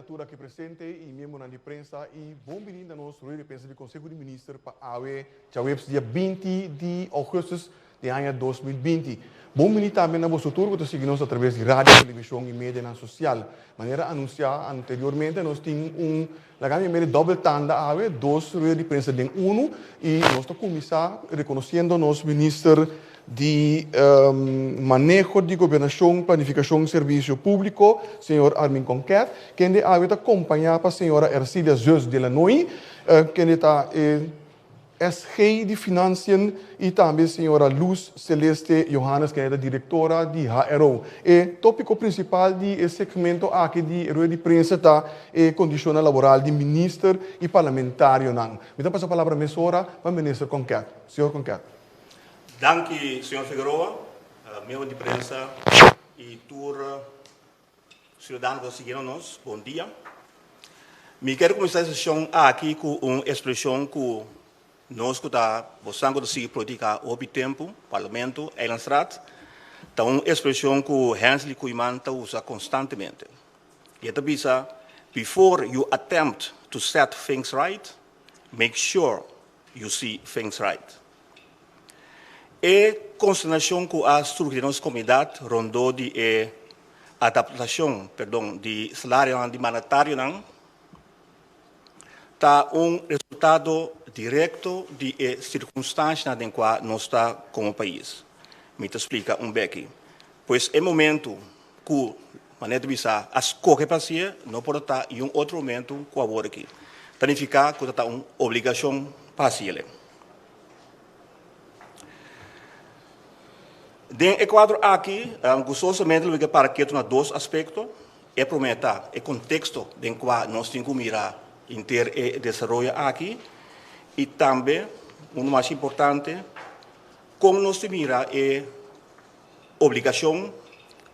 candidatura aqui presente e membro da imprensa e bom vindo a nossa rueda de prensa do Conselho de Ministros para a dia 20 de agosto de ano 2020. Bom vindo também a você todos que estão seguindo através de rádio, televisão e mídia social. De maneira anunciada anteriormente, nós temos uma double tanda, duas ruedas de prensa de um e nós estamos começando reconhecendo nosso ministro de manejo de governação, planificação e serviço público, senhor Armin Conquet, que está acompanhado pela senhora Ercilia Zeus de la Noy, que está SG de Financiën e também a senhora Luz Celeste Johannes, que é a diretora de HRO. O tópico principal do segmento aqui de rueda de prensa está a condição laboral de ministro e parlamentário. Então, passo a palavra a mesora para o ministro Conquet. Senhor Conquet. Dank u, senhor Figueroa, membro de prensa e tour cidadãos que seguiram nós. Bom dia. Me quero começar a sessão aqui com uma expressão que nós que está gostando de seguir política há tempo, parlamento, Eilandstraat, é uma expressão que Hensley Koeman usa constantemente. E ela diz, before you attempt to set things right, make sure you see things right. E consternação que a estrutura da nossa comunidade rondou de adaptação, de salário de monetário está resultado direto de circunstâncias em que nós está como país. Me explica beque. Pois é momento que maneira de visar as coisas passadas não pode estar em outro momento que agora aqui. Significa que está uma obrigação passiva. Dentro do quadro aqui, gostosamente, eu para que tenha dois aspectos. É prometer o contexto em que nós temos que mirar inter e desenvolver aqui. E também, o mais importante, como nós temos que mirar a obrigação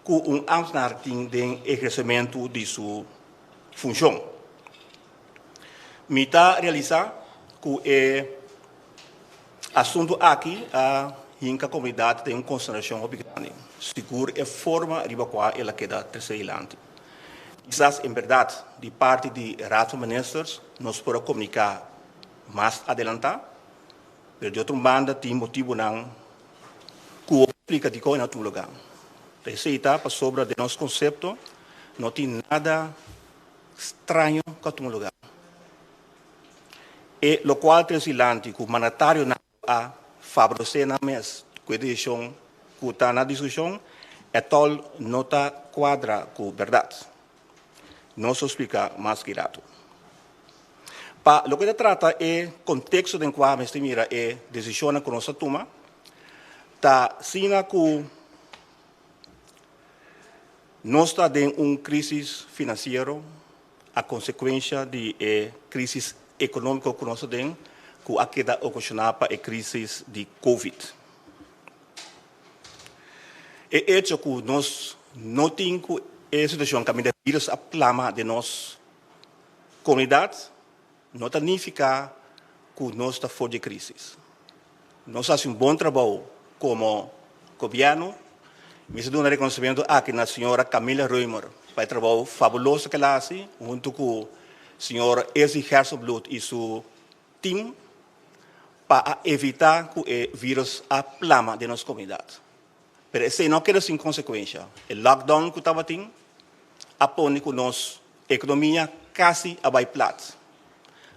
que um ambassador tem de exercimento de sua função. Me realizar que o assunto aqui a comunidade tem uma consideração grande. Seguro é a forma de qual ela queda terceirante. Quizás, em verdade, de parte de Raad van Ministers, nós podemos comunicar mais adelante, mas de outra banda, tem motivo não que explica de coisa em outro lugar. Receita para sobre o nosso conceito, não tem nada estranho com outro lugar. E o qual terceirante, que o monetário não há favorecer na mesa com a decisão que está na discussão, é tal nota quadra com verdade. Não se explica mais que isso. Para o que se trata é contexto em que a gente mira é decisão que nós tomamos, está sendo que nós estamos em uma crise financeira, a consequência de crise econômica que nós temos, que a queda ocasionada para a crise de Covid. É hecho que nós não temos a situação que a vírus aplama de nossa comunidade, não significa que nós estamos fora de crise. Nós fazemos bom trabalho como governo, me dou um reconhecimento aqui na senhora Camila Reumer, para o trabalho fabuloso que ela faz, junto com o senhor Elsie Hersenbloed e seu time, para evitar que o vírus aplama de nossa comunidade. Mas isso não queda sem consequência. O lockdown que estava tendo, apone que nossa economia quase vai plat.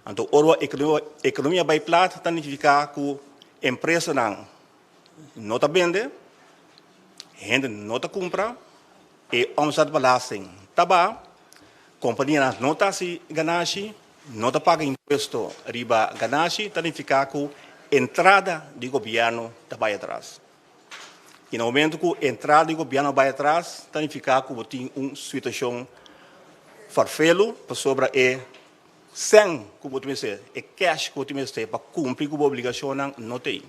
Então, a economia vai plat, significa que a empresa não está vendendo, a gente não está comprando, e a omzet belasting está baixo, a companhia não está se ganhando, não está pagando imposto riba ganhando, significa que a entrada do governo está vai atrás. E no momento que a entrada do governo vai atrás, significa que tem uma situação farfelo sobre a sem que você dizer, a cash que você dizer para cumprir com a obrigação não tem.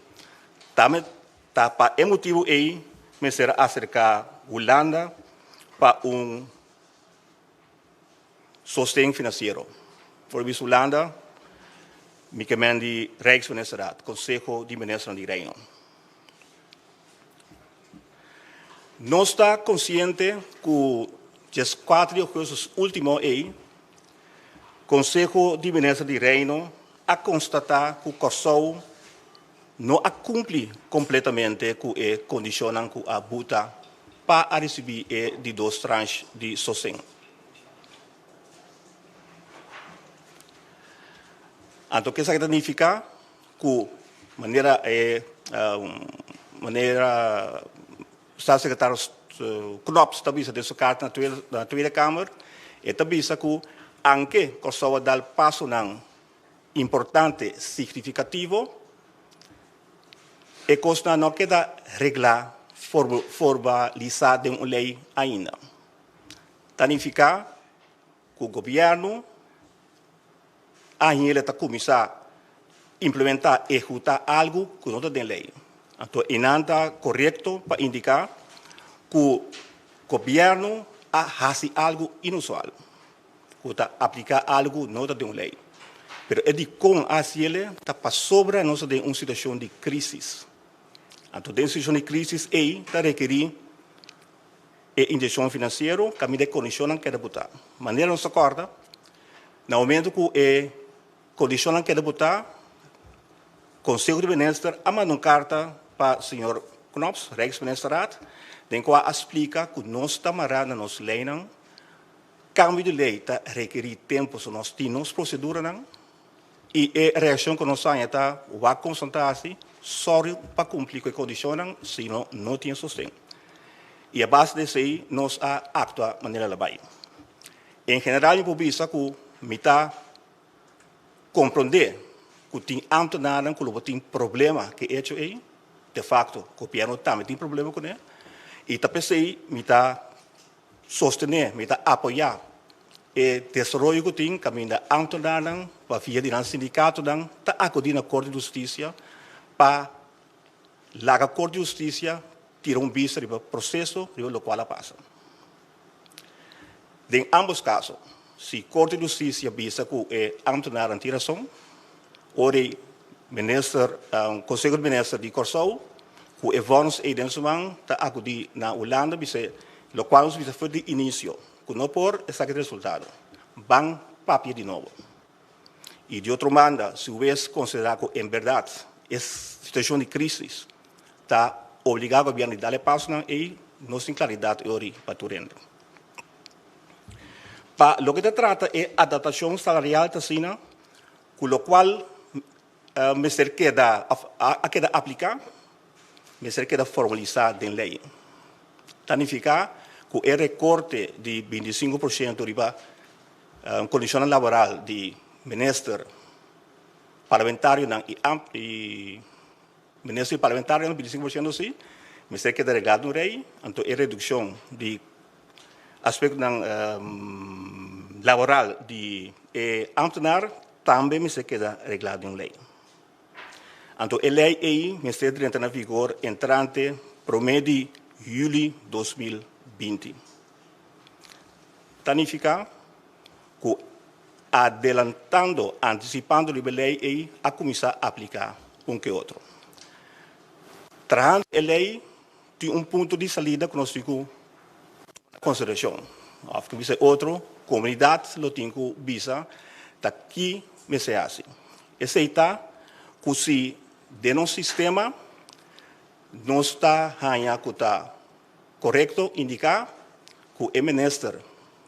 Também tá para o motivo aí, me será acerca Holanda para sostén financeiro. Por isso Holanda, me comende Rijksministeriaat, Conselho de Ministros de Reino. Não está consciente que os 4 coisas últimas aí Conselho de Ministros de Reino a constatar que o Kosovo não cumpre completamente com a condição que a buta para receber de 2 tranches de sossego. Então, o que isso significa? Que maneira Staatssecretaris Knops também dessa carta na Tweede Kamer e também que anche Kosovo dá passo não importante significativo e costa não queda regla formalizada em uma lei ainda. Significa que o governo ainda está começar a implementar e executar algo que não tem lei. Então, é correto para indicar que o governo faz algo inusual, que está aplicando algo que não tem lei. Mas é de como ele está para sobre nós de uma situação de crise. Então, dentro da situação de crise, está requerir injeção financeira, que a condição que botar. De maneira não se acorda, no momento que a condição que botar, o Conselho de Ministros mandou uma carta para o senhor Knops, Rijksministeraat, em qual explica que nós estamos na nossa lei, cambio de lei está requerir tempo para nós ter nossa procedura, e a reação que nós temos está vai concentrar-se só para cumprir com a condição, senão não tem sossego. E a base disso aí, nós actuamos de maneira legal. Em geral, eu penso que me está compreender que tem antenaram que tem problema que é aí, de facto, o governo também tem problema com ele, e também me está sostener, me está apoiar e desenvolver que tem caminho antenaram para via de sindicato está acudir na Corte de Justiça para a Corte de Justiça tirar vista do processo do qual passa. Em ambos casos, se a Corte de Justiça visa que é antenaram tem razão, o Conselho de Ministros de Kosovo, que Evans Edensman está acudir na Holanda, o qual foi de início, que não por esse resultado, van papel de novo. E de outra maneira, se o considerar que em verdade essa situação de crise está obrigado o governo a dar passo e não tem claridade para tu renda. Para o que se trata é adaptação salarial da com o qual me queda aplicar, me queda formalizar em lei. Significa que o recorte de 25% de condição laboral de ministro parlamentário e ministro parlamentário 25% sim, me queda reglado no lei, então a redução de aspecto laboral de ambtenaar também me queda reglado em lei. Então, a lei aí me entra em vigor entrante para o mês de julho de 2020. Significa que antecipando a lei aí, a começar a aplicar que outro. Trazendo a lei, tem ponto de saída que nós temos em consideração. Outra comunidade, lo tem que visa, daqui me se assim. Aceitar que se de nosso sistema não está correto indicar que o ministro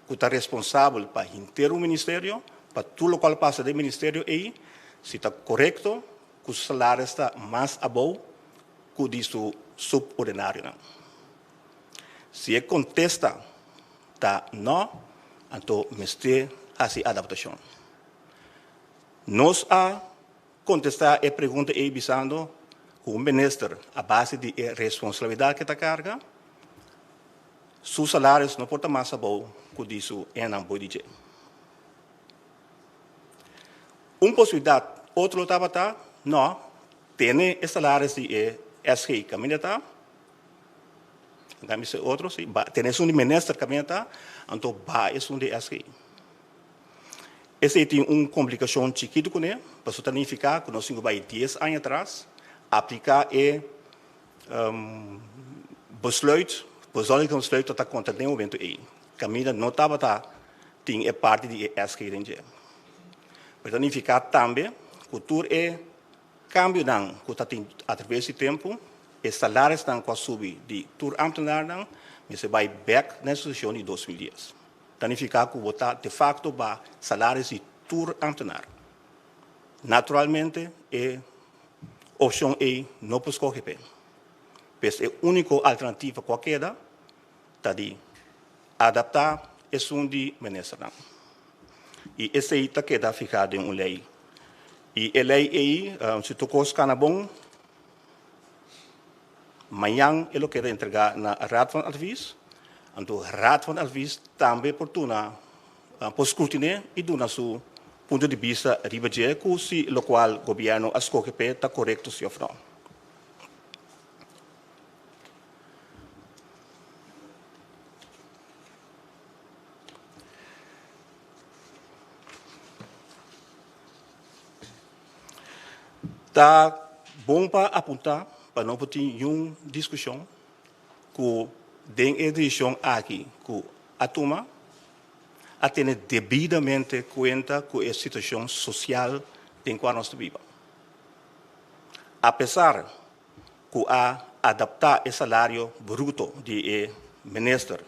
que está responsável para inteiro o ministério, para tudo o qual passa do ministério aí, se está correto, que o salário está mais abaixo que o disso subordinário. Se é contesta, tá não, então me está assim adaptação. Nós contestar a pergunta e visando que o ministro, a base de responsabilidade que está carga, seus salários não podem mais abaixo que isso é não pode dizer. Uma possibilidade, outro estava não, tem salários de SGI caminho está, outro sim, tem um de ministro caminho está, então vai um de SGI. Esse tem uma complicação chiquita com ele, para significar que nós temos 10 anos atrás, aplicar besluit, persoonlijke besluit dat contra de momento aí. Caminho não estava tinha parte de SGI. Significa também que tudo é cambio não, que está através do tempo, e salários não que subir de tur ambtenaar não, mas se vai back na situação de 2010. Significa que votar de facto para salários de tur ambtenaar. Naturalmente, é opção E não pode escolher. Mas é a única alternativa qualquer está de adaptar esse de ministro. E esse aí está queda ficado em uma lei. E a lei aí, se tocou os canabons, amanhã ele quer entregar na Raad van Advies. Então, a Raad van Advies também oportuna por escrutínio e do nosso ponto de vista ribeiro que se o qual o governo escolhe está correto se ou não. Está bom para apontar para não ter uma discussão que tem a decisão aqui que a turma a ter devidamente conta com a situação social em que nós vivemos. Apesar que a adaptar o salário bruto de ministro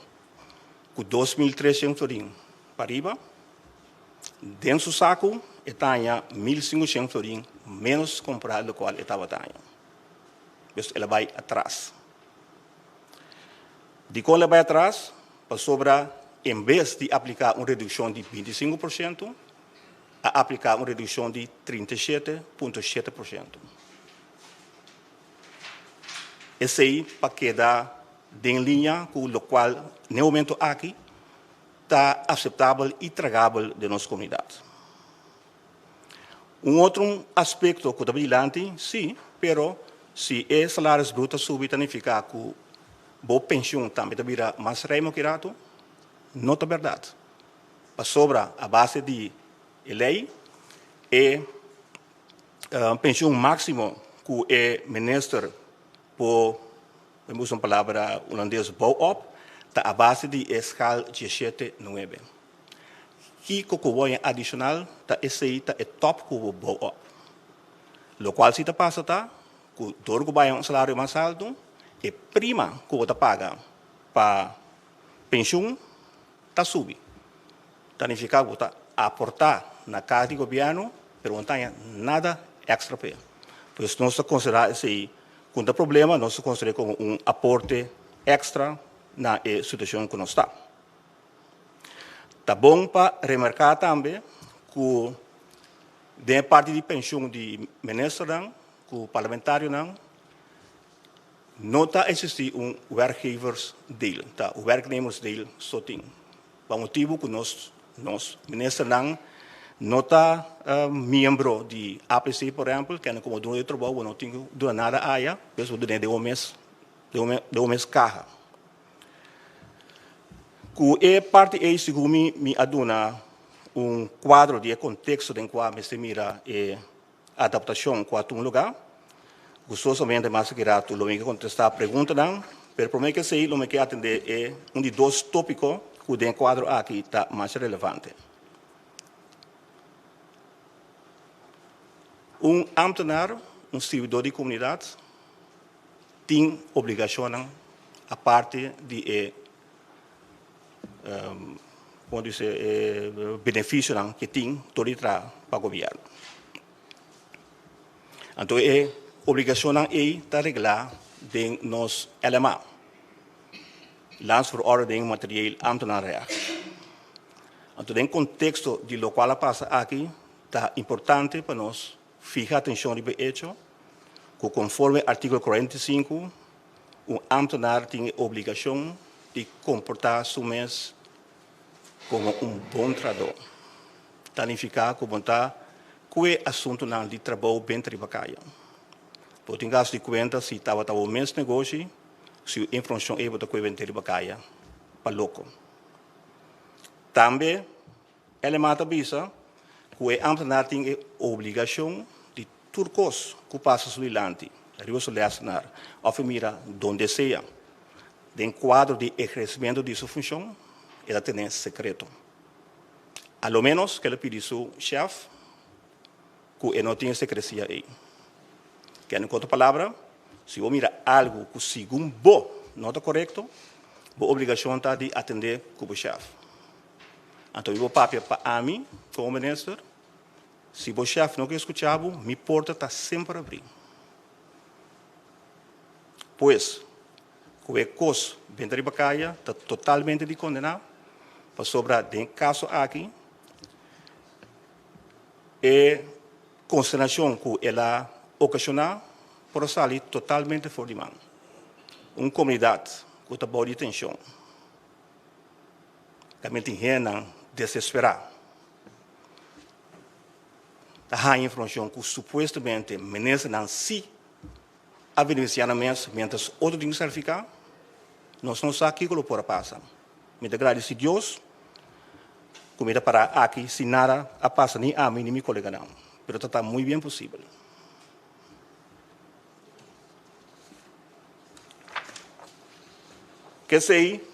com 2.300 para riba, dentro do saco está 1.500 menos comparado do qual estava tendo. Mas ela vai atrás. De quando ela vai atrás, para sobrar, em vez de aplicar uma redução de 25%, a aplicar uma redução de 37,7%. Esse aí, para quedar em linha com o qual, no momento aqui, está aceitável e tragável de nossa comunidade. Um outro aspecto que está brilhante, sim, mas se os salários brutos subem, significa que a pensão também está mais remunerado, não é verdade. Para sobra a base de lei, a pensão máxima que o ministro, por uma palavra holandesa, bouw-op, está a base de escala 17,9. Que o adicional está esse está é top que o bouw-op. O qual se está passa está que todo o salário mais alto é prima que você paga para pensão está subindo. Significa que você aportar na casa do governo, mas não tem nada extra para. Por isso, nós consideramos esse aí, quando há problema, nós consideramos como um aporte extra na situação que nós estamos. Está bom para remarcar também que, da parte de pensão de ministro, que o parlamentário não está existir werkgevers deal, tá? O werknemers deal só tem. Por motivo que nós ministro não está membro de APC, por exemplo, que é como dono de trabalho, não tem nada aí, mas o dono de um mês carro. Que é parte aí, segundo me aduna quadro de contexto em qual me se mira a adaptação com um lugar. Gostosamente mais que grato, lo que contestar a pergunta não, mas para mim que sei, lo que atender é de dois tópicos que o quadro aqui está mais relevante. Ambtenaar, servidor de comunidade, tem obrigação a parte de como dizer, benefício que tem todo para o governo. Então, obrigação está regular de nos LMA, Landsverordening Materieel Ambtenarenrecht. Então, em contexto de lo qual passa aqui, está importante para nós fijar atenção no hecho que, conforme artigo 45, ambtenaar tem obrigação de comportar-se como bom trabalhador. Significa que que é assunto de trabalho bem trabalhado. Por tem gasto de conta se estava o mesmo negócio, se a informação é para que bem trabalhado, para louco. Também, ele mata bisa que o ambtenaar tem a obrigação de turcos que passa adiante, Rio Soleacionar, ou mira onde seja, em quadro de exercimento de sua função, ela tem secreto. A lo menos que ele pediu seu chefe, que não tem secrecia aí. Que em outra palavra, se eu mira algo que segundo bo não está correto, a obrigação está de atender como chefe. Então, eu vou papel para mim, como ministro, se o chefe não quer escutar, minha porta está sempre aberta. Pois, o coisa bem de bacaia está totalmente de condenar, para sobrar de caso aqui, e consternação que ela ocasiona por sair totalmente fora de mão. Uma comunidade que está boa de tensão, que a gente tem desesperar. A informação que supostamente ministra não se a beneficiar mesmo, mientras outro tem que certificar, nós não sabemos o que pode passar. Me agradeço a Deus, que me para aqui, se nada a passar nem a mim nem meu colega não. Mas está muito bem possível. Que sei,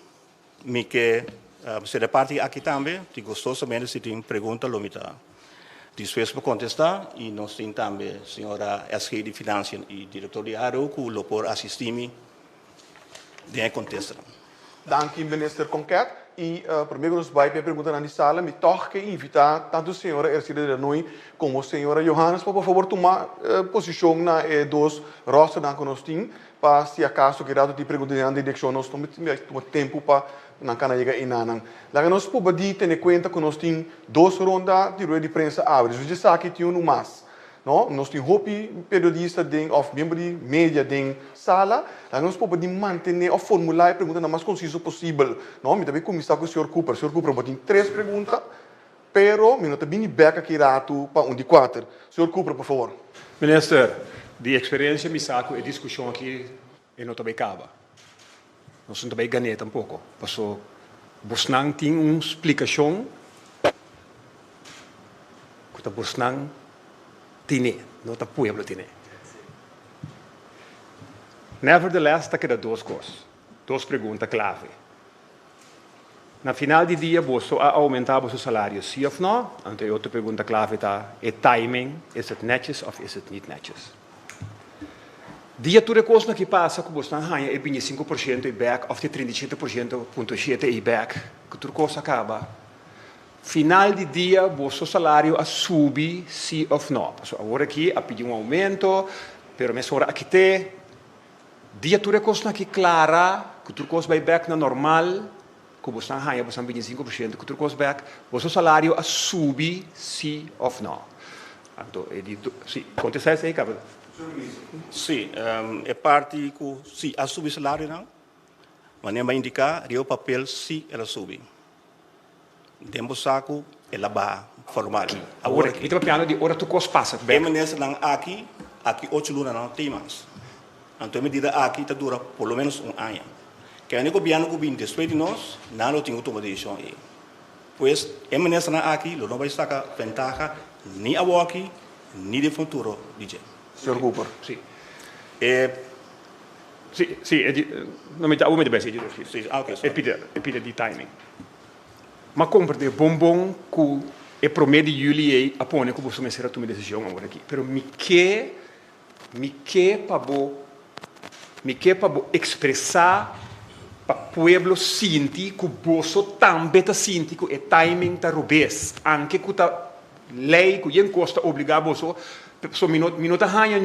me que se reparte aqui também, te gostosamente se tem pergunta, lo me dá. Disposto para contestar, e nós temos também a senhora SG de Finanças e diretor de ARO, que lo por assistir-me de contestar. Dank u, minister Conquet. E primeiro nos vai perguntar na sala, me toca invitar tanto a senhora Ercília de Noi como a senhora Johannes para, por favor, tomar posição na dois rostros que nós temos, para se acaso que dado de pergunta de direção, nós temos tempo para não chegar em nada. Lá nós podemos ter em conta que nós temos duas rondas de rueda de prensa abertas. Você sabe que tem um mais. No? Nós temos periodista ou membro de mídia de sala, nós podemos manter o formulário e perguntar o mais conciso possível. No? Me também começar com o Sr. Cooper. O Sr. Cooper tem 3 perguntas, pero eu também back aqui rato para de 4. Sr. Cooper, por favor. Minister, de experiência me saco e discussão aqui e não também acaba. Nós não também ganhei tampouco. Passou, Bosnang tem uma explicação que o Bosnang tem, não o pueblo tem. Nevertheless, está aqui duas coisas, duas perguntas clave. Na final do dia, você aumentar o seu salário, sim ou não? Então, outra pergunta clave está, é timing, is het netjes of is het niet netjes? Dia tudo coisa que passa com você ganha é 25% e back, ou 37% e back, que tudo coisa acaba. Final de dia, o seu salário a subir, sim ou não? Agora aqui, a pedir aumento, pero me sobra aqui te. Dia tudo coisa que clara, que tudo coisa vai back na normal, que você ganha, você 25%, que tudo coisa back, o seu salário a subir, sim ou não? Então, sim, contesta isso aí, cara. Sim, é parte que sim, a subir salário não, mas nem vai indicar o papel se ela subir. Tempo saco ela vai formal. Agora aqui, então piano de hora tu cos passa. Bem maneira não aqui 8 lunas não tem mais. Então me diga aqui está dura pelo menos ano. Que é o único piano que vem depois de nós, não tem automatização aí. Pois é maneira não aqui, não vai sacar ventaja nem a aqui nem de futuro, DJ. Sr. Cooper. Sim. Sim, não me dá bem sim. Sim, ok. É pide de timing. Mas compre bombom que é pro mês de julho a pôr que você começar a tomar decisão agora aqui. Pero me quer para expressar para o povo sentir que você também está sentindo que o timing está rubês, anche que a lei que encosta obrigar você. So, mi não tem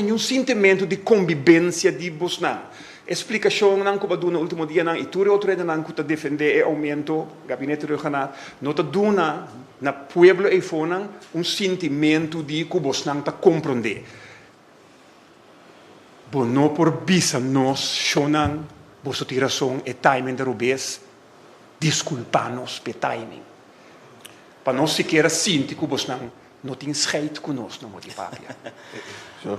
nenhum sentimento de convivência de Bosnang. Explicação não que no último dia não e tudo outro não que defender o aumento gabinete regional não está dando na pueblo e fona sentimento de que Bosnang está compreender. Bo não por bisa nós chonan você tem razão e timing de rubês desculpa-nos pe timing. Para nós sequer sentir que Bosnang não tem scheid conosco no motivapia.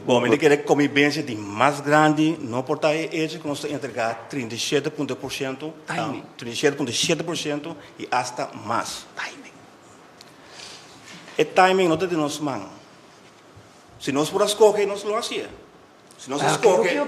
Bom, me quer convivência de mais grande, não por estar que nós entregar 37,% 37,7% e hasta mais. Timing. E timing não está de nossa mão. Se nós por escolher, nós não fazemos. Se nós escolher,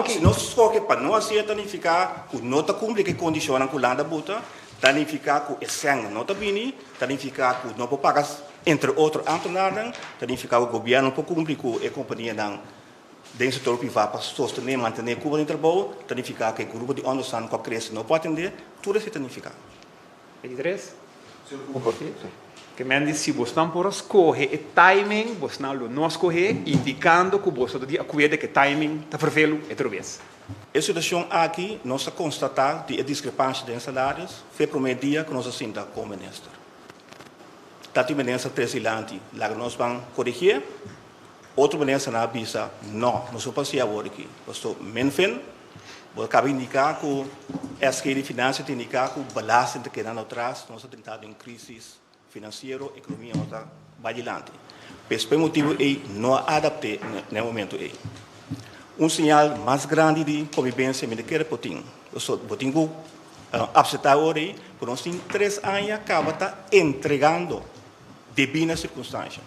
se nós escolher para não fazer, significa que não está cumprindo as condições que o landa bota, significa que o sangue não está vindo, significa que não pode pagar entre outros ambtenaren, significa o governo para cumprir com a companhia do setor privado para sostener e manter Cuba em trabalho, significa que o grupo de onderstand que cresce não pode atender, tudo isso significa. 23? Que men diz, se você não por escolher o timing, você não escolher, indicando que você tem que que timing está vervelo outra vez. A situação aqui, nós constatamos a discrepância de salários, foi o primeiro dia que nós assintamos com o ministro. Tati ministro presidente, lá que nós vamos corrigir, outro ministro na avisa, não, nós não podemos agora aqui. Nós estamos menfen, vou acabar indicar que a esquerda de finanças indicar que o balanço que está atrás, nós estamos tentando uma crise financeira, a economia está bastante. Por motivo é não adaptar no momento aí. Sinal mais grande de convivência me quer poting. Eu sou potingo absetar hoje, por nós temos 3 anos acaba tá entregando devidas circunstâncias.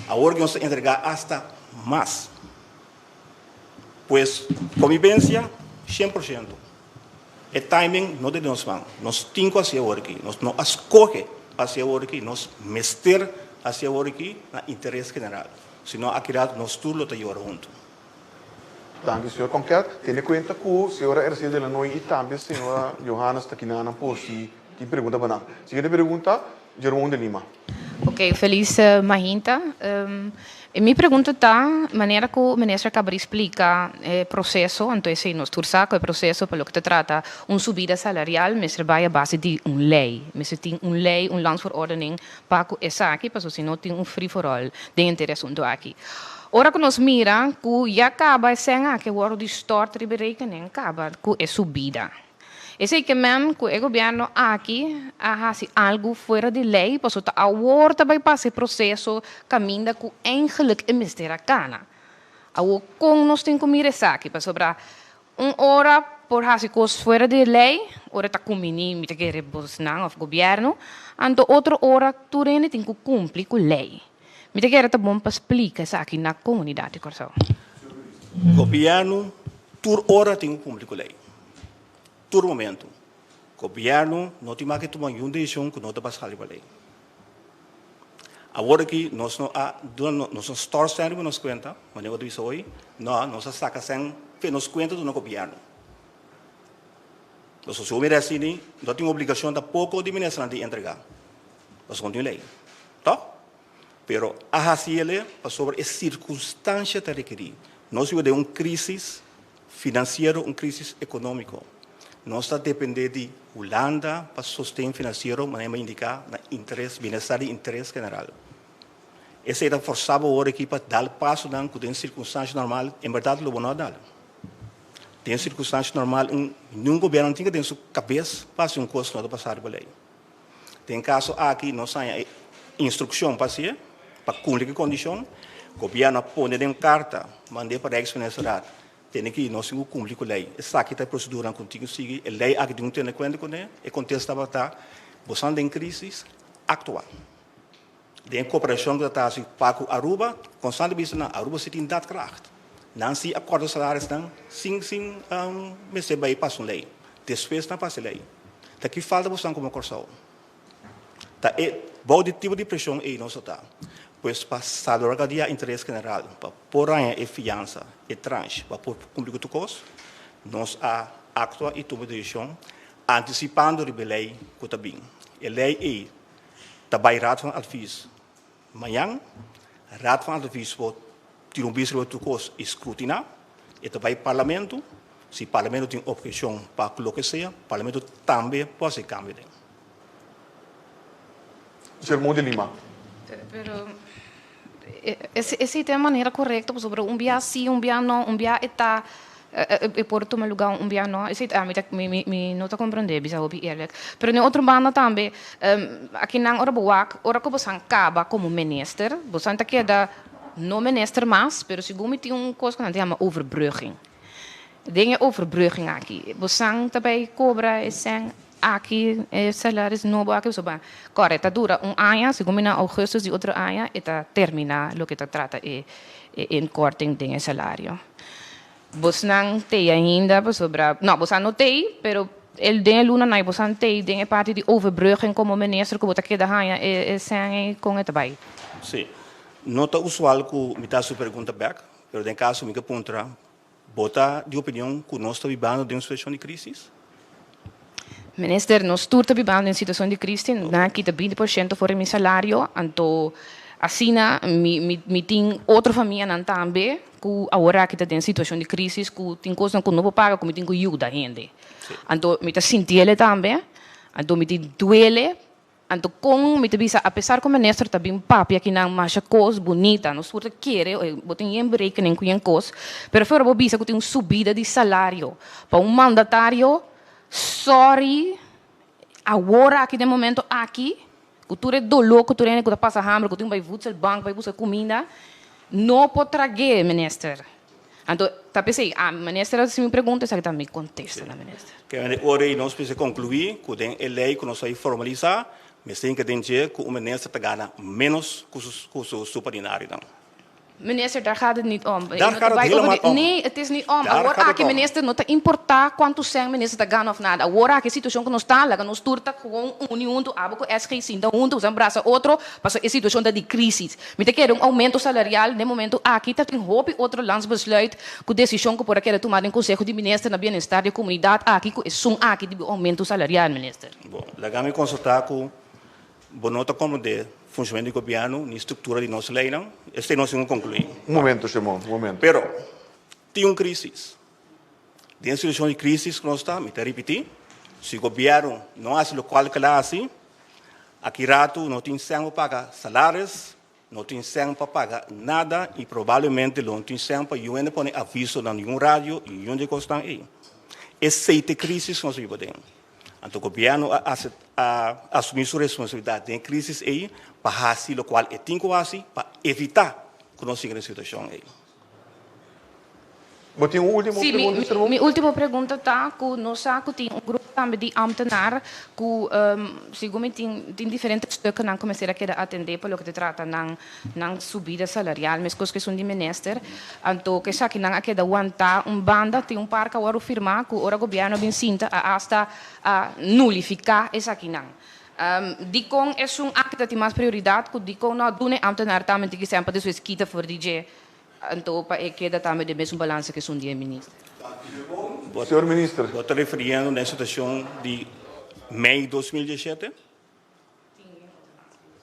Agora nós entregar hasta mais. Pois convivência 100%. O timing não de nós vamos. Nós temos que fazer agora aqui. Nós não escolhe fazer agora aqui. Nós mester fazer agora aqui na interesse general. Senão aqui nós tudo está agora junto. Danke, senhor Conquer. Tenha conta que o senhor RC de Illinois e também a senhora Johanna está aqui na posse de pergunta banana. Seguinte pergunta, Jerome de Lima. Ok, feliz Mahinta. Minha pergunta está, maneira que o ministro acaba de explicar o processo, então se nós tursa o processo para o que se trata, subida salarial, mas trabalha a base de lei. Mas tem lei, landsverordening para que essa aqui, para se não tem free for all de interesse aqui. Ora que nós mira, que já acaba a que o hora de start de berekening acaba com a subida. Esse que mesmo que o governo aqui faz algo fora de lei, para que a hora vai passar processo caminho que eigenlijk é mistério cana. Agora com nós temos que mirar aqui, para sobrar hora por fazer coisas fora de lei, hora está combinando, me querer bolsonaro o governo, então outra hora tu tem que cumprir com a lei. Me querer tá bom para explicar isso aqui na comunidade, Corsão. O governo, toda hora tem que cumprir com a lei. Todo momento. O governo não tem mais que tomar uma decisão que não está passando a lei. Agora que nós não estamos sendo nos conta, mas eu disse hoje, nós estamos sendo nos conta do governo. Nós somos assim, não temos obrigação de pouco de ministro de entregar. Nós não temos lei. Tá? Pero a hacerle sobre as circunstâncias que requerir. Nós temos uma crise financeira, uma crise econômica. Nós estamos dependendo de Holanda para sustento financeiro, mas não indicar na interesse, bem-estar e interesse general. Esse é forçado agora aqui para dar passo que tem circunstâncias normais, em verdade, não vou dar. Tem circunstâncias normais, nenhum governo tem que ter sua cabeça para fazer coisa que não passar por lei. Tem caso aqui, nós temos instrução para ser, para cumprir a condição, o governo põe em carta, manda para a ex-ministra, tem que nós cumprir com a lei. Essa aqui é a procedura que contigo sigue, a lei aqui não tem conta com ela, e contexto está, você tem crise, actual. Tem cooperação que está assim, para Aruba, constante vista na Aruba se tem daadkracht. Não se acorda salários, sim, mas se vai passar lei. Depois não passa lei. Daqui falta você como corção. Tá, bom tipo de pressão aí não está. Pois para salvaguardar o interesse general, para pôr a fiança e tranche, para pôr cumprir o custo, nós actuamos e tomamos decisão, antecipando a lei que está bem. A lei é, está bem raad van advies. Amanhã, raad van advies wordt ter bezig met de koers escrutinar, e está bem parlamento, se o parlamento tem objeção para o que seja, o parlamento também pode ser cambiado. Jerome de Lima. Pero esse é a maneira correta sobre dia sim, dia não, dia está por tomar lugar dia não. Esse me não está compreendendo, bisa ouvir eerlijk. Pero em outra banda também, aqui na hora boa, hora que você acaba como minister, você está aqui da não minister mais, pero segundo tem coisa que não chama overbrugging. Dingen overbrugging aqui. Você também cobra esse aqui salários novo aqui soba correta dura ano segundo na agosto e outro ano e termina o que trata em corting de salário. Você não tem ainda sobre não você não tem, pero el den luna na ibosante den parte de overbrugging como minister como take da hanya sem com het bij. Sim. Nota usual que me está sua pergunta back, pero em caso me aponta, bota de opinião que nós estamos vivendo de uma situação de crise. Minister, nós turta vivendo em situação de crise, na quita 20% fora meu salário, então assim me tem outra família não também, que agora que está em situação de crise, que tem coisa que não vou pagar, que me tem que ajudar gente. Então me está sentindo também, então me tem duele. Então, com me bisa, apesar que o ministro está bem papi aqui na marcha coisa bonita, nós surta querer, botem em rekening com em coisa, pero fora bo bisa que tem uma subida de salário para um mandatário, sorry, agora aqui de momento aqui, que tu é dolor, que tu é que passa hambre, que tu vai buscar banco, vai buscar comida, não pode trazer, ministro. Então, tá pensei, a ministra se me pergunta, sabe também contesta na ministra. Que agora nós precisamos concluir que tem a lei que nós vai formalizar. Mas tem que entender que o ministro está ganhando menos que o superdinário. Minister, daar gaat het niet om. Daar gaat het helemaal om. Nee, het is niet om. Daar Agora, gaat het aqui, om. minister, não está importar quanto sem minister está ganhando of nada. Agora, aqui, a situação que nós estamos, nós turta com união do abo, com SG, da um, usando braço outro, para a situação de crise. Me te quer aumento salarial, no momento, aqui, está tem hoop outro landsbesluit, que decisão que por aqui tomada em Conselho de Ministro na Bem-Estar da Comunidade, aqui, que é aqui de aumento salarial, minister. Bom, lá me consultar com bonota como de funcionamento do governo, na estrutura de nossa lei, não? Este nós vamos concluir. Momento, Simão, momento. Pero, tem uma crise. Dentro da situação de crise que nós estamos, me repetir, se o governo não faz o qual que lá assim, aqui rato não tem sangue para pagar salários, não tem sangue para pagar nada e provavelmente não tem sangue para eu pôr aviso na nenhum rádio e onde estão aí. Essa é a crise que nós vivemos. Então, o governo assumir sua responsabilidade em crise aí, para fazer o qual é tem que fazer, para evitar que nós sigamos nessa situação aí. Mas tem uma última Sim, pergunta, Simão? minha última pergunta está que nós tem um grupo também de ambtenaar que, segundo tem diferentes stukken não começar a atender pelo que te trata não subida salarial, mas coisas que são de minister, então que sabe que não aqui da aguentar banda tem par que agora firmar que o governo vem sinta hasta a nullificar essa aqui não. Dicon é acto que tem mais prioridade, que dicon não dune ambtenaar também tem que sempre depois quita for DJ. Então, para que também de mesmo balanço que são de ministro. Senhor Ministro. Você está referindo na situação de maio de 2017?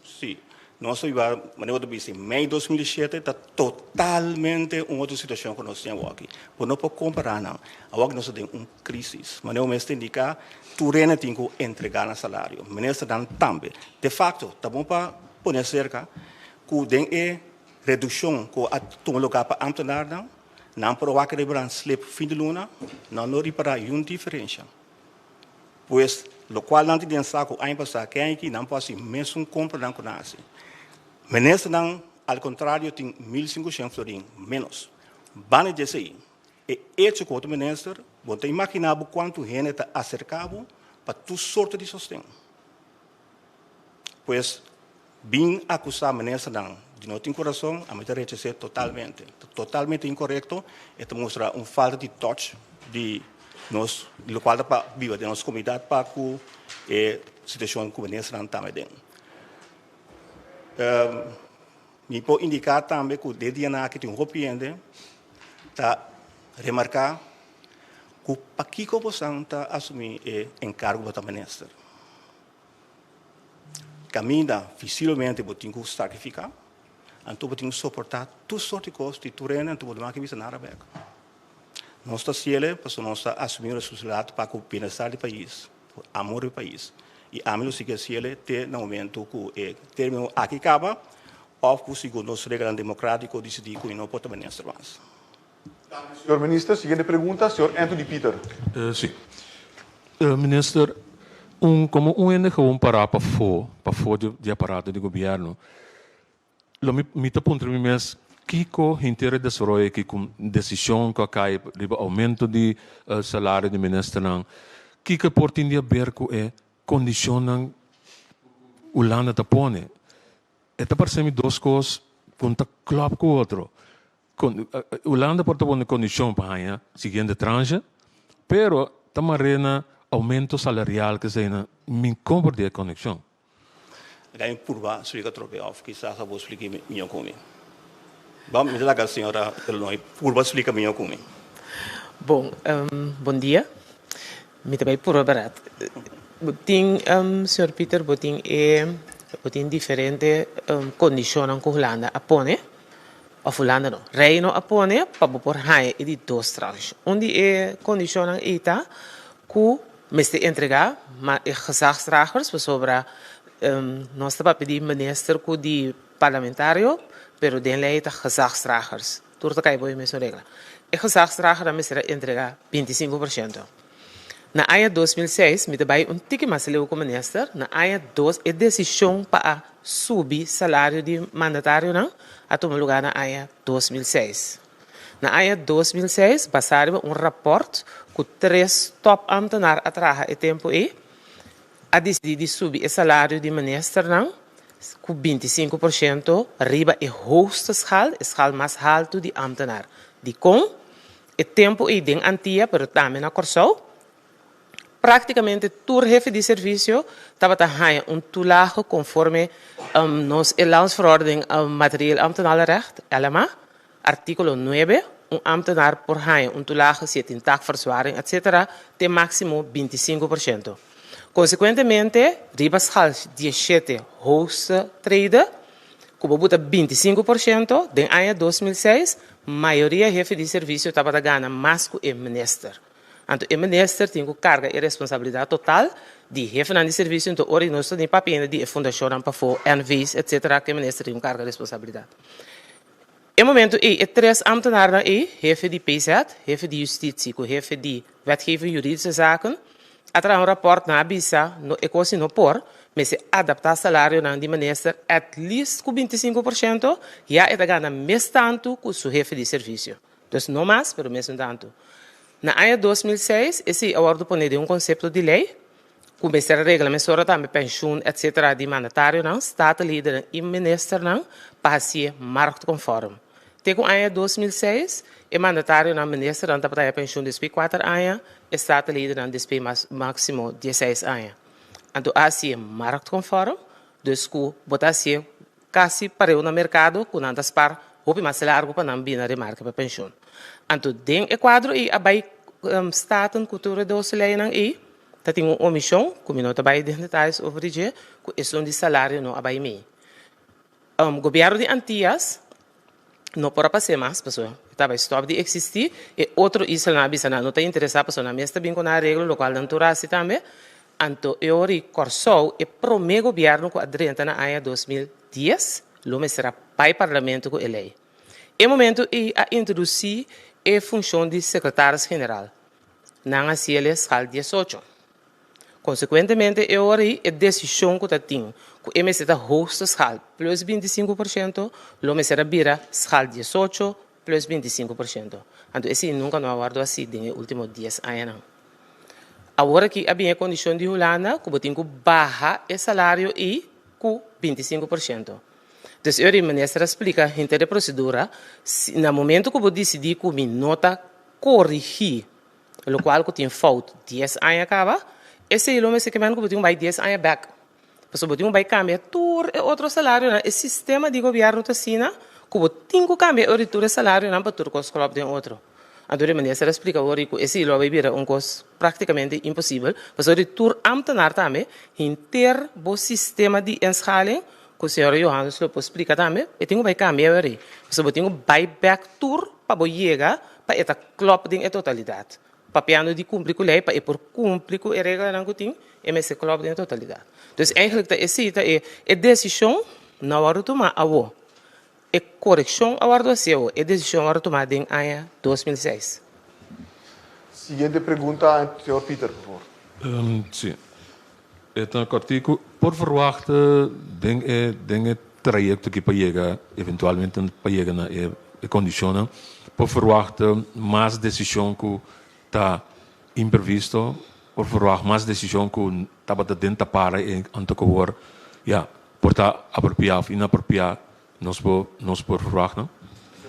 Sim. Nós estamos em maio de 2017, está totalmente uma outra situação que nós temos aqui. Por não pode comparar, não. Agora nós temos uma crise. Mas eu mesmo indicar, tu rena tem que entregar no salário. O ministro também. De facto, está bom para pôr cerca, que tem redução que a tomar lugar para ambtenaar não provar que reparar slip fim de luna, não reparar uma diferença. Pois, o qual não tem saco a passar quem aqui não pode mesmo comprar não conhece. Ministro não, ao contrário, tem 1.500 florins menos. Bane desse aí. E este que o ministro, você imaginar quanto gente está acercado para tu sorte de sustento. Pois, bem acusar o ministro não não tem coração, a minha rede é totalmente incorreto, e mostra uma falta de touch de nós, do qual para viver de nossa comunidade para que a situação que o ministro não está bem. Me pode indicar também que o DDNA que tem um arrependimento está remarcar que para que a oposição está assumir o encargo do ministro. Caminha facilmente para ter que sacrificar. Então, você tem que suportar todas sortes de coisas, de terreno, então você não tem que nada ver. Nós estamos cielo, porque nós estamos assumindo a responsabilidade para o bem-estar do país, o amor do país. E a mim, que cielo, até no momento que o termo aqui acaba, ou segundo nosso regra democrático, decidir que não pode administrar mais. Senhor Ministro, seguinte pergunta, senhor Anthony Peter. Sim. Minister, como ainda gewoon para fora de aparato de governo, me está apontando mesmo que o inteiro desenvolve que com decisão que cai riba aumento de salário de ministro não que portinha ver que é condicionam o landa tá pone eta parece-me duas coisas conta club com outro o landa porta pone condição para a seguinte tranche pero tamarena aumento salarial que zijn min comfort de conexão. Ganho curva, explica trope off, quizás a vos explique melhor comigo. Vamos, me dá a senhora Illinois, curva explica melhor comigo. Bom, bom dia. Me também por barato. Botin, Sr. Peter, botin diferente condições com Holanda a pone. Of Holanda não. Reino a pone para por haia e de dois tranches. Onde é condições ita que me se entregar, mas é gezagsdragers, sobre nós estamos pedir minister que de parlamentário, pero den leita gezagsdragers. Turta kai boy me regra. É gezagsdrager me será entregar 25%. Na AIA 2006, me daí tique mais leu como minister, na AIA 2 é decisão para subir salário de mandatário não, a tomar lugar na AIA 2006. Na AIA 2006, passaram rapport com 3 top ambtenaar atraga e tempo a decidir subir o salário de minister não, com 25%, riba é hoogste schaal mais alto de ambtenaar. De com, o tempo den antia, pero também na Corsou, praticamente todo jefe de serviço estava a toelage conforme nos landsverordening materieel ambtenarenrecht, LMA, artikel 9, ambtenaar por toelage zit in taakverzwaring, etc., tem máximo 25%. Consequentemente, ribascal 17 hoogste treden, como bota 25%, den AIA 2006, maioria jefe de serviço estava a ganhar mais que o minister. Então, o minister tem carga e responsabilidade total de jefe de serviço, então, ora nós temos papel de fundação para for NVs, etc., que o minister tem carga e responsabilidade. No momento, três ambtenaren, jefe de PZ, jefe de justitie, jefe de wetgeving juridische zaken, atra rapport na bisa, no ecosi no por, mas se adaptar salário na de minister at least com 25%, já é ganha mais tanto que o seu jefe de serviço. Então, não mais, pero mesmo tanto. Na AIA 2006, esse acordo põe de conceito de lei, começar a regulamentar também pensão, etc., de mandatário, não, statenleden e minister, não, para ser marktconform. Tegen AIA 2006, o mandatário na minister, não, para a pensão de 4 anos, e statenleden dan despe máximo 16 anos. Então, assim, marktconform, dus que botar assim, quase pareu no mercado, com andas par, houve mais largo para não vir na remarca para pensão. Então, dentro do quadro, e a staten cultura dos leiding e dat tem omissão, como não está bem detalhes over dia, que é de salário não abai me. Governo de Antillas não pode passar mais, pessoal. Estava stop de existir e outro isso na bisa não está interessado, pessoal. Na mesa bem com a regra local não turasi também. Então, eu Corsou e promê governo com a adrenta na AIA 2010, lume será pai parlamento com a lei. No momento a introduzir a função de secretário-geral. Não a CL Schal 18. Consequentemente, eu a decisão que tem, que o MST hoogste Schal plus 25%, o MST vira Schal 18 plus 25%. Então, esse nunca não aguardo assim nos últimos 10 anos. Agora que havia a condição de Holanda, que tem que baixar o salário e com 25%. Então, eu o ministro explica a da procedura, no momento que eu decidi que me nota corrigir, o qual que tem falta 10 anos acaba, esse é o mesmo que eu tenho mais 10 anos back. Porque eu tenho que cambiar todo outro salário, o sistema de governo está assim, que eu tenho que cambiar o salário para todo o que tem outro. Então, o ministro explica que esse é uma coisa praticamente impossível, porque o retorno ambtenaar também, ter o sistema de inschaling, que o senhor Johannes lo explica também, eu tenho que cambiar aí. Porque eu tenho que buyback tour para chegar para esta klop em totalidade. Para piano de cumprir com a lei, para por cumprir com a regra que tem, é esse klop em totalidade. Então, eigenlijk esse é a decisão na hora de tomar a voz. A correção a hora de fazer, a decisão a hora de tomar em AIA 2006. Siguiente pergunta, senhor Peter, por favor. Sim. Então, Cortico, por verwachten, denk trajecto que para chegar, eventualmente para chegar na condição, por verwachten mais decisão que está imprevisto, por verwachten mais decisão que estava dentro para antecoor, ja, por estar apropriado e inapropriado, nós por verwachten.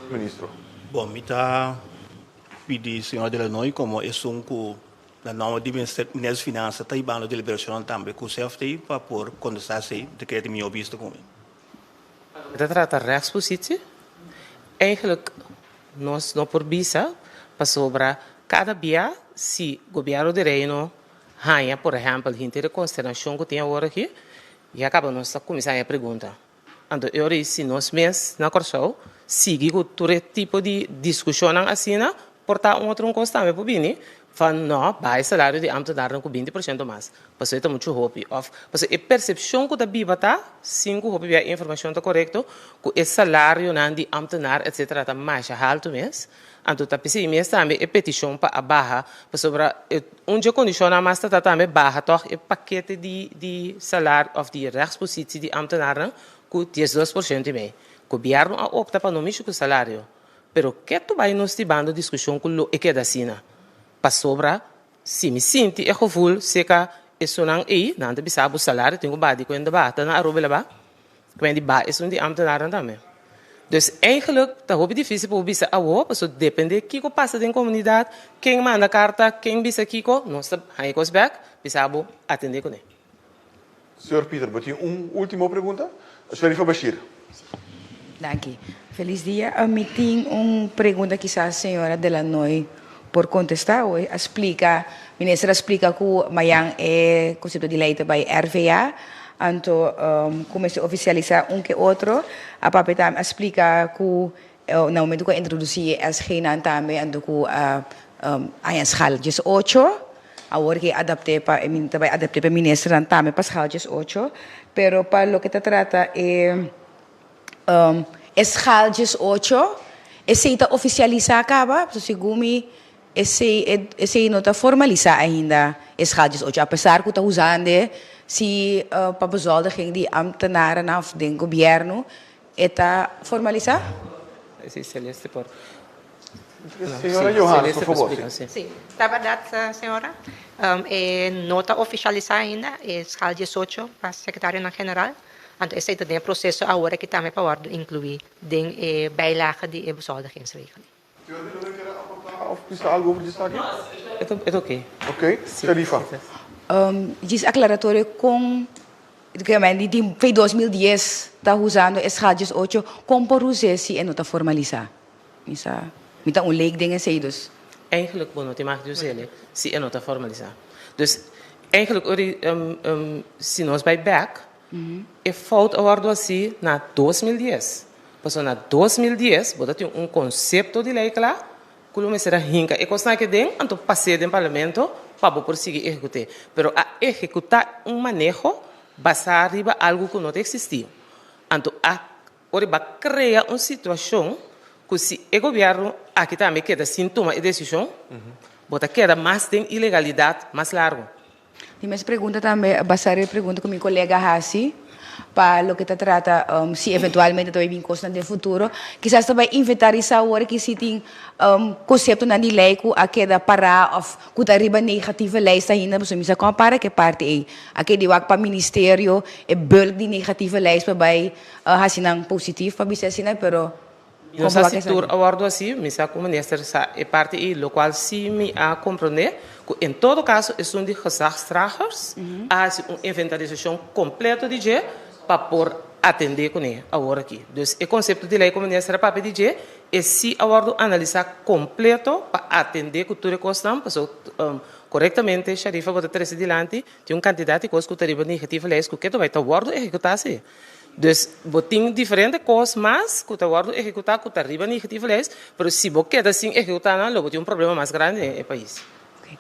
Ministro. Bom, me está pedindo, senhora Illinois, como é que na nome do Ministério das Finanças, está ibando deliberação também com o CFT para por contestar-se de que é meu visto com ele. Dat trata rechtspositie. Eigenlijk, nós não por visa, para sobre cada dia, se o governo de reino, ganha, por exemplo, a consternação que tem agora aqui, e acaba nós começar a pergunta. Então, eu disse, nós mesmos, na Corsol, siga com todo tipo de discussão assim, portar outro costa também para o van não, vai salário de ambtenaar com 20% mais. Mas isso é muito hope of. Mas a percepção que da biba tá, 5 hope a informação tá correto, que o salário não de ambtenaar etc. tá mais alto mesmo. Então tá pensei mesmo também a petição para a barra, para sobre onde condiciona mais tá também barra toch o paquete de salário of de rechtspositie de ambtenaren com 12% mais. O governo opta para não mexer com o salário. Pero que tu vai nos tibando discussão com o que é da sina. Para sobra, se me sinto e gevoel, seca isso não é, não te bisabo salário, tenho badi quando bata na aroba lá, quando ba isso de ambtenaar também. Dus eigenlijk, dat is difícil para o bisa awo, porque depende de que passa na comunidade, quem manda carta, quem bisa kiko, nós aí cos back, bisabo atender com ele. Senhor Peter, tem última pergunta? Sharifa Bashir. Dank u. Feliz dia. Me tem uma pergunta quizás a senhora Delanoy por contestar. Explica, ministra explica que mayang é conceito de lei by RVA. Então, começa a oficializar que outro. A papel explica que no momento que introduzir SG também, então que a escala 18, agora que adapte para ministra também para escala 18, pero para lo que te trata escala 18, esse está oficializar acaba, segundo esse não está formalizar ainda escala 18, apesar que está usando se para bezoldiging die ambtenaren of den governo está formalizar? Sim, Celeste, por... Senhora Johannes, por favor. Sim, na verdade, senhora, nota oficializar ainda é escala 18 para o secretário-geral. Então, esse é o processo agora que também pode incluir a bijlage de bezoldigingsregeling. Of precisa algo over destaque? É ok. Ok, Sharifa. Diz aclaratório com em 2010 está usando escala 18 como por usar se não está formalizar. Então, um lei de engenheiros. Eigenlijk, bom, não mag dizer, se não está formalizar. Dus, eigenlijk, se nós vai back, é falta agora assim na 2010. Passou na 2010, bota tem conceito de lei lá, que o será rinca. E coisa que tem, então passei no parlamento para prosseguir executar. Pero a executar manejo basar riba algo que não existia. Então, agora vai criar uma situação que se o governo aqui também queda sem tomar decisão, bota queda mais tem ilegalidade mais largo. E minha pergunta também, basar a pergunta com meu colega Hassi, para o que te trata, se eventualmente também vem coisa no futuro, quizás também inventarizar agora que se tem conceito na lei que a queda para of que arriba negativa lei está ainda, mas me compara que parte aí, aquele wak para ministério é bulk de negativa lei para vai hasinang positivo para bisa sina, pero no setor agora assim, me sabe como ministro é parte aí, lo qual se me a compreender que em todo caso é de gezagsdragers, há uma inventarização completa de je para por atender com ele agora aqui. Dus o conceito de lei como ministro para pedir é se agora analisar completo para atender com tudo que estamos, corretamente, Sharifa bota trazer adiante, tem candidato que coisa que teriba negativa leis que vai estar agora executar-se. Dus, botin diferente coisas, mas que o guardo executar que arriba negativo leis, mas se você assim executar não, logo tem problema mais grande no país. Okay.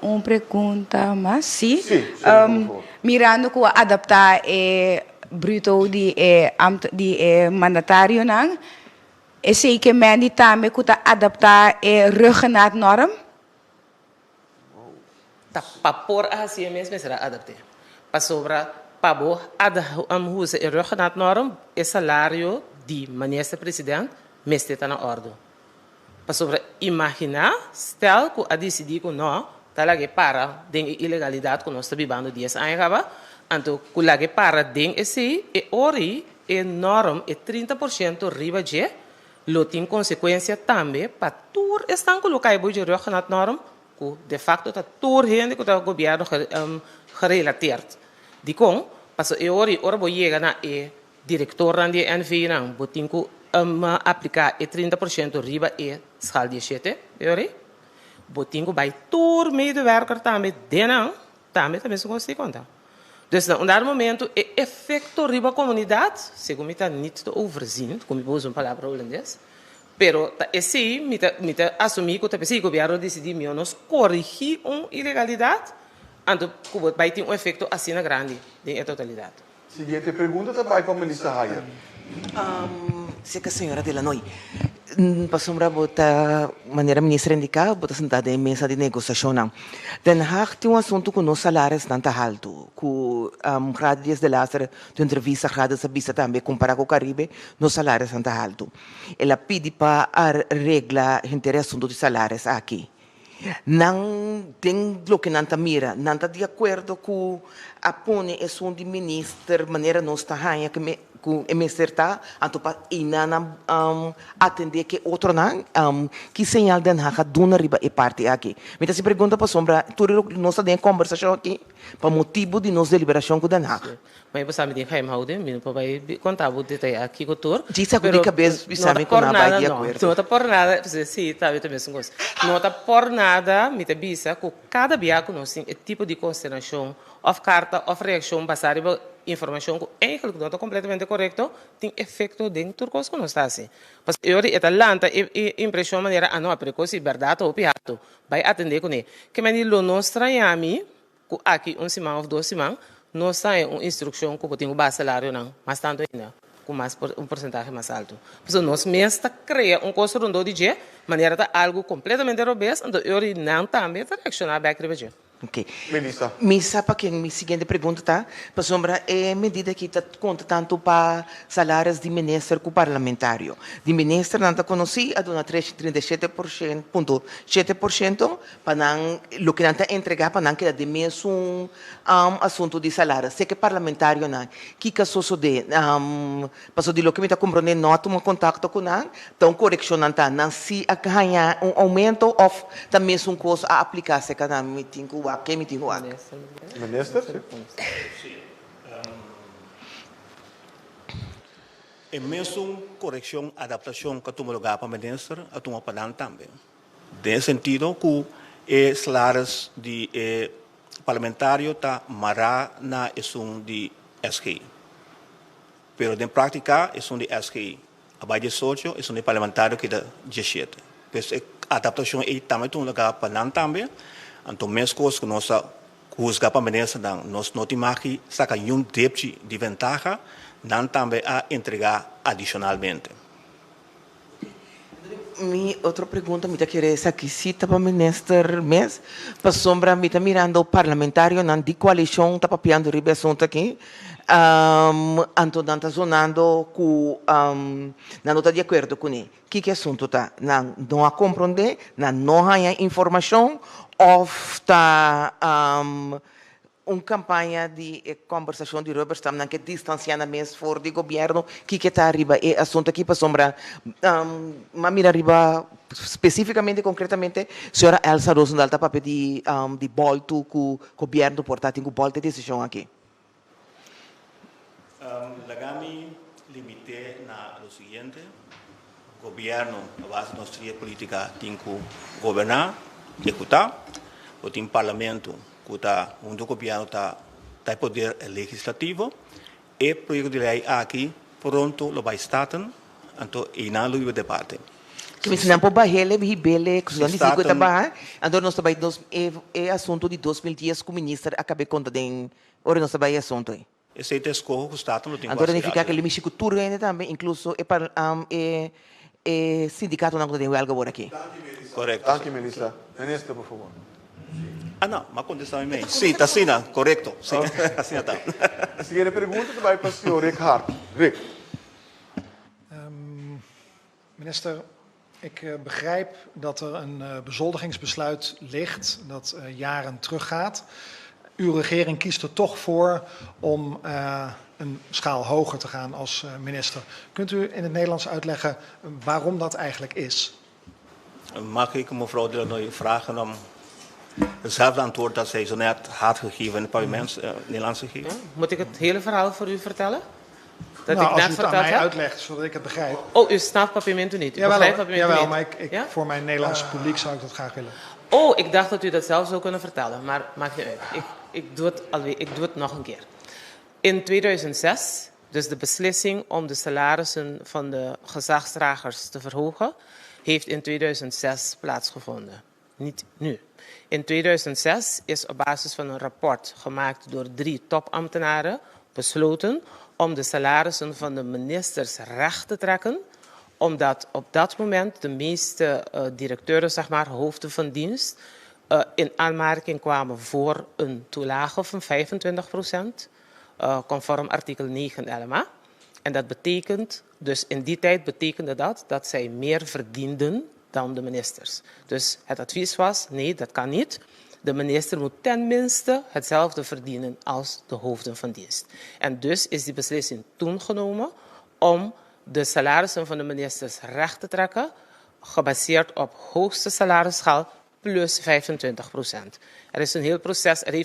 Uma pergunta mais, sim. Mirando que adaptar bruto de mandatário não, é sei que men também que adaptar ruggengraat norm. Tá para por assim mesmo será adaptar. Para sobra Pabo, usa o ruggengraat norm, o salário de ministro-presidente, mas está na ordem. Para sobre imaginar, stel que a decidir que não, talaga para den ilegalidade que nós estamos vivendo dias anos, então que laga para den esse e ori é norm é 30% riba de, lo tem consequência também para tudo estão colocar o de ruggengraat norm, de facto dat doorheen que o governo gerelateerd. Die kon, pas ora boiega na director dan die NV na botinko aplicar 30% riba schaal 17 euro. Botinko bij toer medewerker daarmee denang, daarmee se consegue contar. Dus op dat moment, het effecto riba comunidade, segundo me niet te overzien, como eu uso uma palavra holandês, pero esse me assumir que o governo decidiu menos corrigir uma ilegalidade, então vai ter efeito assim grande em totalidade. Seguinte pergunta também com a ministra Haya. Sei que a senhora Delanoy, para botar maneira ministra indicar, botar sentada em mesa de negociação não. Den Haag tem assunto com os salários não tá alto, com grades de lazer de entrevista grades a vista também comparar com o Caribe, nos salários não tá alto. Ela pede para arreglar o assunto de salários aqui. Não tem o que não está mira, não está de acordo com a pone é som de minister maneira não está hanha que me com emecerta anto para inana atender que outro não que señal den haka dona riba e parte aqui. Então se pergunta para sombra tudo nós tem conversação aqui para motivo de nos deliberação com den haka. Mas você sabe de que houde, me não vai contar o detalhe aqui com o tour. Diz a que cabeça sabe com a vai de acordo. Não está por nada, sim, tá também sem gosto. Não está por nada, me te bisa com cada biaco nós tem tipo de consideração, of carta, of reação, passar informação que eigenlijk não está completamente correto, tem efeito dentro do que nós está assim. Mas eu é lanta impressão maneira a não precoce verdade ou piato, vai atender com ele. Que me lo nós traíamos aqui semana ou 2 semanas, nós tem uma instrução que tem o base salário não, mas tanto ainda com mais porcentagem mais alto. Mas nós mesmo cria custo rondo de dia, maneira tá algo completamente robusto, então eu não também reaccionar bem aquele Ok. Melissa. Misa para quem me seguinte pergunta tá, para sombra é medida que tá conta tanto para salários de ministro como parlamentário. De ministro não tá conheci a dona 37% para não o que não tá entregar para não que de mesmo assunto de salário. Sei que parlamentário não. Que caso de passou de lo que me tá compreendendo não toma contato com não, então correção não tá, não se ganha aumento ou também um coisa a aplicar se cada meeting que me digo aqui. Minister? É mesmo correção, adaptação que tu lugar para minister, a tu para também. Nesse sentido, que os salários de parlamentário tá mará na esum de SGI. Pero na prática, esum de SGI. Abaixo de socio, esum de parlamentário que da 17. Pues a adaptação é também tu lugar para também. Então, mesmo coisas que nós juzgamos para a ministra, nós não temos que sacar débito de vantagem, não também a entregar adicionalmente. Minha outra pergunta, me querer aqui cita para o ministro mês, para sombra me mirando o parlamentário não de coalição tá papiando ribe assunto aqui, então não tá zonando com não está de acordo com ele. Que assunto tá? Não a compreender, não há informação ou está uma campanha de conversação de Robert Stam que distanciamento fora do governo que está arriba é assunto aqui para sombra mira arriba especificamente concretamente senhora Elsa Rosendahl está para pedir de volta com o governo portátil com volta de decisão aqui. Lagami limite na lo seguinte, governo a base da nossa política tem que governar, executar, o tem parlamento que está do governo está poder legislativo e projeto de lei aqui pronto lo vai estar, então e na lo debate. Que me ensinam para barrele ribele que nós digo que tá então nós também é assunto de 2010 com o ministro acabei conta de ora nós também assunto aí. Esse é escorro que está no tempo. Agora significa que ele mexe com tudo ainda também, incluso é para sindicato não tem algo por aqui. Correto. Dank je, Melissa. Minister, por favor. Ah, não, mas contestar bem. Sim, está assim, correto. Sim, assim está. A seguinte pergunta também para o senhor Rick Hart. Rick. Minister, ik begrijp dat er een bezoldigingsbesluit ligt dat jaren teruggaat. Uw regering kiest er toch voor om een schaal hoger te gaan als minister. Kunt u in het Nederlands uitleggen waarom dat eigenlijk is? Mag ik mevrouw Delanoy vragen om hetzelfde antwoord dat zij zo net had gegeven in het parlement Nederlands gegeven. Ja? Moet ik het hele verhaal voor u vertellen? Dat Nou, ik als net u het aan verteld mij heb? uitlegt, zodat ik het begrijp. Oh, u snapt papiermento niet. U begrijpt papiermento jawel, niet. maar Ja? voor mijn Nederlandse publiek zou ik dat graag willen. Oh, ik dacht dat u dat zelf zou kunnen vertellen, maar maakt niet uit. Ik doe het nog een keer. In 2006, dus de beslissing om de salarissen van de gezagsdragers te verhogen, heeft in 2006 plaatsgevonden. Niet nu. In 2006 is op basis van een rapport gemaakt door 3 topambtenaren besloten om de salarissen van de ministers recht te trekken, omdat op dat moment de meeste directeuren, zeg maar, hoofden van dienst, in aanmerking kwamen voor een toelage van 25%, conform artikel 9 LMA. En dat betekent, dus in die tijd betekende dat zij meer verdienden dan de ministers. Dus het advies was, nee, dat kan niet. De minister moet tenminste hetzelfde verdienen als de hoofden van dienst. En dus is die beslissing toen genomen om de salarissen van de ministers recht te trekken, gebaseerd op hoogste salarisschaal plus 25%. Er heeft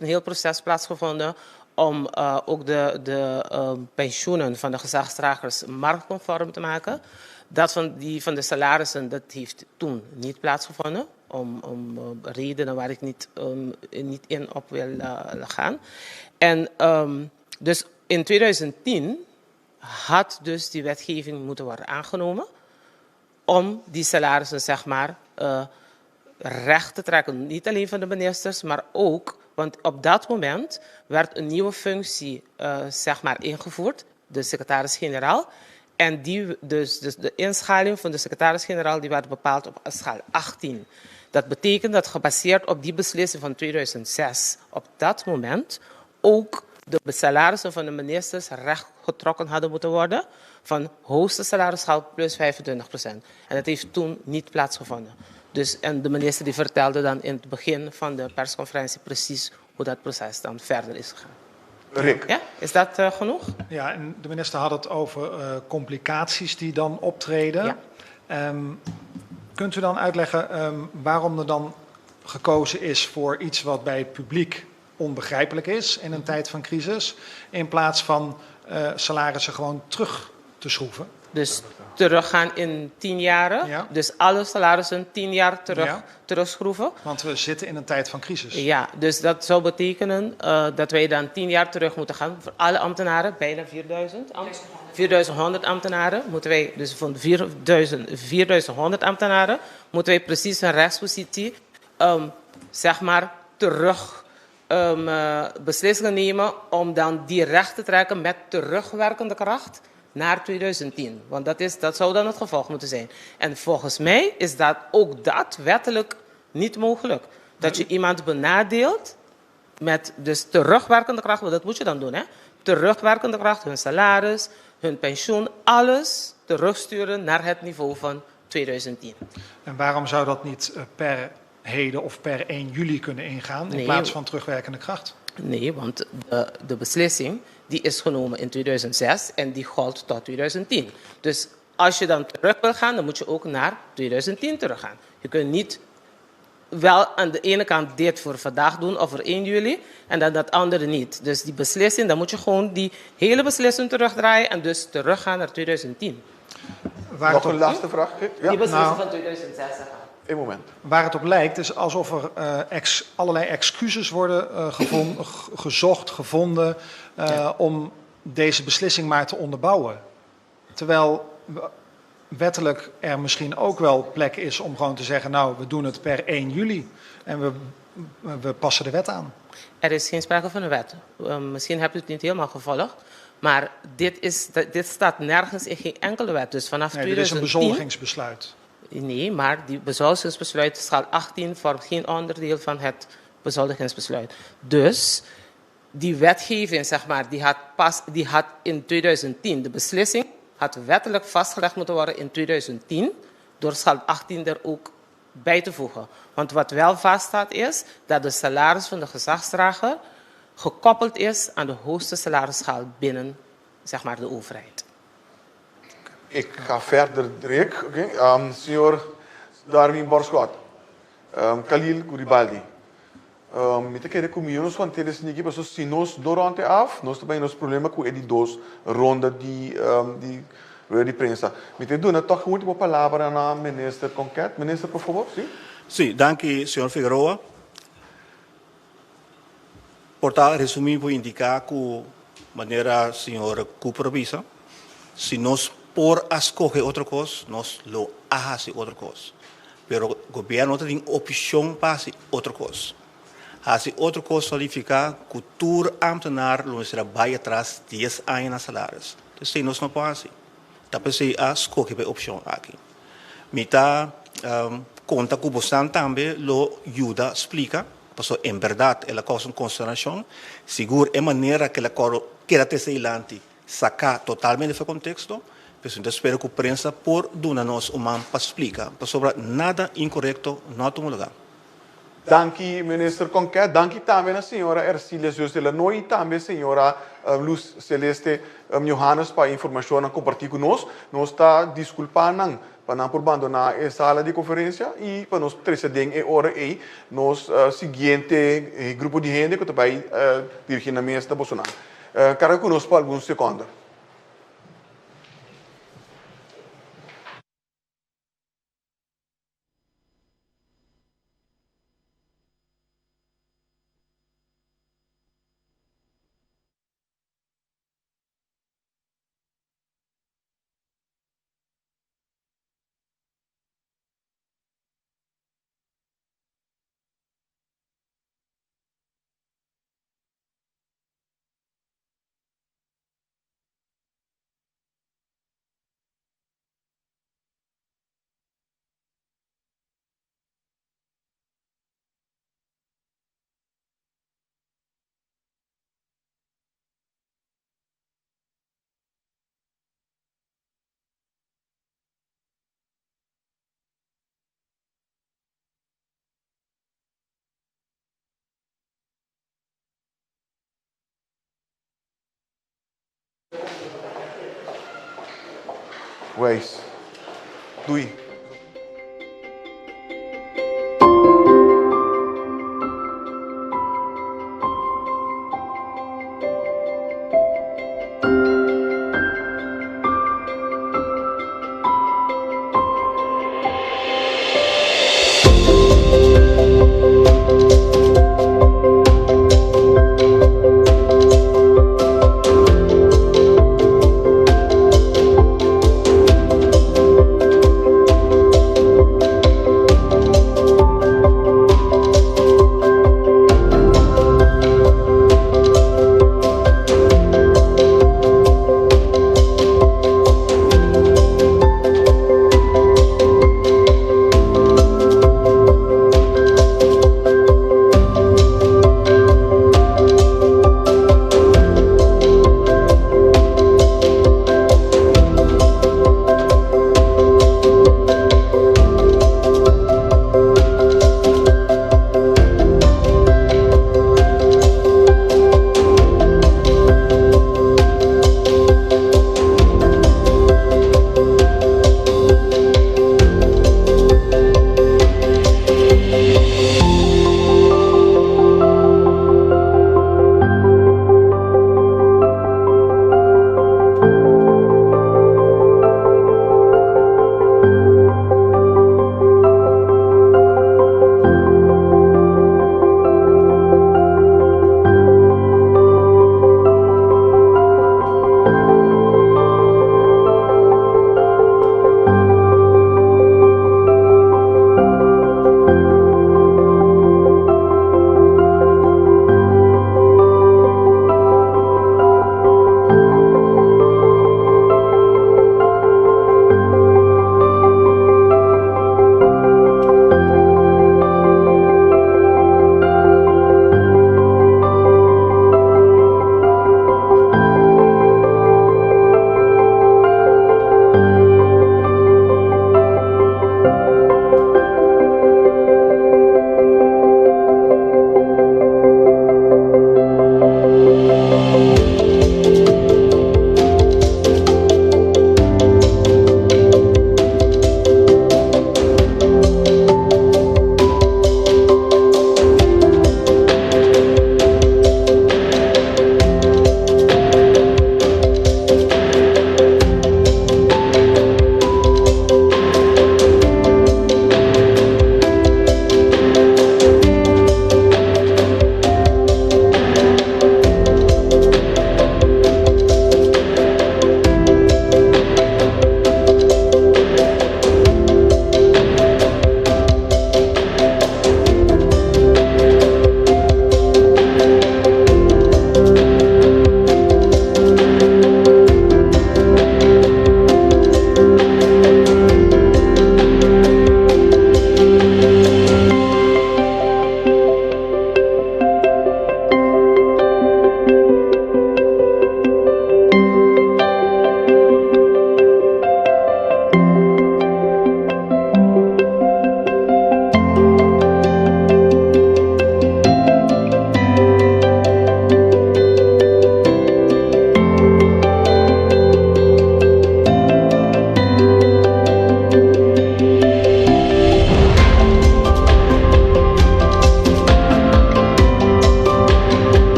een heel proces plaatsgevonden om ook de pensioenen van de gezagsdragers marktconform te maken. Dat van de salarissen, dat heeft toen niet plaatsgevonden, om redenen waar ik niet in op wil gaan. En dus in 2010 had dus die wetgeving moeten worden aangenomen om die salarissen, zeg maar, recht te trekken. Niet alleen van de ministers, maar ook, want op dat moment werd een nieuwe functie, zeg maar, ingevoerd, de secretaris-generaal. En dus de inschaling van de secretaris-generaal die werd bepaald op schaal 18. Dat betekent dat gebaseerd op die beslissing van 2006, op dat moment ook de salarissen van de ministers recht getrokken hadden moeten worden van hoogste salarisschaal plus 25%. En dat heeft toen niet plaatsgevonden. Dus, en de minister die vertelde dan in het begin van de persconferentie precies hoe dat proces dan verder is gegaan. Rick. Ja, is dat genoeg? Ja, en de minister had het over complicaties die dan optreden. Ja. Kunt u dan uitleggen waarom er dan gekozen is voor iets wat bij het publiek onbegrijpelijk is in een tijd van crisis, in plaats van salarissen gewoon terug te schroeven? Dus teruggaan in 10 jaren. Ja. Dus alle salarissen 10 jaar Ja. terugschroeven. Want we zitten in een tijd van crisis. Ja, dus dat zou betekenen dat wij dan 10 jaar terug moeten gaan. Voor alle ambtenaren, bijna 4100 ambtenaren, moeten wij, dus van 4100 ambtenaren, moeten wij precies een rechtspositie, zeg maar, terug beslissingen nemen om dan die recht te trekken met terugwerkende kracht naar 2010. Want dat zou dan het gevolg moeten zijn. En volgens mij is dat ook dat wettelijk niet mogelijk. Dat je iemand benadeelt met dus terugwerkende kracht, want dat moet je dan doen, hè? Terugwerkende kracht, hun salaris, hun pensioen, alles terugsturen naar het niveau van 2010. En waarom zou dat niet per heden of per 1 juli kunnen ingaan in plaats van terugwerkende kracht? Nee, want de beslissing die is genomen in 2006 en die geldt tot 2010. Dus als je dan terug wil gaan, dan moet je ook naar 2010 teruggaan. Je kunt niet wel aan de ene kant dit voor vandaag doen of voor 1 juli en dan dat andere niet. Dus die beslissing, dan moet je gewoon die hele beslissing terugdraaien en dus teruggaan naar 2010. Nog een laatste vraag? Ja? Die beslissing van 2006. Eén moment. Waar het op lijkt is alsof er allerlei excuses worden gevonden om deze beslissing maar te onderbouwen. Terwijl wettelijk er misschien ook wel plek is om gewoon te zeggen, nou, we doen het per 1 juli en we passen de wet aan. Er is geen sprake van een wet. Misschien hebt u het niet helemaal gevolgd, maar dit staat nergens in geen enkele wet. Dus vanaf 2010... Dit is een bezoldigingsbesluit. Nee, maar die bezoldigingsbesluit, schaal 18, vormt geen onderdeel van het bezoldigingsbesluit. Dus die wetgeving, zeg maar, die had in 2010, de beslissing had wettelijk vastgelegd moeten worden in 2010, door schaal 18 er ook bij te voegen. Want wat wel vaststaat is dat de salaris van de gezagsdrager gekoppeld is aan de hoogste salarisschaal binnen, zeg maar, de overheid. Ik ga verder, Rick. Signor Darwin Borsquat. Khalil Guribaldi. Me te querer comigo nos vanteles ninguém passou se nós durante af, nós também nos problema com ele dos ronda de prensa. Me te dona toch a última palavra na minister Conquete. Minister, por favor, sim? Sim, danke, senhor Figueroa. Portanto, resumir, vou indicar que maneira senhora Cooper se nós por escolher outra coisa, nós lo hacemos outra coisa. Pero o governo tem opção para fazer outra coisa. Fazer outra coisa significa que todo ambtenaar lo trabalha atrás 10 anos na salários. Então, nós não podemos fazer. Então, você escolhe a opção aqui. Mita conta com você também lo ajuda, explica. Porque, em verdade, ela causa uma consternação. Seguro, é maneira que ela quer ter adelante, sacar totalmente do contexto. Então, espero que a imprensa por dar-nos uma para explicar. Sobre nada incorreto, não tem lugar. Danke, minister Conquete. Danke também a senhora Ercília José Noi e também a senhora Luz Celeste Johannes para a informação que compartilhou conosco. Nós estamos desculpando para não abandonar a sala de conferência e para nós preceder a hora aí, nos seguinte grupo de gente que vai dirigir na mesa da Bolsonaro. Carga conosco por alguns segundos. Wees. Doei.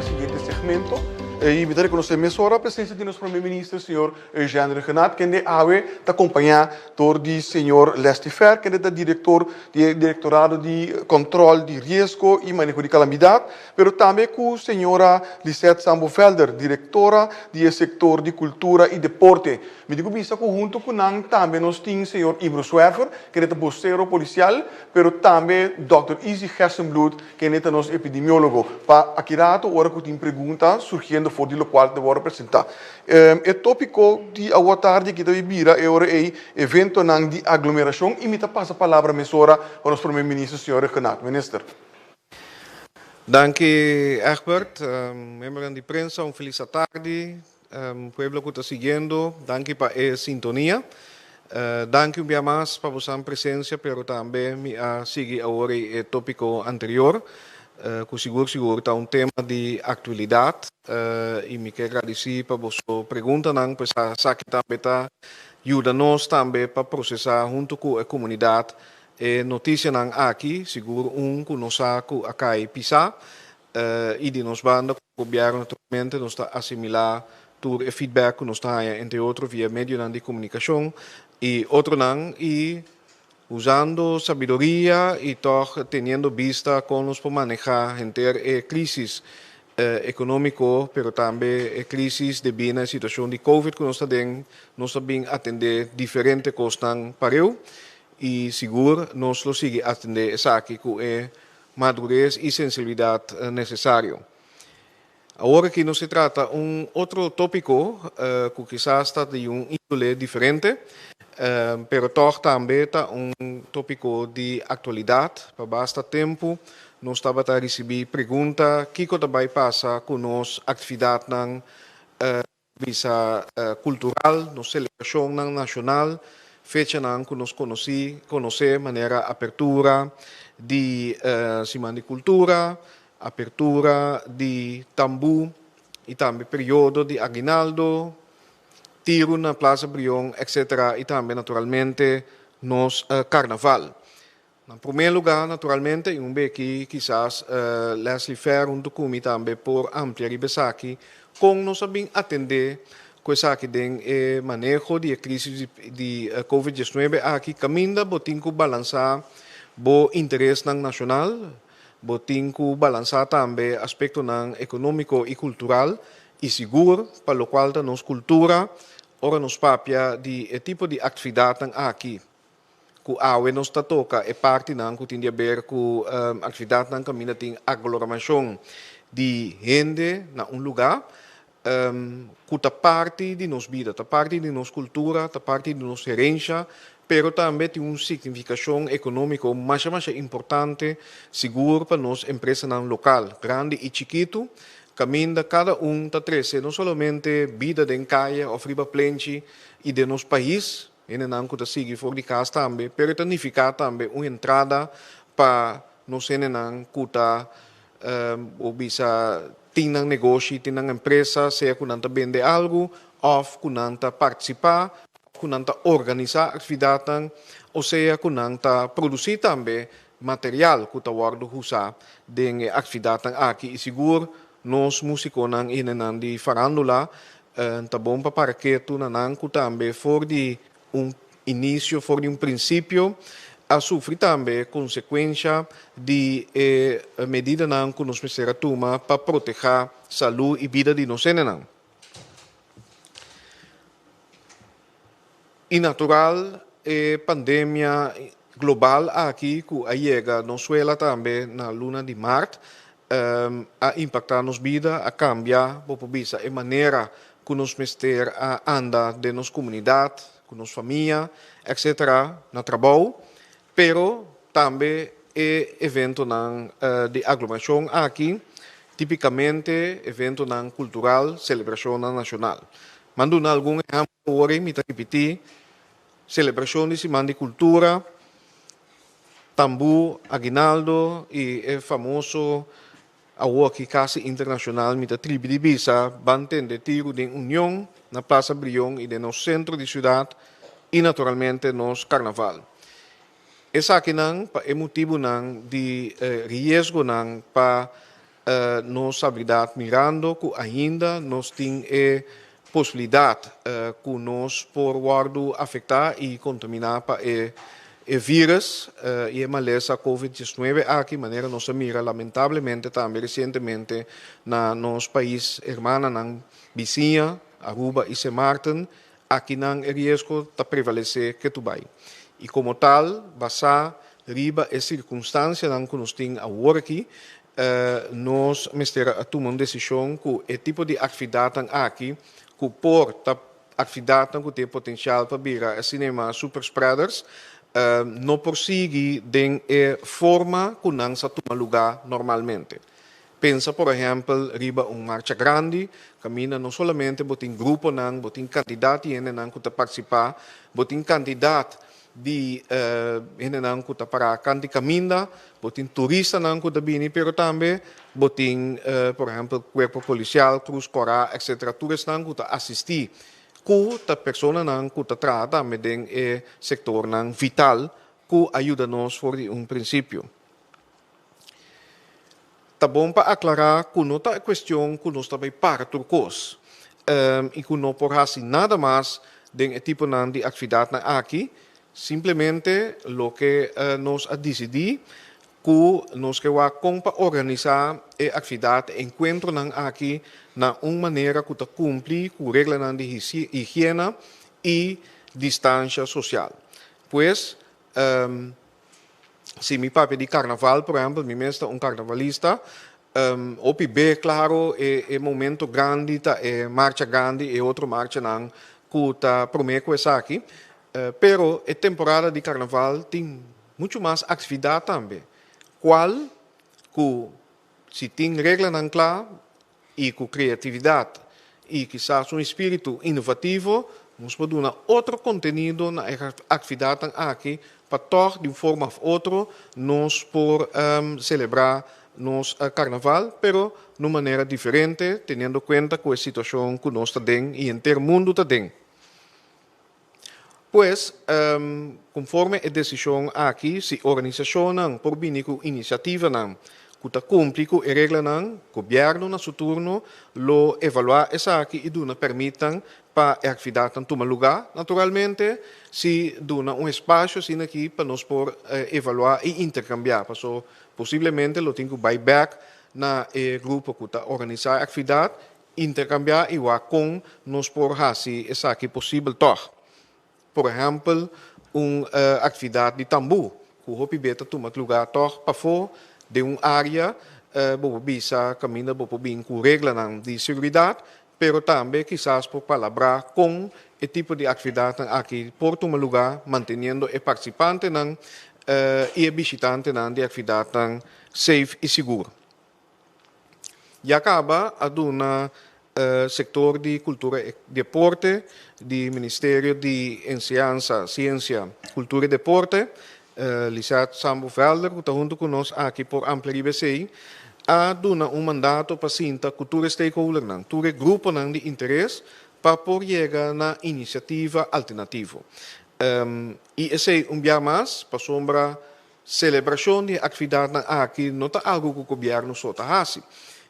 el siguiente segmento. Y me reconocer ahora la presencia de nuestro primer ministro, señor Eugène Regenat, que de AWE está acompañado por el señor Leslie Fer, que es el director del Directorado de Control de Riesgo y Manejo de Calamidad, pero también con la señora Lisette Sambo-Felder, directora del sector de Cultura y Deporte. Me digo que junto con también nos tiene el señor Ibro Zwerver, que es el vocero policial, pero también Dr. Izzy Gersenbloed, que es el epidemiólogo. Para aquí rato, ahora que tiene preguntas surgiendo voor die lokaal te worden presentado. Het tópico de agua tarde que te vira é o evento de aglomeração e me passa a palavra mesora para o primeiro ministro, senhor Regenat. Minister. Dank u, Egbert. Membros de prensa, feliz tarde. Pueblo que está siguiendo, dank u para a sintonia. Dank u bem mais para a sua presença, pero também me sigue agora o tópico anterior. Que seguro está um tema de atualidade e me quero agradecer para a sua pergunta, não, pois a que também está ajuda-nos também para processar junto com a comunidade notícia não aqui, seguro que nós saco a cai pisar e de nos banda o governo naturalmente nos está assimilar todo o feedback que nós está entre outros via meio de comunicação e outro não e usando sabiduría y teniendo vista con los por manejar entre crisis económico, pero también crisis de bien situación de COVID que nos está bien atender diferentes cosas para él y seguro nos lo sigue atender esa aquí con madurez y sensibilidad necesario. Ahora que no se trata un otro tópico que quizás está de un índole diferente, pero também está tópico de atualidade. Para bastante tempo, nós estávamos a receber perguntas que também passa com nossa atividade visa cultural, nossa celebração nacional, fecha que nós conhecer maneira apertura de semana de cultura, apertura de tambu e também período de aguinaldo, tiro na Plaza Brion, etc. E também, naturalmente, nos carnaval. Em primeiro lugar, naturalmente, aqui, quizás, Leslie Fer, junto comigo também, por ampliar e aqui, com nós bem atender com essa aqui de manejo de crise de COVID-19, aqui caminha, botinho balançar o interesse nacional, botinho balançar também aspecto econômico e cultural, e seguro, para o qual a nossa cultura, ora nos papia de tipo de atividade aqui. Que a nos toca é parte que tem a ver com atividade que caminha tem aglomeração de gente em lugar, que é parte de nossa vida, é parte de nossa cultura, é parte de nossa herência, pero também tem uma significação econômica mais importante, seguro para nossa empresa local, grande e chiquito. Caminha cada está trece, não somente vida de caia, ofriba plenty e de nosso país, e não que sigue fora de casa também, pero significa também uma entrada para nós não que o bisa tinang negócio, tinang empresa, seja que não vende algo, ou que não participar, que não organizar atividade, ou seja que não produzir também material que está usar de atividade aqui e seguro. Nós músicos não inan de farandula, tá bom para que tu não também for de início, for de princípio, a sofrer também consequência de medida não que nos precisa tomar para proteger a saúde e vida de nós não. E natural, pandemia global aqui que chega não suela também na luna de março, a impactar nos vida, a cambiar, a maneira que nos mester a andar de nossa comunidade, com nossa família, etc., no trabalho, pero também é evento de aglomeração aqui, tipicamente evento cultural, celebração nacional. Mando algum exemplo, agora me repetir, celebração de semana de cultura, tambu, aguinaldo e é famoso a que quase internacional mit a tribo de Ibiza banten de tiro de união na Plaza Brion e de no centro de cidade e naturalmente nos carnaval. Essa aqui é motivo de risco para nós habilidade mirando que ainda nós temos possibilidade que nós por guardo afetar e contaminar para o vírus e a maleza COVID-19 aqui maneira nós mira lamentavelmente também recentemente na nosso país hermana na vizinha Aruba e Sint Maarten aqui não é risco de prevalecer que tu vai e como tal basar riba a circunstância que nós temos agora aqui nós mestera a tomar uma decisão que o tipo de atividade aqui que por atividade que tem potencial para virar a cinema super spreaders não prossegue de forma que não se toma lugar normalmente. Pensa, por exemplo, riba marcha grande, caminha não somente botin grupo não, botin candidato não que participar, botin candidato de não que para canti caminha, botin turista não que bini, pero também botin, por exemplo, corpo policial, cruz cora, etc. Turista não que assistir, que a pessoa não que trata também de sector não vital que ajuda nós por princípio. Tá bom para aclarar que não é questão que nós também para turcos e que não por assim nada mais de tipo de atividade aqui, simplesmente o que nós decidimos que nós queremos organizar a atividade encontro aqui na uma maneira que cumpre com regras de higiene e distância social. Pois se mi papi de carnaval, por exemplo, mi mestre carnavalista, opi bem claro é momento grande, é marcha grande e outro marcha não que tá prometo essa aqui, pero a temporada de carnaval tem muito mais atividade também. Qual que se tem regra não clara e com criatividade e quizás espírito inovativo, nós podemos dar outro conteúdo na atividade aqui para tornar de forma ou outra nós por celebrar nos carnaval, pero de uma maneira diferente, tendo em conta com a situação que nós temos e em o mundo também. Pois, conforme a decisão aqui, se organização não, por bem com iniciativa não, que cumpre com a regra não, o governo na seu turno, lo evaluar essa aqui e duna permitam para a atividade tomar lugar. Naturalmente, se duna espaço assim aqui para nós por evaluar e intercambiar, porque possivelmente lo tenho buyback na grupo que está organizar a atividade, intercambiar e com nós por assim essa aqui possível toch. Por exemplo, atividade de tambu, que o beta toma lugar toch para fora de área, bobo bisa caminha bobo bem com regra de segurança, pero também quizás por palabra com o tipo de atividade aqui por tomar lugar, mantendo o participante e o visitante de atividade safe e seguro. E acaba a dona sector de cultura e deporte, do Ministério de Enseñanza, Ciência, Cultura e Deporte, Lisat Sambo Velder, que está junto conosco aqui por ampla IBC, a dar mandato para a cultura stakeholder, cultura grupo de interesse, para por chegar na iniciativa alternativa. E esse dia mais, para sombra celebração de atividade aqui, não é algo que o governo só está fazendo.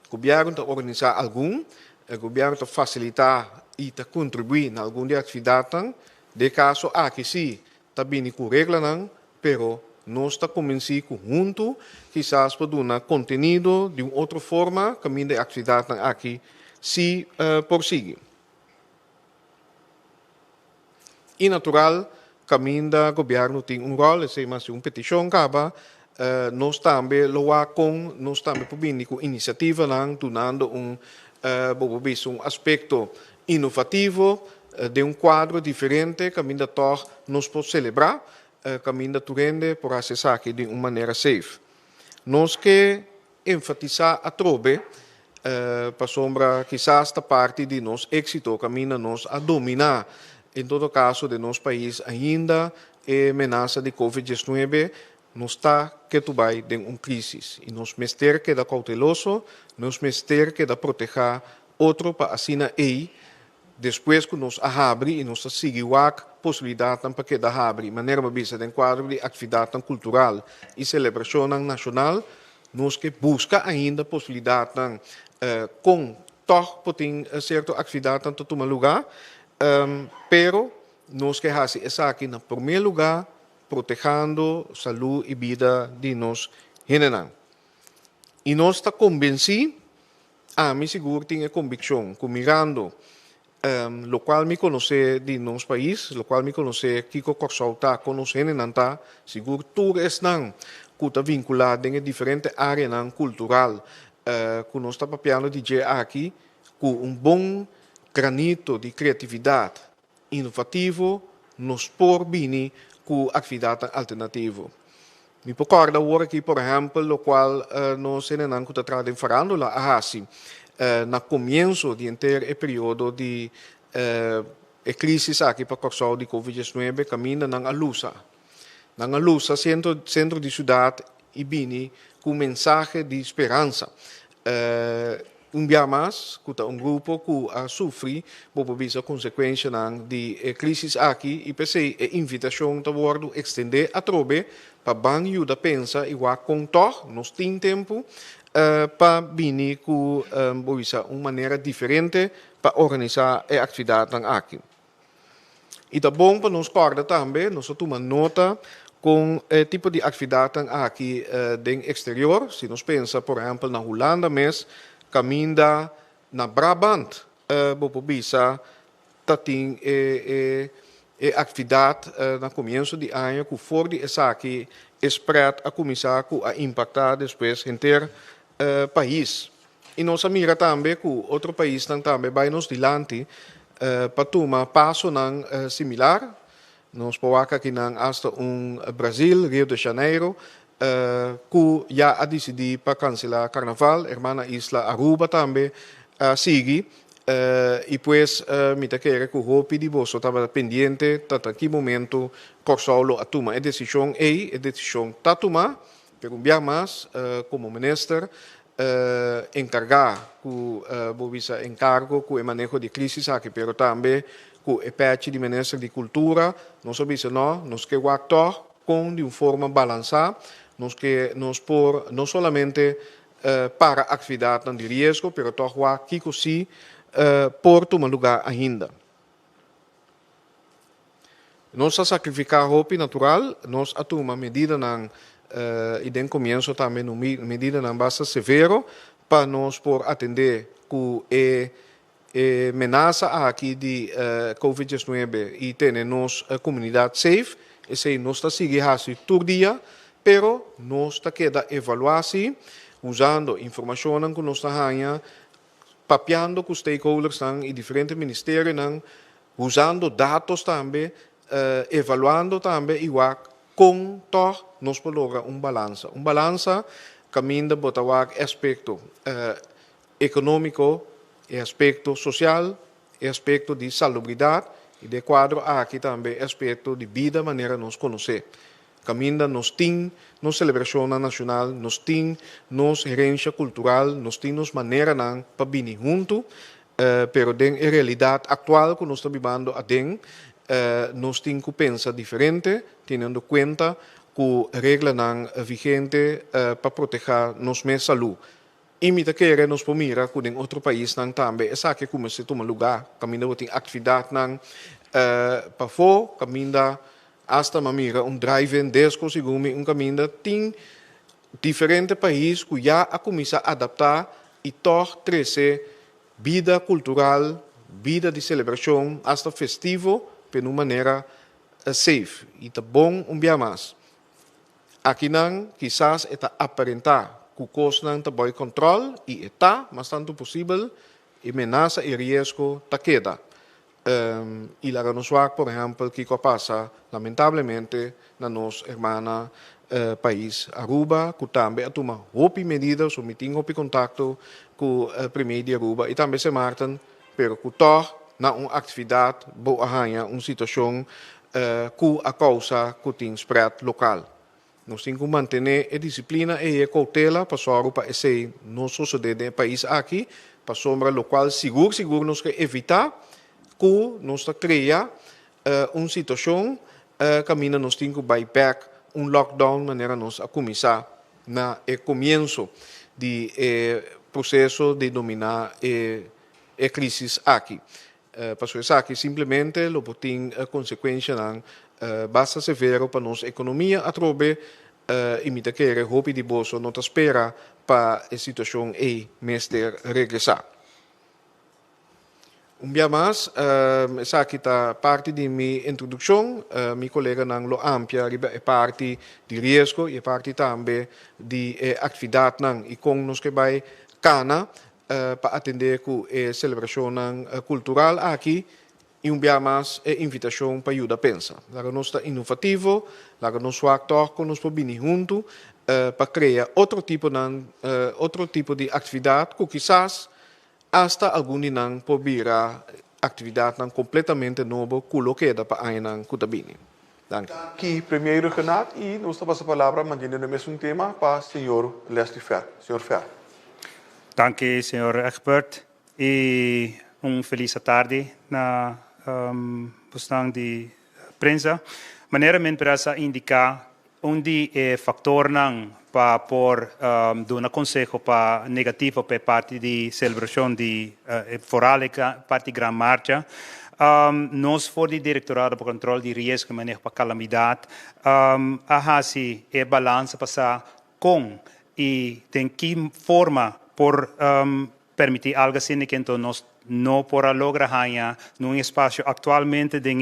O governo está organizar algum, o governo está facilitar e está contribuir em alguma atividade, de caso aqui sim, está bem com regra não, pero nós está convencido junto, quizás para dar conteúdo de uma outra forma, caminho de atividade aqui se prossegue. E natural, caminho do governo tem rol, se mais uma petição acaba, nós também nós também podemos com iniciativa não, donando um aspecto inovativo de quadro diferente, caminho da tor nós podemos celebrar, caminho da turende por acessar aqui de uma maneira safe. Nós que enfatizar a trobe, para sombra quizás da parte de nosso êxito, caminho nós a dominar, em todo caso, de nosso país ainda a ameaça de COVID-19, nós está que tu vai de uma crise. E nós mester que da cauteloso, nós mester que da proteger outro para assina aí, depois que nós abre e nós seguimos a possibilidade para que da abre, maneira mais de quadro de atividade cultural e celebração nacional, nós que busca ainda a possibilidade com toch poting certa atividade tanto tomar lugar, pero nós que fazer essa aqui na primeiro lugar protegendo a saúde e vida de nós generais. E nós está convencidos, a mim seguro tenho convicção, que mirando lo qual me conhece de nosso país, lo qual me conhece Kiko Corsolta, conhecendo nanta, seguro tudo estão que está vinculado em diferentes áreas cultural, que nós está papiando de aqui, com bom granito de criatividade inovativo, nos por bini com atividade alternativa. Me recordo agora aqui, por exemplo, lo qual nós temos que tratar de farándola a assim, no começo de inteiro período de crise aqui para o de Covid-19, caminha na Alusa. Na Alusa, centro de cidade, e bini com mensagem de esperança. Dia mais, que um grupo que sofre, por visa consequência de crise aqui, e pensei a invitação de bordo estender a trobe para bang ajuda pensa igual com tor, nós tem tempo para vir com uma maneira diferente para organizar a atividade aqui. E é bom para nós acordar também, nós tomamos nota com o tipo de atividade aqui no exterior. Se nós pensamos, por exemplo, na Holanda, mas caminha na Brabant, por visa tem atividade no começo de ano que for de essa aqui esperado a começar a impactar depois em ter país. E nós mira também que outro país também vai nos dilante para tomar passo similar. Nós podemos aqui hasta Brasil, Rio de Janeiro, que já a decidir para cancelar o carnaval, hermana Isla Aruba também sigue. E pues, me quero que o Hopi de Bosso estava pendente, até que momento, Corsolo a tomar a decisão está tomar, pero um dia mais, como ministro, encargar com o encargo com o manejo de crise aqui, pero também com o parte de ministro de cultura, nós sabemos nós que o ator com de uma forma balançada, nós que nós por não somente para atividade de risco, pero toch aqui sim por tomar lugar ainda. Nós a sacrificar roupa natural, nós a tomar medida e den começo também uma medida na base severo para nós por atender com a ameaça aqui de Covid-19 e ter nossa comunidade safe. E se nós está seguindo assim todo dia, pero nós está queda evaluar-se usando informação que nós está ganhando, papeando com stakeholders e diferentes ministérios, usando dados também, evaluando também igual com todo nós podemos balança. Balança caminha para o aspecto econômico, aspecto social, aspecto de salubridade e de quadro aqui também aspecto de vida, maneira nós conhecer. Caminha nós tem nos celebração nacional, nós tem nos herência cultural, nós tem nos maneira para vir junto, pero den a realidade atual que nós estamos vivendo nós temos que pensar diferente, tendo em conta que a regra vigente para proteger nossa saúde. E me querer nos pomira que em outro país também essa que começa a tomar lugar, caminha tem atividade para fora, caminha hasta mamira drive-in desco segundo caminho tem diferentes países que já a começar a adaptar e toch trazer vida cultural, vida de celebração, hasta festivo, de uma maneira safe. E tá bom dia mais. Aqui quizás está aparentar que o custo está bom controle e está, mas tanto possível, e ameaça e risco está queda. E lá no SWAC, por exemplo, que passa, lamentavelmente, na nossa irmã país Aruba, que também toma roupa medidas, ou tem roupa contato com o primeiro de Aruba, e também se martam, pero que toch na uma atividade boa arranha, uma situação que a causa que tem spread local. Nós temos que manter a disciplina e a cautela para só para esse não suceder no país aqui, para sombra local seguro nós que evitar que nós cria uma situação caminha nós temos que bypass lockdown maneira nós a começar na comienzo do processo de dominar a crise aqui. Pastor Isaki, simplesmente lo tem consequência basta severo para nossa economia a trobe imita que hopi di boso não espera para a situação mestre regressar. Dia mais, essa aqui está parte de minha introdução, meu colega não lo amplia, é parte de risco e parte também de atividade e com nós que vai cana para atender com a celebração cultural aqui e dia mais a invitação para ajudar a pensar. Lá nós está inovativo, lá nós actor com nós podemos junto para criar outro tipo de atividade que quizás hasta algum não poderá atividade completamente nova colocada para ainda cutabini. Danke. Aqui, primeiro Renato, e nós passamos a palavra, mantendo o mesmo tema, para o senhor Leslie Fer. Senhor Fer. Danke, senhor Egbert. E feliz tarde na postang de prensa. Maneiramente para indicar onde é factor para por dar um conselho para negativo para parte de celebração de foral parte grande marcha. Nós for de Diretorado para Controle de Risco e Manejo para Calamidade, a balança passar com e tem que forma por permitir algo assim que então nós não por lograr ganhar num espaço atualmente de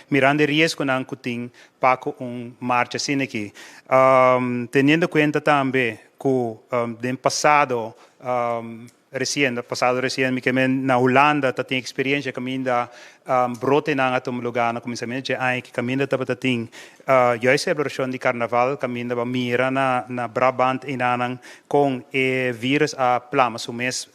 mirando risco não que para marcha assim aqui. Tendo em conta também que no passado recente, que na Holanda tem experiência caminda brote na atom lugar na começamento de ano que caminda tapa tem a celebração de carnaval caminda ba mira na Brabant inanang com vírus a plama so mês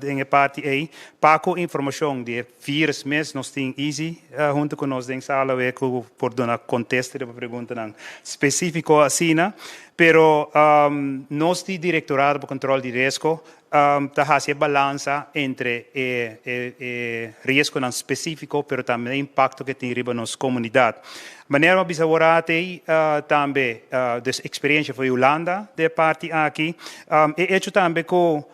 em parte aí paco informação de vírus mês nós tem easy junto com nós em sala we por dona contexto de pergunta não específico assim pero nós de Diretorado para Controle de Risco hace balança entre risco não específico, pero também impacto que tem riba nas comunidade. Maneira uma bisavorate também das experiência foi Holanda de parte aqui. E hecho também que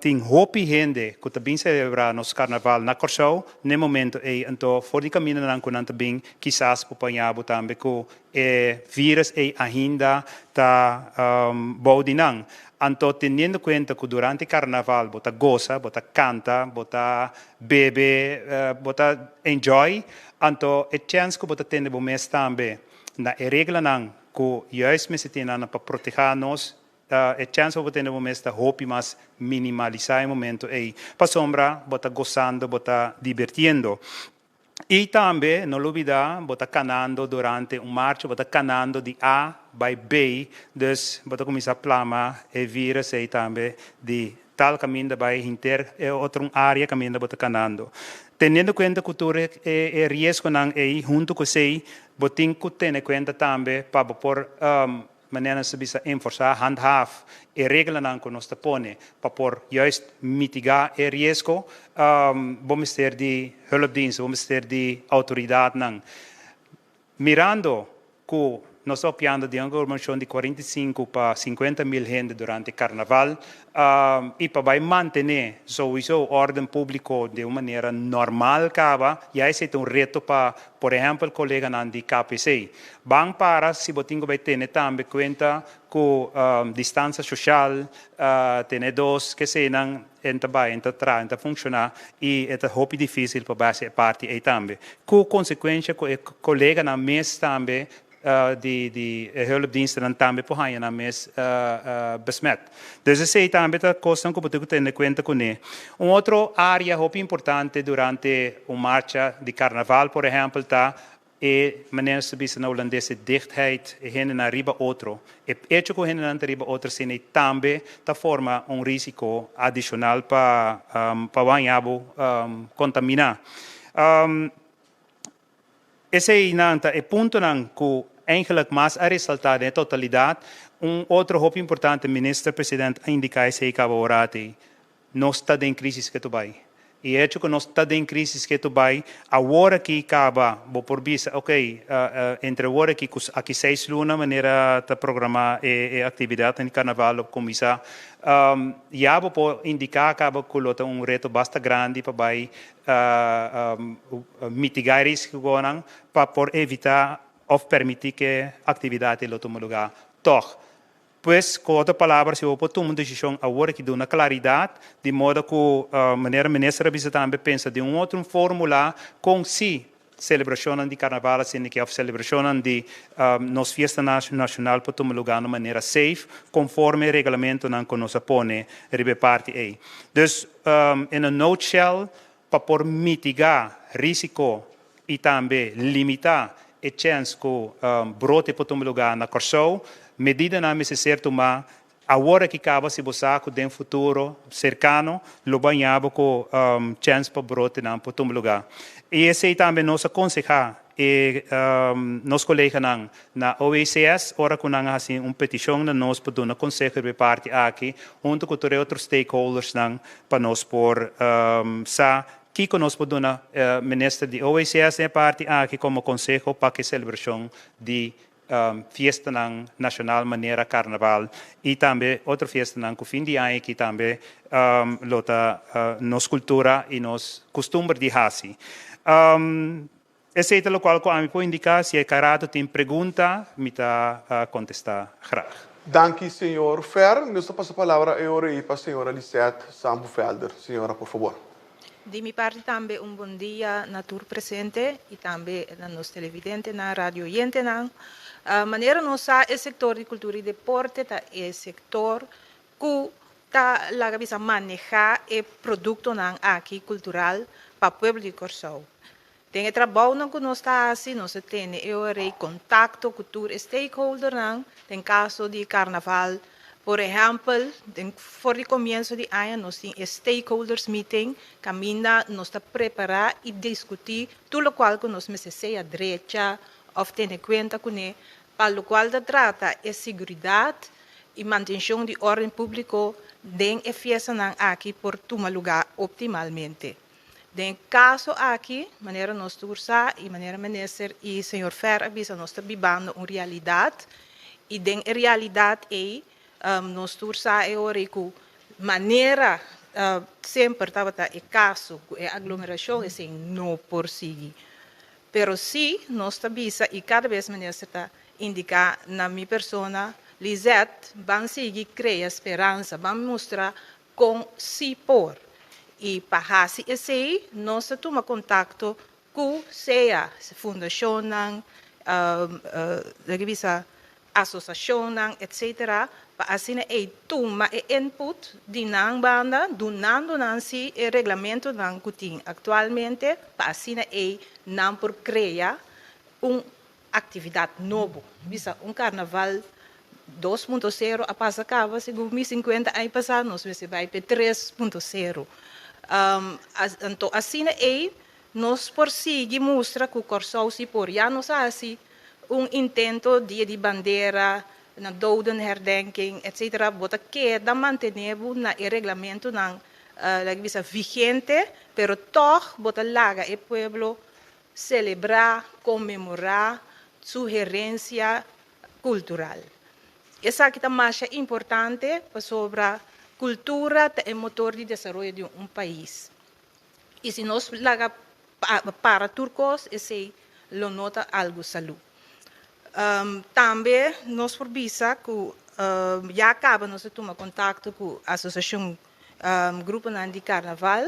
tem hopi gente que também celebra nosso carnaval na Corsão, no momento então for de caminho não com também quizás popanhabo também que vírus ainda tá bodinang. Então, tendo em conta que durante o carnaval, você goza, você canta, você bebe, você enjoy, então, a chance que você tem de mês também, na regra não, que juist me tem para proteger nós, a chance que você tem de mês da hope, mas minimalizar o momento aí. Para sombra, você gozando, você divertindo. E também, não olvidar, você canando durante marcha, você canando de A by B, dus você começa a plama e vírus aí também de tal caminho by inter outra área caminho você canando. Tendo em conta que tu é risco não aí junto com você, você tem que ter em conta também para por maneira se bisa enforçar handhaaf e regra não que nós põe para por juist mitigar o risco vamos ter de hulpdienst vamos ter de autoridade não mirando que nós estamos piando de uma informação de 45 para 50 mil gente durante o carnaval e para manter sowieso ordem público de uma maneira normal e aí é reto para, por exemplo, colega de KPC. Bang para se você vai ter também conta com distância social, ter dois que se não entra funcionar e é muito difícil para base parte aí também. Com consequência, o colega na mesa também de hulpdiensten também por aí na mes besmet. Dus esse também é coisa que você tem em conta com ele. Outra área muito importante durante uma marcha de carnaval, por exemplo, tá maneira se bisa na holandesa dichtheid e hen na riba outro. E hecho que hen na riba outro sine também tá forma risco adicional para banhabo contaminar. Esse é ponto que eigenlijk mais a resultado em totalidade. Outro muito importante, ministro-presidente, indica esse que nós estamos em crise que tu vai. E hecho que nós estamos em crise que tu vai, agora que acaba, vou por vista, entre agora que aqui 6 lunas, maneira de programar a atividade em carnaval, começar, já vou indicar acaba que reto bastante grande para mitigar risco para evitar ou permitir que a atividade lo tome lugar. Toch, pues, com outra palavra, se eu vou tomar uma decisão agora que dá uma claridade, de modo que a ministra também pensa de outra fórmula com si celebração de carnaval, assim que a celebração de nossa festa nacional para tomar lugar de maneira safe, conforme o regulamento que nos põe a parte aí. Dus, in a nutshell, para mitigar risco e também limitar a chance que brote para tomar lugar na Corsou, medida não é necessária tomar agora que acaba se você que tem futuro cercano, lo banhava com chance para brote não para tomar lugar. E esse também nos aconselha e nos colegas na OECS, ora que nós assim petição na nós para dar conselho de parte aqui, junto com outros stakeholders para nós por que nós podemos ministro de OECS em parte aqui como conselho para que a celebração de festa nacional maneira carnaval e também outra festa que fim de ano que também lota nos cultura e nos costumes de hasi. Esse é o qual eu me pode indicar se é caráter tem pergunta me tá contestar graag. Danke, senhor Fer. Nós passo a palavra agora para a senhora Lisette Sambufelder. Senhora, por favor. De minha parte também bom dia na tour presente e também na nos televidente na rádio oyente a maneira nossa é setor de cultura e deporte tá é setor que tá lá que manejar o produto aqui cultural para o povo de Corsou. Tem trabalho que nós está assim, nós temos contato com os stakeholders tem caso de carnaval. Por exemplo, for o começo de ano, nós temos stakeholders meeting, caminha, nós está preparar e discutir tudo o qual que nós necessitamos a direita, ou ter em conta com ele, para o qual trata a segurança e manutenção de ordem público den a festa aqui por tomar lugar optimalmente. Den caso aqui, maneira nós tursa e maneira minister e senhor Fer avisa nós está vivendo uma realidade e den a realidade é nós tursa é que maneira sempre estava o caso a aglomeração é sem não por seguir. Pero sim, nós avisa e cada vez minister está indicar na minha persona Lisette, vamos seguir criar esperança, vamos mostrar com si por. E para esse nós tomamos contato com seja fundação, associação, etc. Para assim toma input de nan banda, donando si o regulamento nan que atualmente, para assim não por criar atividade nova, visa carnaval 2.0 a passa acaba, segundo 50 anos passado, nós vai para 3.0. Então, assim nós por seguir mostra que o Corsou se por já nós assim intento de bandeira, na doden herdenking, etc. Bota queda manter na regulamento visa vigente, pero toch bota laga o pueblo celebrar, comemorar sugerência cultural. Essa aqui é mais importante sobre a cultura é o motor de desenvolvimento de país. E se nós laga para turcos, esse lo nota algo saúde. Também nós precisa que já acaba nós tomar contato com a associação grupo de carnaval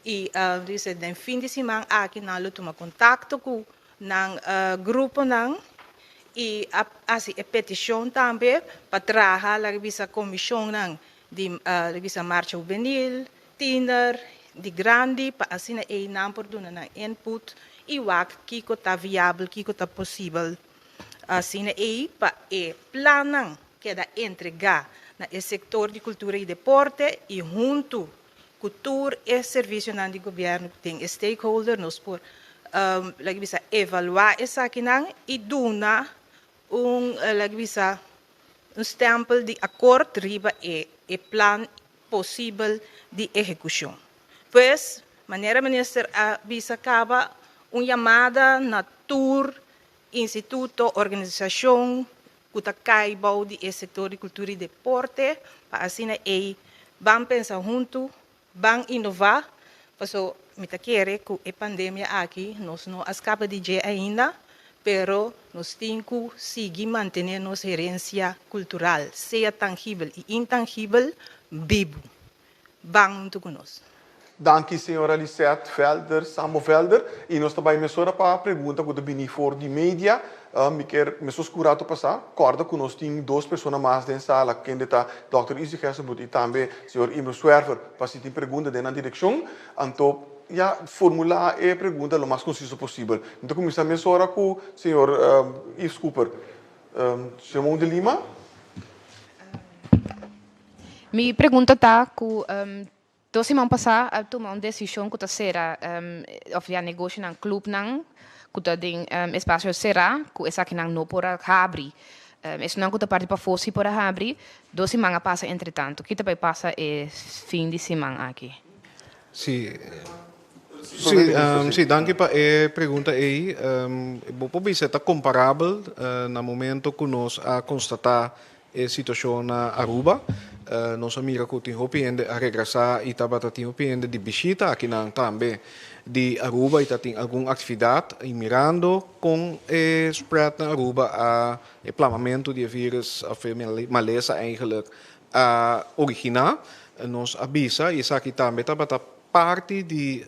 e dice no fim de semana aqui nós tomamos contato com o grupo e assim a petição também para trabalhar a comissão de marcha juvenil, Tinder, de grande para assim não por dar input e o que está viável, que está possível assim para o plano que da entregar no setor de cultura e deporte e junto cultura e serviço de governo tem stakeholder nos por evaluar essa aqui e dar stempel de acordo riba e plano possível de execução. Pois maneira minister avisa acaba chamada na tour, instituto, organização, que caibau de setor de cultura e deporte, para assim vão pensar junto, vão inovar, porque me quer que a pandemia aqui nós não escapa de dia ainda, pero nós temos que seguir manter nossa herência cultural, seja tangível e intangível, vivo. Vão junto conosco. Dank u, senhora Lisette Velder, Samo Velder. E nós também mesora para a pergunta que eu for de mídia. Me quer curato passar. Corda que nós temos duas pessoas mais dentro da sala. Quem está Dr. Izzy Gersenbroek e também o senhor Imre Swerver. Para se tem pergunta dentro da direção. Então, formular a pergunta o mais conciso possível. Então, começar a mesora com o senhor Yves Cooper. Simão de Lima. Me pergunta tá com Dois semanas passadas, tomou uma decisão que será of ja negócio nang club nang que tem espaço será que essa aqui não por abrir isso não que parte para fosse por abrir 2 semanas passa entretanto que também passa fim de semana aqui. Sim. Sim, danke para a pergunta aí. Vou poder ser comparável no momento que nós a constatar a situação na Aruba. Nós amigos que têm opinião a regressar e também têm opinião de visita aqui na também de Aruba e tem alguma atividade e mirando com o spread na Aruba a plamamento de vírus of maleza eigenlijk original. Nós avisa e isso aqui também está parte de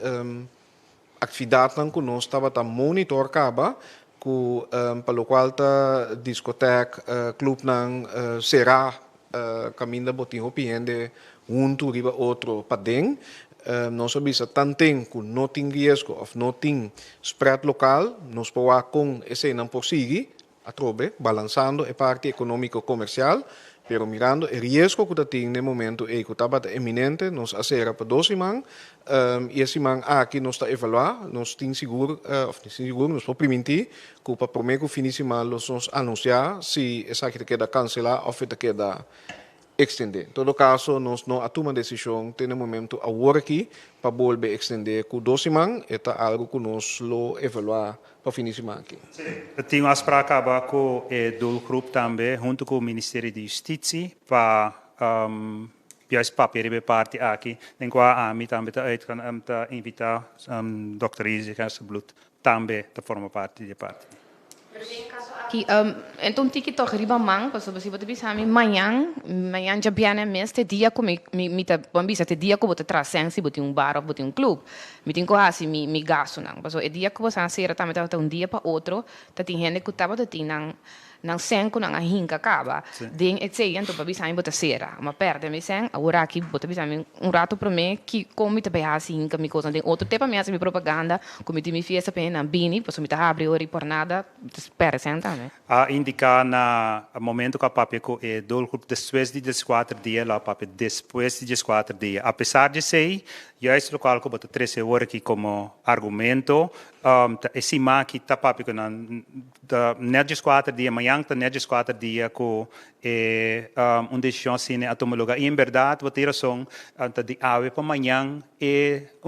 atividade que nós está monitor caba que pelo qual a discoteca club não será caminda botin opiende junto riba outro padeng nós avisa tantem que não tem risco ou não tem spread local nós poa com esse não prosseguir a trobe balançando a parte econômico comercial pero mirando o risco que tem no momento que estava eminente nós acera para 2 semanas e esse semana aqui nós está evaluar nós tem seguro nós podemos permitir que para primeiro fim de semana nós anunciar se essa aqui queda cancelar ou se queda extender. Em todo caso, nós não tomamos decisão no momento agora aqui para voltar a extender com 2 semanas. É algo que nós lo evaluar para fim de semana aqui. Tem uma spraka com o doelgroep também, junto com o Ministério de Justiça, para juist papier bij parte aqui. Nem qua AMI também está invitar Dr. Izzy Gersenbloed também para formar parte da parte. Então tiki toch riba mang, porque você pode pensar manhã já bem mês dia como me tá bambisa te dia que você traz sensi botar bar ou botar clube me tem coisa me gasto não, porque é dia que você ansera também tá dia para outro tá tem gente que tá botar não senco não hinca acaba den sei então para pensar botar sera uma perde me sen agora aqui botar pensar rato para mim que como te pegar assim que me coisa tem outro tempo me me propaganda como te me fiesta pena bini porque me tá abre ori por nada espera também a indicar na momento que a papi com o doelgroep depois de 4 dias lá papi depois de 4 dias apesar de ser juist local que botar 13 horas aqui como argumento esse maqui tá papi com net de 4 dias amanhã tá net de 4 dias com decisão assim a tomar lugar e em verdade vou ter razão de ave para amanhã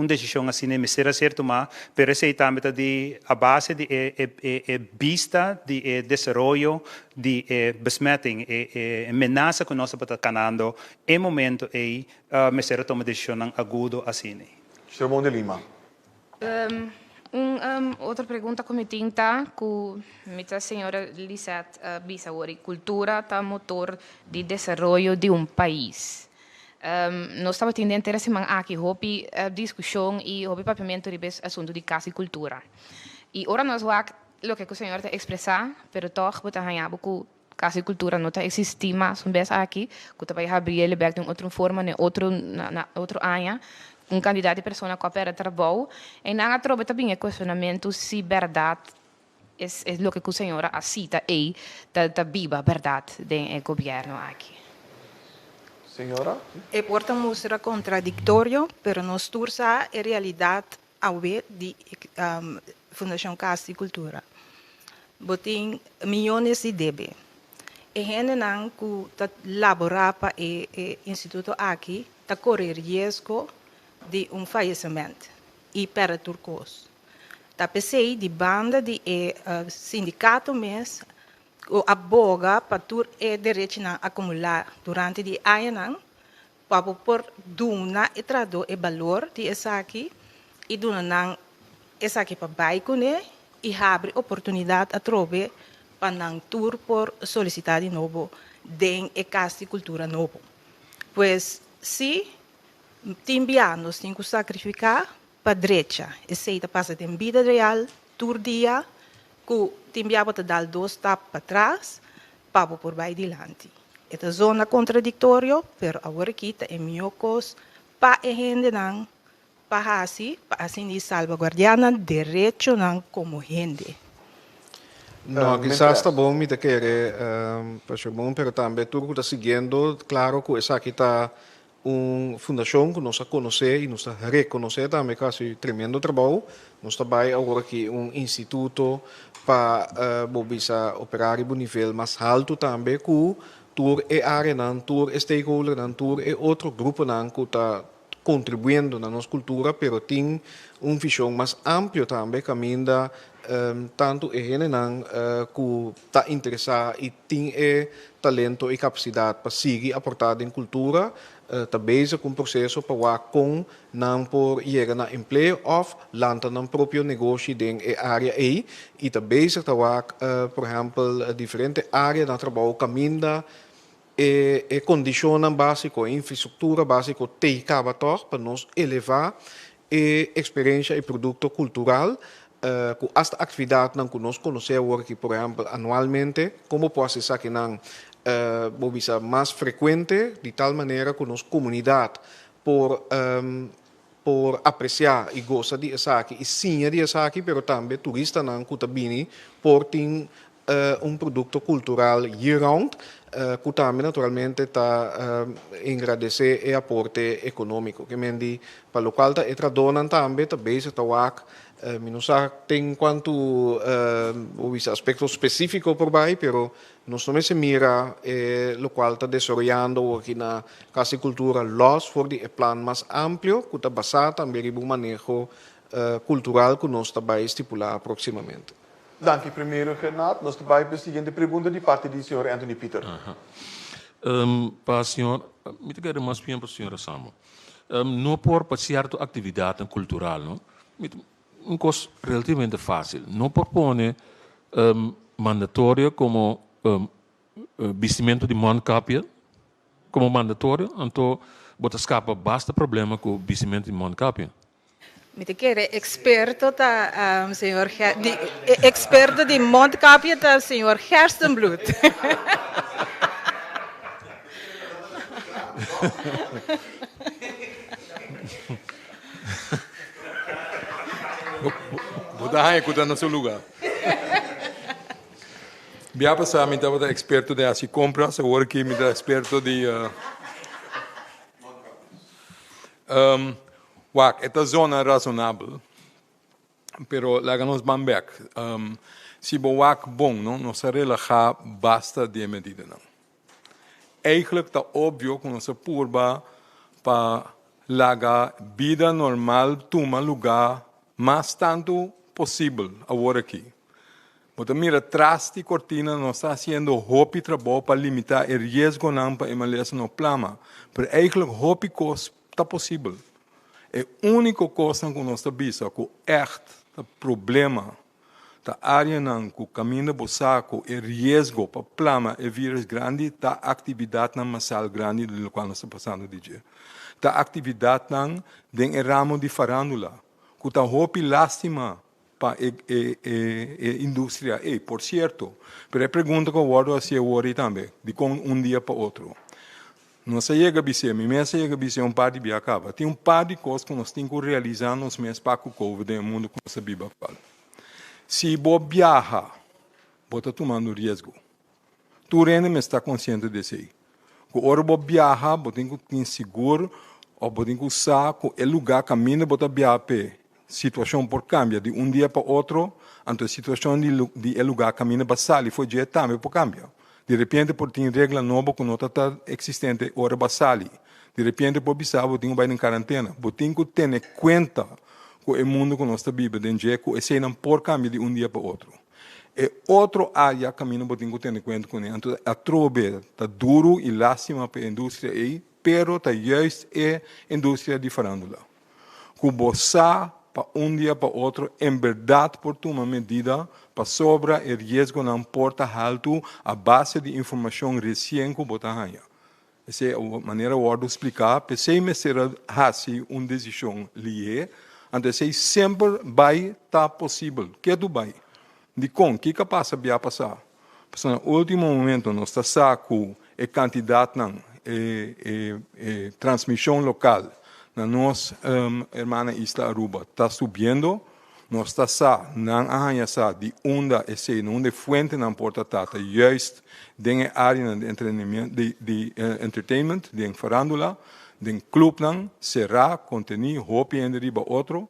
decisão assim me será certo mas pero esse também tá de a base de vista de desenvolvimento de besmetting ameaça que nós estamos canando em momento me será tomar decisão agudo assim. Simão de Lima. Outra pergunta que me tem tá com a senhora Lisette Bisawari, cultura tá motor de desenvolvimento de país. Nós estamos tendo interesse aqui hobby discussão e hobby papiamento de assunto de casa e cultura. E ora nós vamos lo que a senhora está expressar, pero toch botar ganhar com casa e cultura não está existir mais vez aqui, que também abrir ele back de outra forma, né outro área. Candidato de pessoa que opera trabalho e não trovo também questionamento se verdade é o que a senhora aceita e da viva verdade do governo aqui. Senhora? E porta mostra contraditório, pero nos tursa a realidade ao ver de Fundação Casa e Cultura. Botem milhões de debe. E gente não que labora para o instituto aqui, tá correr risco de falecimento. e para turcos. Da PCI, de banda de sindicato mesmo, aboga para tur direito a acumular durante de ano, para por duna e trado e valor de essa aqui, e duna essa aqui para baixo, né? E abre oportunidade a trobe para não tour por solicitar de novo den e casa de cultura novo. Pois se timbianos tem que sacrificar para a direita, e se passa de vida real, tour dia, que timbiaba te dar 2 tapas para trás, para por baixo adiante. Esta zona contraditória, pero agora aqui é meu cos, para a gente não, para assim salvaguardar direito não como gente. No, quizás está bom me te querer, bom, pero também tudo está seguindo, claro que essa aqui está uma fundação que nos conhecer e nos reconhecer também, quase tremendo trabalho. Nós também agora aqui instituto para bisa operar em nível mais alto também, que tour e área não, tour e stakeholder não, tour e outro grupo não que está contribuindo na nossa cultura, pero tem visão mais ampla também, caminha tanto e gente não que está interessado e tem talento e capacidade para seguir aportar em cultura, está bezig com processo para com não por chegar na emprego ou lançar um próprio negócio em área e está bezig por exemplo, diferentes áreas de trabalho caminha e condições básicas, infraestrutura básica, tem para nós elevar a experiência e produto cultural com esta atividade que nós conhecemos aqui, por exemplo, anualmente, como pode ser que não mais frequente, de tal maneira que nossa comunidade por apreciar e gostar de essa aqui, e sim de essa aqui, mas também turista não que também por ter produto cultural year-round, que também naturalmente está agradecer e aporte econômico, que mendi para o local está tradonan também base está minusa tem quanto aspecto específico por aí, pero nós também se mira o qual está desenvolvendo aqui na Casa de Cultura los for de plan mais amplo, que está basado também no manejo cultural que nós também estipular proximamente. Dank u, primeiro Renato. Nós também para a seguinte pergunta de parte do senhor Anthony Peter. Para o senhor, me quero mais bem para o senhor Samuel. Não por certa atividade cultural, não? Coisa relativamente fácil. Não propõe mandatório como vestimento de mondkapje, como mandatório, então bota escapa basta problema com o vestimento de mondkapje. Me quer experto senhor experto de mondkapje da senhor Gerstenbloed. Vou dar escuta no seu lugar. Bia passar me estava experto de assim compras, agora que me dá experto de esta zona razonável, pero lá nos bambek. Se boak bom, não se relaxar basta de medida não. Eigenlijk está óbvio que nossa purba para lagar vida normal toma lugar mais tanto possível agora aqui. Mas mira, atrás de cortina nós está fazendo hopi trabalho para limitar o risco não para emalhar no plama. Mas eigenlijk hopi coisa está possível. É a única coisa que nós está vendo que o problema da área não que caminha por saco e risco para plama e vírus grande da atividade na massal grande do qual nós está passando de dia. Da atividade não tem o ramo de farândula que está hopi lástima para a indústria. E, por certo, mas a pergunta que eu guardo assim agora também, de com dia para outro. Não se chega a dizer, minha chega a dizer par de acaba. Tem par de coisas que nós temos que realizar nos meses para o Covid no mundo que nós vivemos. Se você viaja, você está tomando risco. Tu realmente está consciente disso aí. Quando você viaja, você tem que ter seguro, ou você tem que usar o lugar caminho para você viajar. Situação por cambia de dia para outro, então a situação de lugar caminho para sair foi já também por cambia. De repente, por ter regra nova que não está existente, hora para sair. De repente, por bisar, você tem que ir em quarentena. Você tem que ter em conta com o mundo que nós está vivendo, que é cena por cambio de dia para outro. É outro área que nós temos que ter em conta com ele. Então, a trove está duro e lástima para a indústria aí, pero está justo é indústria de farándola. Que você, para dia para outro, em verdade, por tomar medida para sobra o risco não porta alto a base de informação recente que você tem. Essa é a maneira de explicar, para se me será assim uma decisão lié, então sempre vai estar possível. Que tu vai? De o que passa a passar? Porque no último momento, nós estamos com a quantidade de transmissão local na nossa irmã Isla Aruba está subindo. Nós estamos de onda de fonte na porta tata, juist de área de entretenimento, de entertainment, de farandula, de club será contenido, hopi en riba outro.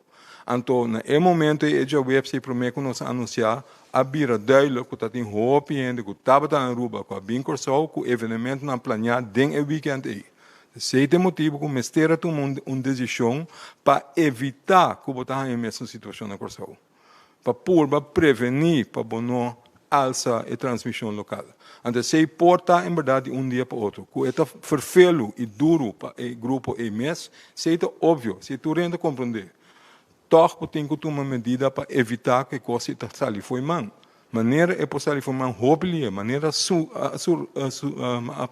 Então, no momento a website promete nos anunciar a bira duidelijk dat in hoop en de gutaba na Aruba com a bincorsou com evenemento na planear den e weekend aí. Esse é o motivo que o mestre tomou uma decisão para evitar que você tenha a mesma situação na Corsou. Para prevenir, para não alçar a transmissão local. Então, se porta, em verdade, dia para outro. Que é vervelho e duro para o grupo e mês, se é óbvio, se tu rende compreender. Toch tem que tomar medida para evitar que a coisa saia foi mão. Maneira é para sair foi mão hopelijk, maneira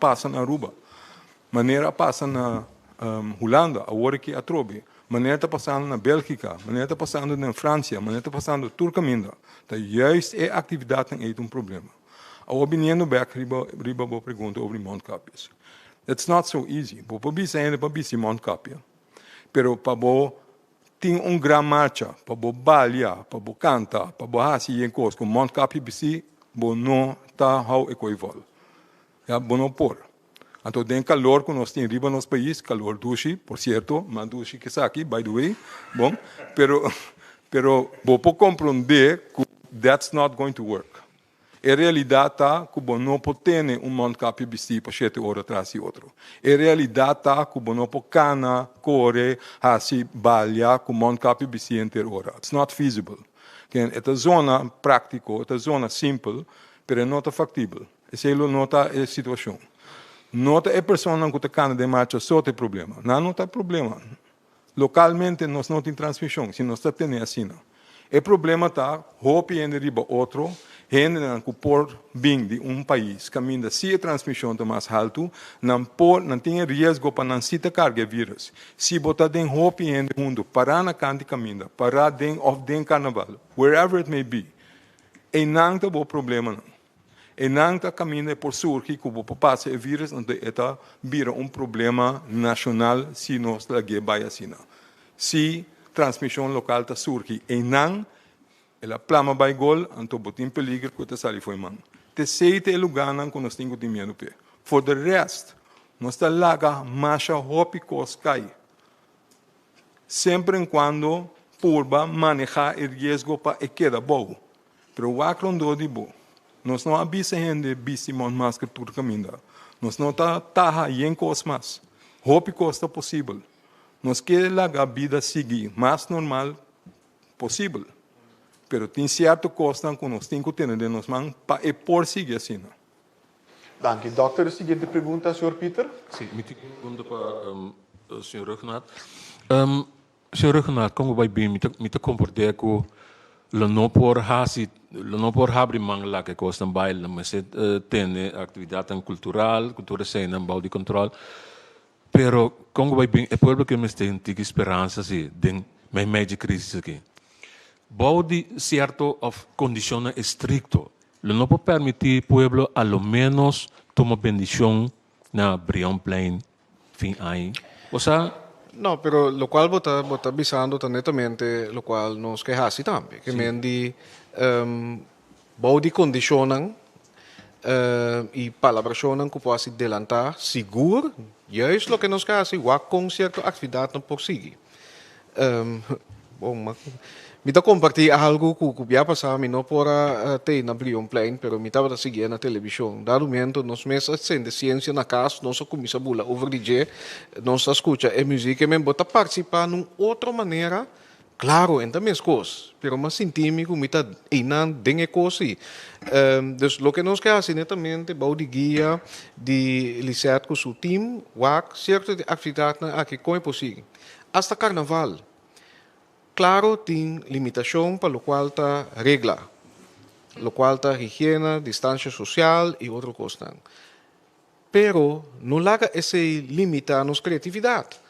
passa na Aruba, maneira passa na Holanda, agora que a trobe, maneira está passando na Bélgica, maneira está passando na França, maneira está passando na Turcaminda. Então, juist é atividade que é problema. A opinião do Beck riba a pergunta sobre Mondkapjes. It's not so easy. Para bisa ainda para bisa Mondkapje, pero para tem gran marcha para balhar, para cantar, para fazer em coisas com Mondkapje bisi, não está how equivol. Já não por. Então tem calor que nós temos riba no nosso país, calor dushi, por certo, mas dushi que está aqui, by the way, bom, pero vou compreender que that's not going to work. A realidade está que não pode ter Mondkapje bisi para 7 horas atrás e outro. A realidade está que não pode cana, correr, assim, balhar com Mondkapje bisi inteira hora. It's not feasible. É zona prática, é zona simples, mas não é factível. Essa é a situação. Não é a pessoa que está cana de marcha só tem problema. Não tem problema. Localmente nós não temos transmissão, se nós estamos tendo assim. O problema está, hopi em riba outro, gente que por bem de país caminha se a transmissão está mais alto, não tem risco para não se carregar vírus. Se botar den hopi em mundo, parar na canto caminha, parar den carnaval, wherever it may be, e não tem problema não. E não está caminhando por surgir que passa o vírus, então está vira problema nacional se nós lagi vai assim. Se transmissão local está surgir e não, ela plama vai gol, então botem peligro que está sali foi man. Terceiro é lugar que nós temos que medo pé. For the rest, nós está laga marcha hopi cai. Sempre quando purba manejar o risco para e queda bom. Pero o acrondo de bom. Nós não avisa gente bisimon mais que por caminho. Nós não tá taha em cosmas. Hopi costa possível. Nós queremos a vida seguir mais normal possível. Pero tem certo costa que nós temos que ter de nós mãos para por seguir assim. Dank u. Dokter, a seguinte pergunta, Sr. Peter. Sim, minha pergunta para o Sr. Renato. Sr. Renato, como vai bem, me comportar com o não por abrir mão lá que costa baile, mas tem atividade cultural, cultura cena, bau de controle. Pero como vai bem, é por que me tem esperança assim, de meio de crise aqui. Bau de certo of condições estricto, não pode permitir pueblo a lo menos tomar bendición na Brion Plain fin aí. O sea, no, pero lo cual vota avisando netamente, lo cual nos quejasi también, que mendi body condicionan y palabracionan que puede adelantar seguro, juist lo que nos quejasi, con cierta actividad no prosigue. Bom, me tá compartilhar algo que já passava, não por ter na Brion Plain, pero me estava seguindo na televisão. Dado momento, nós mesmos de ciência na casa, nós começamos a over DJ, nós escuta a música e me bota participar de outra maneira Claro, en também coisas, pero mas sentimi que mita inan dengue cosi. Dus lo que nos queda assim netamente bau de guia de licet com seu team, wak certa atividade na aqui como é possível. Hasta carnaval. Claro, tem limitação para o qual tá regla, lo qual tá higiene, distância social e outra coisa. Pero não larga esse limita a nossa criatividade.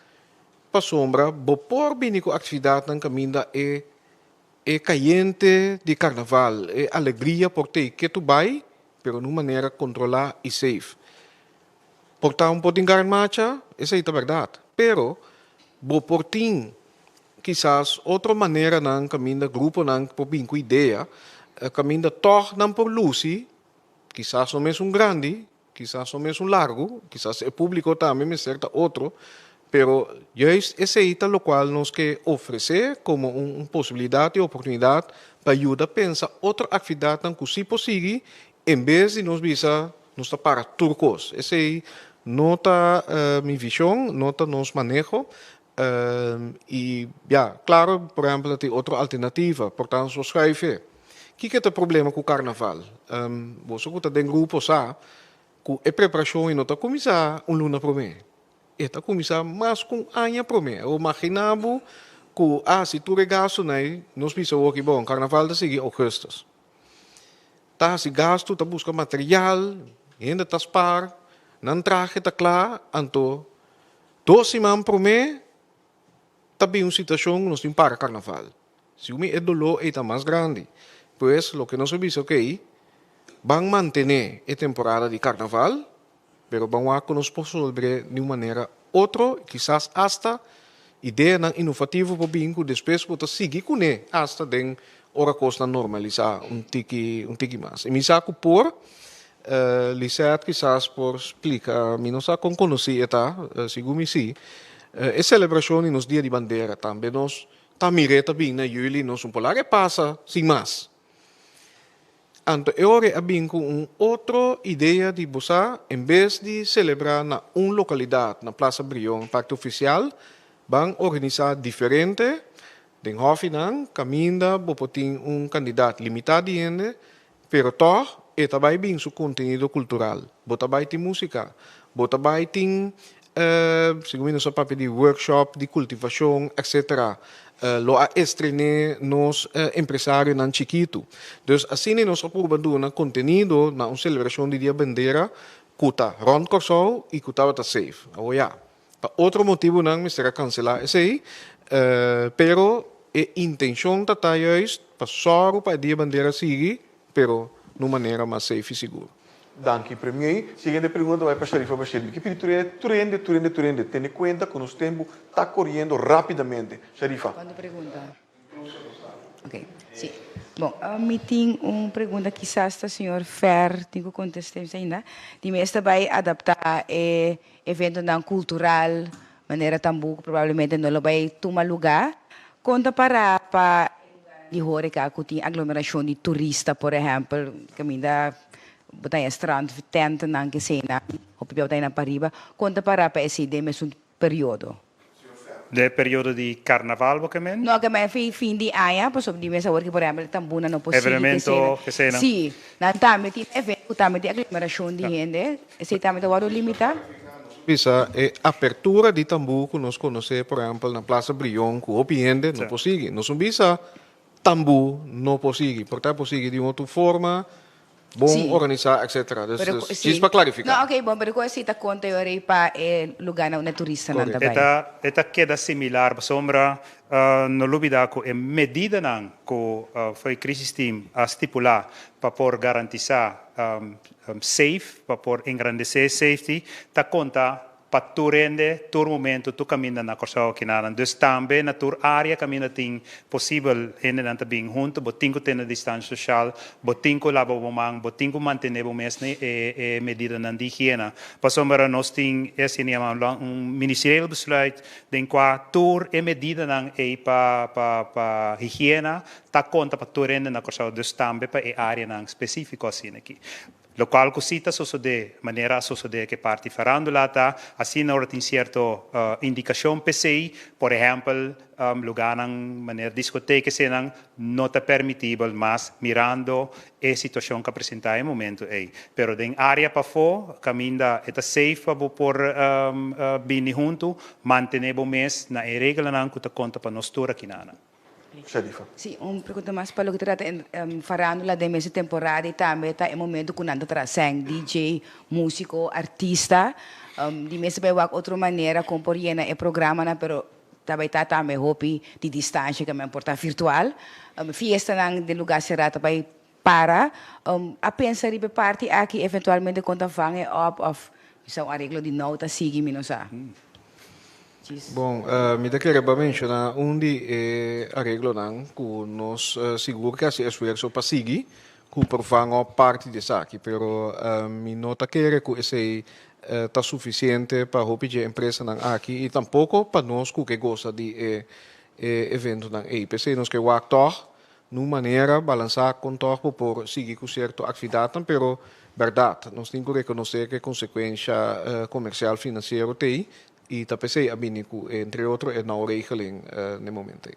Para sombra, por binico atividade na caminho é caliente de carnaval, é alegria por ter que tu vai, pero de maneira controlar e safe. Portar pode enganar marcha, essa é a verdade. Pero, por ter quizás outra maneira na caminho grupo na por bem com ideia, caminho toch não por luci, quizás não é grande, quizás não é largo, quizás é público também, mas certa outro. Pero juist esse é o qual nos quer oferecer como uma possibilidade e oportunidade para ajudar a pensar outra atividade que se possível, em vez de nos visar nos para turcos. Essa é nota minha visão, nota nos manejo. E, claro, por exemplo, tem outra alternativa, portanto, zo schrijven. Que é o problema com o carnaval? Você que tem grupo, sabe, que a preparação e nota começar luna para mim. Eta começar mais com anha para mim. Eu imaginava que, se tu regasto, nós pensamos que, bom, carnaval da seguir augustus. Tá, se gasto, tá busca material, ainda tá spar, não traje, tá claro, então, 2 semanas para mim, tá bem uma situação que nós temos para carnaval. Se o meu dolor é mais grande, pois, o que nós sabemos, vamos manter a temporada de carnaval, pero vamos a resolver de uma maneira outra, quizás hasta ideia inovativa para bingo, depois vou seguir com ele, hasta den hora costa normalizar tiki mais. E me saco por Lisette quizás por explicar, me não sabe como conhecer eta, segundo me sim, é celebração nos dias de bandeira também nós tamireta bem na juli nós polar passa sem mais. Então, eu abim com outra ideia de você, em vez de celebrar na uma localidade, na Praça Brion, parte oficial, vão organizar diferente, den Hofinan, caminda, bopotin candidato limitado ainda, pero toch, e também bem seu conteúdo cultural. Botabai tem música, botabai tem, segundo nosso papel de workshop, de cultivação, etc. Lo a estrenar nos empresários nan chiquito. Dus assim nós aprovamos conteúdo na uma celebração de dia bandeira kuta rond corso e kuta tá safe. Pa outro motivo não me será cancelar esse aí, pero a intenção tá juist para só para dia bandeira seguir, pero de maneira mais safe e segura. Danke, Premier. Seguinte pergunta vai para Sharifa Bashir. Que pedi turende. Tendo em conta que o nosso tempo está correndo rapidamente. Sharifa. Quando pergunta? Ok, sim. Bom, me tem uma pergunta que quizás o senhor Fer tem que contestar ainda. De mestre vai adaptar evento não cultural, maneira tambu, provavelmente não vai tomar lugar. Conta para de horeca que tem aglomeração de turista, por exemplo, caminha botar strand, tenta na que cena, ou botar na pariba, conta para esse de mesmo período. De período de carnaval, você men? Não, que me fim de ano, pois de mesa work por exemplo, tambuna não possível. Evento que cena. Sim, na também tem evento, também tem aglomeração de gente, esse também tem o limita. Bisa apertura de tambu que nós conhecemos, por exemplo, na Praça Brion, que o piende não possível. Nós não bisa tambu não possível, portanto possível de outra forma. Bom organizar, etc. Dus is para clarificar. Não, ok, bom, mas qual é a conta eu para lugar na turista não também? Eta queda similar, sombra no lubida ko medida nang ko foi crisis team a stipular para por garantizar safe, para por engrandecer safety, ta conta para tu rende, tu momento, tu caminha na corso kinaran. Dus também na tu área caminha tem possível ainda não bem junto, botinho tem a distância social, botinho lava o mang, botinho manter o mesmo medida na higiene. Passombra nós tem esse ministerial besluit, den qua tour medida na para higiene, ta conta para tu rende na corso, dus também para área na específico assim aqui. local cosita sucede, manera sucede que parte farándula ta, así no tem cierto indicación PCI, por ejemplo, lugar en manera discoteca senang no te permitible más mirando a situación que presenta en momento aí. Pero en área para fo, caminda eta safe por bini junto, mantenemos mes na regla nan que te conta para nós toda kinana. Sim, pergunta mais para o que trata farándula de mês temporada e também está em momento que nada trazem DJ, músico, artista, de mês vai outra maneira compor é programa na pero também está também hopi de distância que é porta virtual, fiesta nang de lugar cerrado para a pensar e parte aqui eventualmente quando vang of são arreglo de nota sigue minosa. Bom, me queria mencionar de arreglo não que nós seguro que esse esforço para seguir que profango parte desse aqui, pero me nota que esse está suficiente para a empresa não aqui e tampouco para nós que gosta de evento não EPC nós que o actor numa maneira balançar com todo por seguir com certa atividade, pero verdade nós temos que reconhecer que consequência comercial financeira tem e tapecei a binico entre outros é na regeling no momento.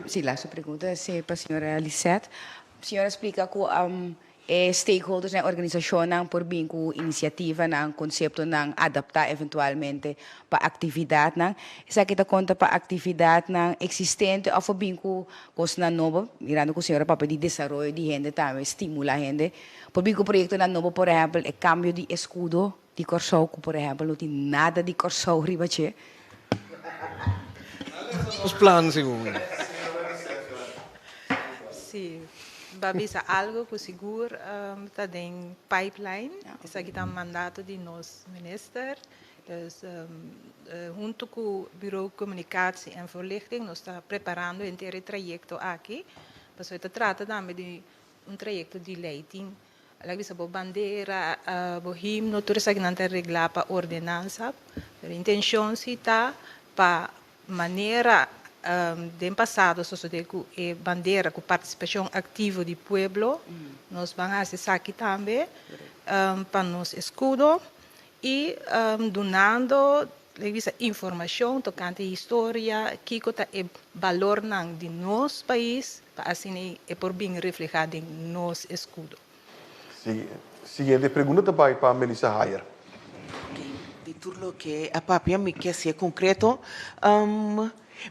Sim, lá a pergunta é para a senhora Lisette. A senhora explica que stakeholders na organização não por bem com iniciativa não conceito não adaptar eventualmente para atividade não essa que conta para atividade não existente ou for bem com coisa nova mirando com a senhora para de desenvolvimento de gente também estimular gente por bem com projeto não novo por exemplo é cambio de escudo de Corsou, por exemplo, não tem nada de Corsou, Ribache. Os planos, segundo. Sim, babisa algo que seguro está em pipeline. Isso aqui está mandato de nosso ministro. Junto com o Bureau de Comunicação e Verlichting, nós estamos preparando um inteiro trajeto aqui. Mas se trata também de trajeto de leiting. Lagi sa bandeira, himno, tudo isso que não tem regla para ordenança. A intenção está para maneira de passado suceder com a bandeira com participação ativa do povo. Nós vamos acessar aqui também para nos escudo e donando informação tocante a história, que é o valor de nosso país, para assim é por bem refletido em nosso escudo. Siguiente pergunta também para Melissa Hayer. De tudo que a papia me quer ser concreto,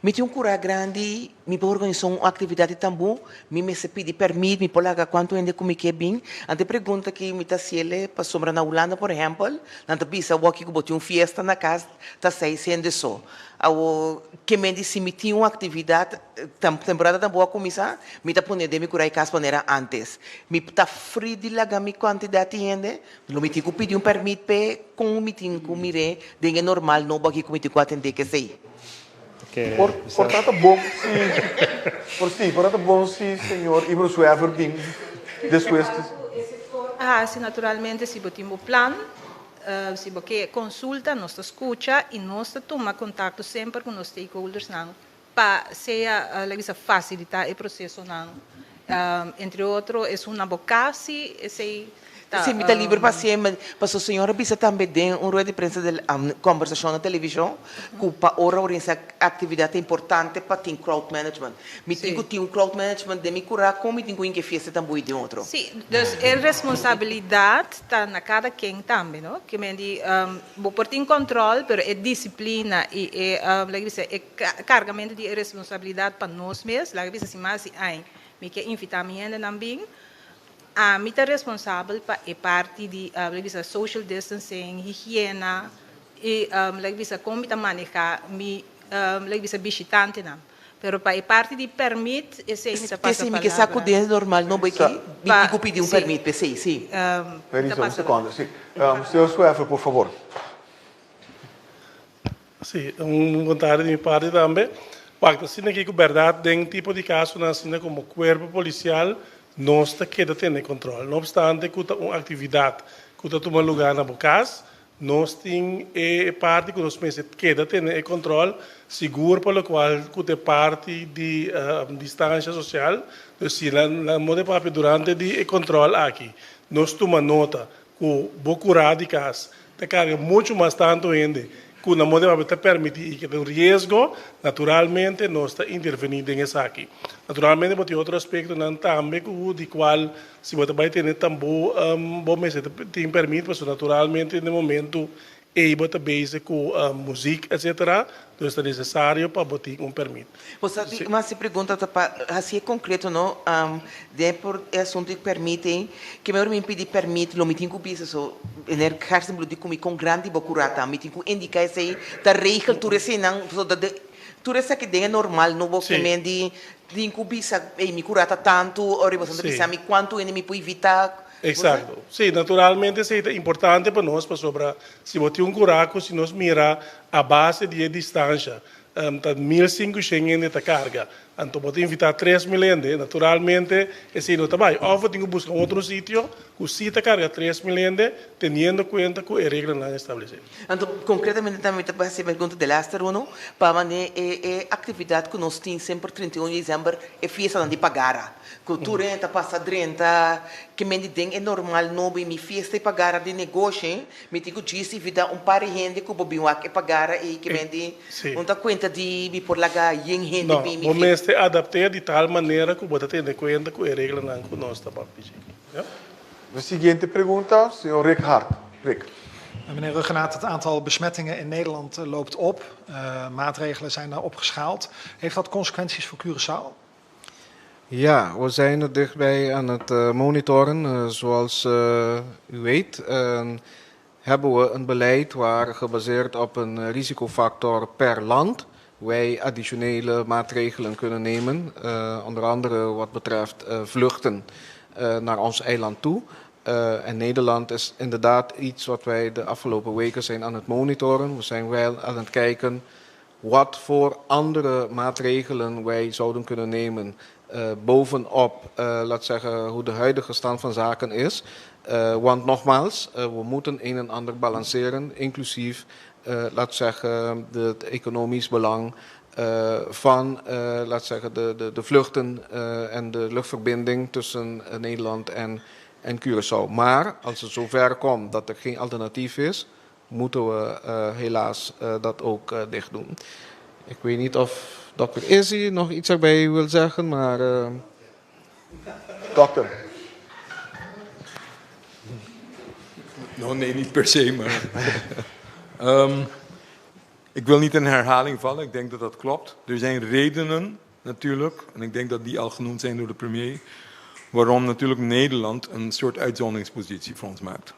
me tem cura grande, me pode organizar uma atividade também, me se pede permite, me pode lagar quanto ainda como que bem. Ante pergunta que me tá ciele para sombra na Holanda, por exemplo, nanta bisa o que botou uma festa na casa, tá sai sendo só. Ao que me disse me tinha uma atividade temporada tão boa começar, me tá pondo de me curar em casa maneira antes. Me tá frio de lagar me quantidade de gente, não me tinha que pedir permite pe com o meeting com mire, de normal não baki com me tinha que atender que sei. Portanto, bom se senhor Ibro Suever bem depois. Sim, naturalmente, se botimos plano, se você consulta, nós escuta e nós tomamos contato sempre com os stakeholders para facilitar o processo. Entre outros, é uma advocacy, Sim, me está livre para sempre, mas a senhora bisa também tem rueda de prensa de conversação na televisão, que para organizar atividade importante para ter crowd management. Me digo que crowd management de me curar como tenho que fazer também de outro. Sim, então a responsabilidade está na cada quem também, não? Que me diz, vou por ter controle, mas é disciplina e é carregamento de responsabilidade para nós mesmos, lá que se mais me quer invitar me ainda também. A mim é responsável para a parte de social distancing, higiene e como está manejar mi visitante não. Pero para a parte de permite esse me passa a palavra. Que saco de normal não vai que me pedir permite para sim. Permissão, um segundo, sim. Senhor Suefer, por favor. Sim, vontade de minha parte também. Pacta, se não que verdade tem tipo de caso na como corpo policial nós queda ter controle. Não obstante que uma atividade que está tomando lugar na casa, nós temos parte que nós queda ter controle, seguro pelo qual que parte de distância social, então se na moda papi durante de controle aqui, nós tomamos nota que bocura de casa, te carga muito mais tanto ainda, que na moda papi te permite que o risco, naturalmente, nós está intervenindo nessa aqui. Naturalmente, tem outro aspecto também de qual se você vai ter também bom mês tem permite, mas naturalmente no momento able to base com música, etc. Então é necessário para botar permite. Mas se pergunta assim é concreto, não? De por assunto que permite, que melhor me impedir permite, lo meting com bisa so, ener carsten bludi com grande bocurata, meting com indicar esse da regel turese não, so da turese que é normal, não vou que mendi de incubisa e me curata tanto, ora você não precisa me quanto ele me pode evitar. Exato. Sim, naturalmente é importante para nós, para sobre se você curaco, se nós mira a base de distância, tá 1.500 de carga, então pode invitar 3.000, naturalmente, esse não trabalho. Ou tenho que buscar outro sítio, que se carga 3.000, tendo conta que a regra não é estabelecida. Então, concretamente, também te fazer pergunta de Lester, não? Para a atividade que nós temos sempre 31 de dezembro é fiesta de pagar. Cultura entra, passa 30, que me dizem é normal, não me fiesta e pagar de negócio, me digo disse vida par de gente que o bobinho é pagar e que me diz, não dá conta de me por lá em gente. Não, o mês te adaptar de tal maneira que você tem conta que a regra não que nós está para pedir. De seguinte pergunta, senhor Rick Hart. Rick. Meneer Ruggenaat, het aantal besmettingen in Nederland loopt op. Maatregelen zijn daar opgeschaald. Heeft dat consequenties voor Curaçao? Ja, we zijn er dichtbij aan het monitoren. Zoals u weet hebben we een beleid waar gebaseerd op een risicofactor per land wij additionele maatregelen kunnen nemen. Onder andere wat betreft vluchten naar ons eiland toe. En Nederland is inderdaad iets wat wij de afgelopen weken zijn aan het monitoren. We zijn wel aan het kijken wat voor andere maatregelen wij zouden kunnen nemen. Bovenop, laat zeggen, hoe de huidige stand van zaken is. Want nogmaals, we moeten een en ander balanceren, inclusief, laat zeggen, het economisch belang van, laat zeggen, de vluchten en de luchtverbinding tussen Nederland en Curaçao. Maar als het zover komt dat er geen alternatief is, moeten we helaas dat ook dicht doen. Ik weet niet of dokter Izzy nog iets erbij wil zeggen, maar... Dokter. Nou, nee, niet per se, maar... ik wil niet in herhaling vallen, ik denk dat dat klopt. Er zijn redenen natuurlijk, en ik denk dat die al genoemd zijn door de premier, waarom natuurlijk Nederland een soort uitzonderingspositie voor ons maakt.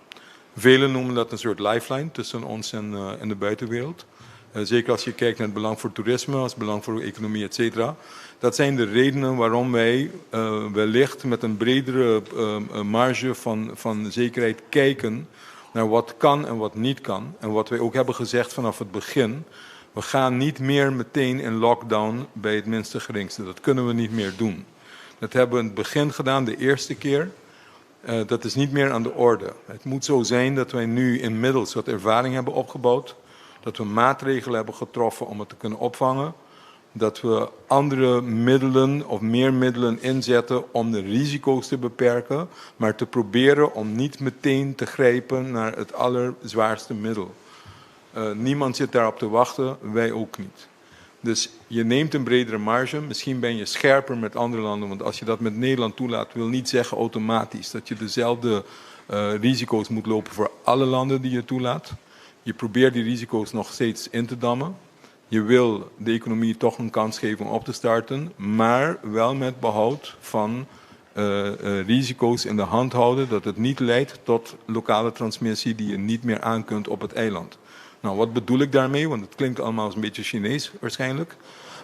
Velen noemen dat een soort lifeline tussen ons en de buitenwereld. Zeker als je kijkt naar het belang voor toerisme, als het belang voor de economie, et cetera. Dat zijn de redenen waarom wij wellicht met een bredere marge van zekerheid kijken naar wat kan en wat niet kan. En wat wij ook hebben gezegd vanaf het begin. We gaan niet meer meteen in lockdown bij het minste geringste. Dat kunnen we niet meer doen. Dat hebben we in het begin gedaan, de eerste keer. Dat is niet meer aan de orde. Het moet zo zijn dat wij nu inmiddels wat ervaring hebben opgebouwd. Dat we maatregelen hebben getroffen om het te kunnen opvangen. Dat we andere middelen of meer middelen inzetten om de risico's te beperken. Maar te proberen om niet meteen te grijpen naar het allerzwaarste middel. Niemand zit daarop te wachten, wij ook niet. Dus je neemt een bredere marge. Misschien ben je scherper met andere landen. Want als je dat met Nederland toelaat, wil niet zeggen automatisch dat je dezelfde risico's moet lopen voor alle landen die je toelaat. Je probeert die risico's nog steeds in te dammen. Je wil de economie toch een kans geven om op te starten, maar wel met behoud van risico's in de hand houden, dat het niet leidt tot lokale transmissie die je niet meer aan kunt op het eiland. Nou, wat bedoel ik daarmee? Want het klinkt allemaal als een beetje Chinees waarschijnlijk.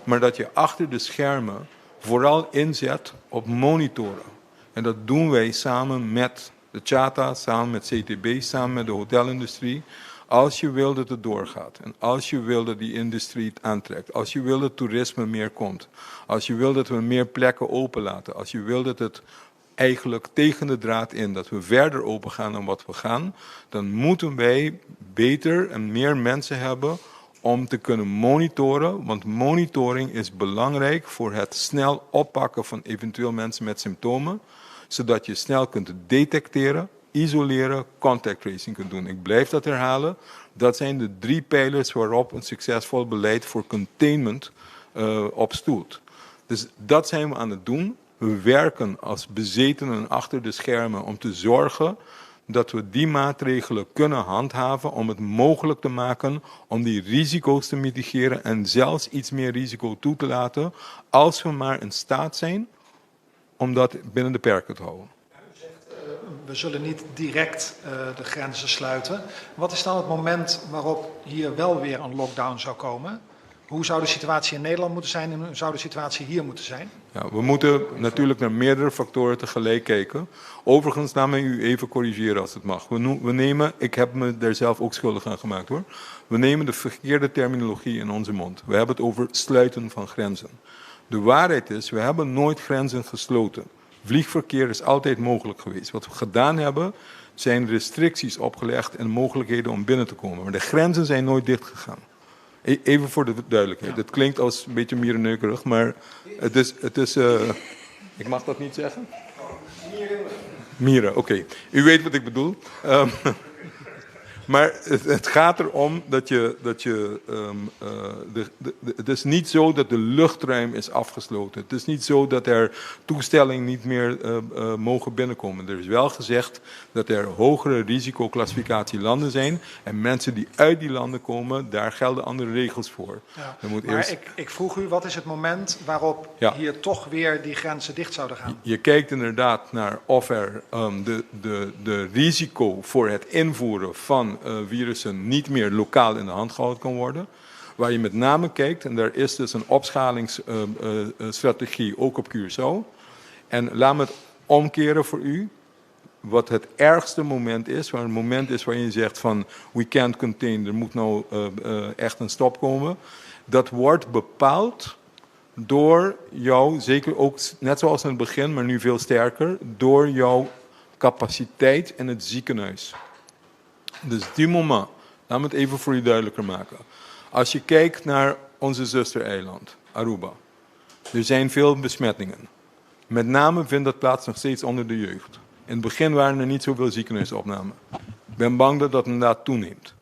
Maar dat je achter de schermen vooral inzet op monitoren. En dat doen wij samen met de Chata, samen met CTB, samen met de hotelindustrie. Als je wil dat het doorgaat en als je wil dat die industrie het aantrekt, als je wil dat toerisme meer komt, als je wil dat we meer plekken openlaten, als je wil dat het eigenlijk tegen de draad in, dat we verder open gaan dan wat we gaan, dan moeten wij beter en meer mensen hebben om te kunnen monitoren, want monitoring is belangrijk voor het snel oppakken van eventueel mensen met symptomen, zodat je snel kunt detecteren, isoleren, contact tracing kunt doen. Ik blijf dat herhalen. Dat zijn de 3 pijlers waarop een succesvol beleid voor containment op stoelt. Dus dat zijn we aan het doen. We werken als bezetenen achter de schermen om te zorgen dat we die maatregelen kunnen handhaven om het mogelijk te maken om die risico's te mitigeren en zelfs iets meer risico toe te laten als we maar in staat zijn om dat binnen de perken te houden. We zullen niet direct de grenzen sluiten. Wat is dan het moment waarop hier wel weer een lockdown zou komen? Hoe zou de situatie in Nederland moeten zijn en hoe zou de situatie hier moeten zijn? Ja, we moeten natuurlijk naar meerdere factoren tegelijk kijken. Overigens, laat me u even corrigeren als het mag. We nemen, ik heb me daar zelf ook schuldig aan gemaakt hoor. We nemen de verkeerde terminologie in onze mond. We hebben het over sluiten van grenzen. De waarheid is, we hebben nooit grenzen gesloten. Vliegverkeer is altijd mogelijk geweest. Wat we gedaan hebben, zijn restricties opgelegd en mogelijkheden om binnen te komen. Maar de grenzen zijn nooit dichtgegaan. Even voor de duidelijkheid. Het klinkt als een beetje mierenneukerig, maar het is ik mag dat niet zeggen? Mieren, oké. U weet wat ik bedoel. Maar het gaat erom dat het is niet zo dat de luchtruim is afgesloten. Het is niet zo dat er toestellen niet meer mogen binnenkomen. Er is wel gezegd dat er hogere risicoclassificatielanden zijn. En mensen die uit die landen komen, daar gelden andere regels voor. Ja, moet maar eerst... ik vroeg u, wat is het moment waarop hier toch weer die grenzen dicht zouden gaan? Je kijkt inderdaad naar of er de risico voor het invoeren van virussen niet meer lokaal in de hand gehouden kan worden. Waar je met name kijkt, en daar is dus een opschalingsstrategie ook op Curaçao. En laat me het omkeren voor u. Wat het ergste moment is, waar een moment is waar je zegt van we can't contain, er moet nou echt een stop komen. Dat wordt bepaald door jou, zeker ook net zoals in het begin, maar nu veel sterker, door jouw capaciteit in het ziekenhuis. Dus die moment, laat me het even voor u duidelijker maken. Als je kijkt naar onze zustereiland, Aruba, er zijn veel besmettingen. Met name vindt dat plaats nog steeds onder de jeugd. In het begin waren er niet zoveel ziekenhuisopnamen. Ik ben bang dat dat inderdaad toeneemt.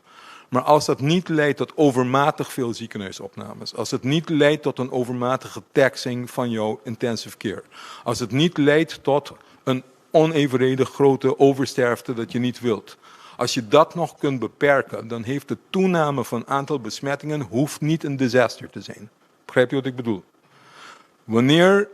Maar als dat niet leidt tot overmatig veel ziekenhuisopnames, als het niet leidt tot een overmatige taxing van jouw intensive care, als het niet leidt tot een onevenredig grote oversterfte dat je niet wilt, als je dat nog kunt beperken, dan heeft de toename van aantal besmettingen hoeft niet een disaster te zijn. Begrijp je wat ik bedoel? Wanneer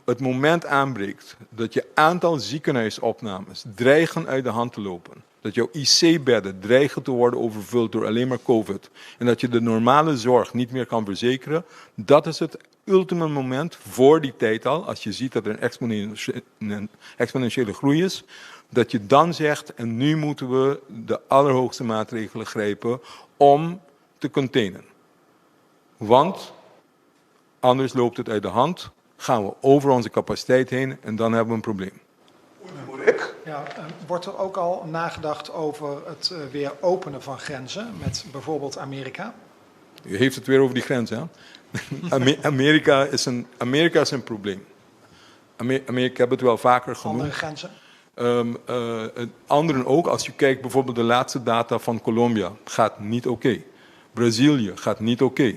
het moment aanbreekt dat je aantal ziekenhuisopnames dreigen uit de hand te lopen, dat jouw IC-bedden dreigen te worden overvuld door alleen maar COVID en dat je de normale zorg niet meer kan verzekeren, dat is het ultieme moment voor die tijd al, als je ziet dat er een exponentiële groei is, dat je dan zegt, en nu moeten we de allerhoogste maatregelen grijpen om te containen. Want anders loopt het uit de hand, gaan we over onze capaciteit heen en dan hebben we een probleem. Ja, wordt er ook al nagedacht over het weer openen van grenzen met bijvoorbeeld Amerika? U heeft het weer over die grenzen, hè? Amerika is een probleem. Amerika, ik heb het wel vaker genoemd. Andere grenzen? Anderen ook, als je kijkt bijvoorbeeld de laatste data van Colombia, gaat niet oké. Brazilië gaat niet oké.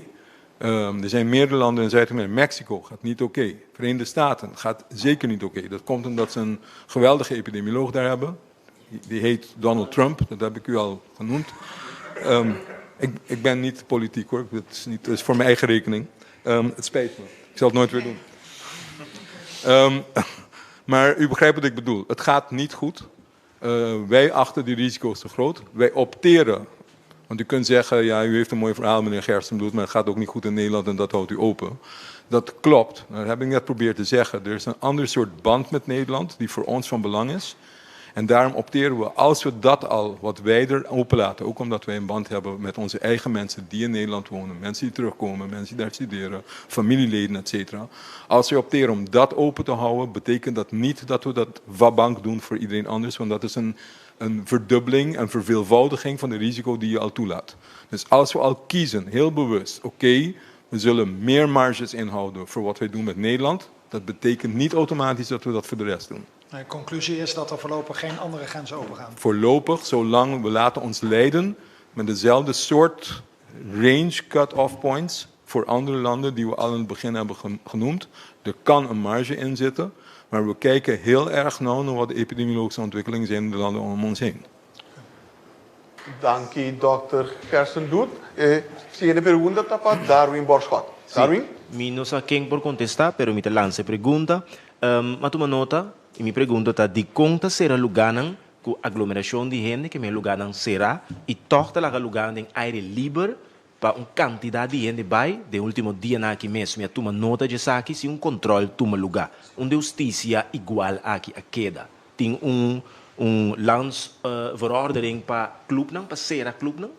Er zijn meerdere landen in Zuid-Amerika. Mexico gaat niet oké. Verenigde Staten gaat zeker niet oké. Dat komt omdat ze een geweldige epidemioloog daar hebben. Die heet Donald Trump, dat heb ik u al genoemd. Ik ben niet politiek hoor, dat is voor mijn eigen rekening. Het spijt me, ik zal het nooit weer doen. Maar u begrijpt wat ik bedoel. Het gaat niet goed. Wij achten die risico's te groot. Wij opteren. Want u kunt zeggen, ja, u heeft een mooi verhaal, meneer Gerstenbloed, maar het gaat ook niet goed in Nederland en dat houdt u open. Dat klopt. Dat heb ik net proberen te zeggen. Er is een ander soort band met Nederland die voor ons van belang is. En daarom opteren we, als we dat al wat wijder openlaten, ook omdat wij een band hebben met onze eigen mensen die in Nederland wonen, mensen die terugkomen, mensen die daar studeren, familieleden, etc. Als we opteren om dat open te houden, betekent dat niet dat we dat vabank doen voor iedereen anders, want dat is een een verdubbeling en verveelvoudiging van de risico die je al toelaat. Dus als we al kiezen, heel bewust, oké, we zullen meer marges inhouden voor wat wij doen met Nederland, dat betekent niet automatisch dat we dat voor de rest doen. De conclusie is dat er voorlopig geen andere grenzen opengaan. Voorlopig, zolang we laten ons leiden met dezelfde soort range cut-off points voor andere landen die we al in het begin hebben genoemd. Er kan een marge in zitten, maar we kijken heel erg nauw naar wat de epidemiologische ontwikkelingen zijn in de landen om ons heen. Dank u, Dr. Gerson Doet. Siguiente pregunta para Darwin Borschot. Darwin? Mi no sé quién por contestar, pero me te lance pregunta. Mas toma nota, y mi pregunta está, ¿de cuánto será lugar con aglomeración de gente que me lugar será y toda la lugar en aire libre para una cantidad de gente vai de último dia aqui mesmo, toma nota de aqui se controle toma lugar, onde justiça igual aqui a queda. Tem verordening para club não, para ser a club não?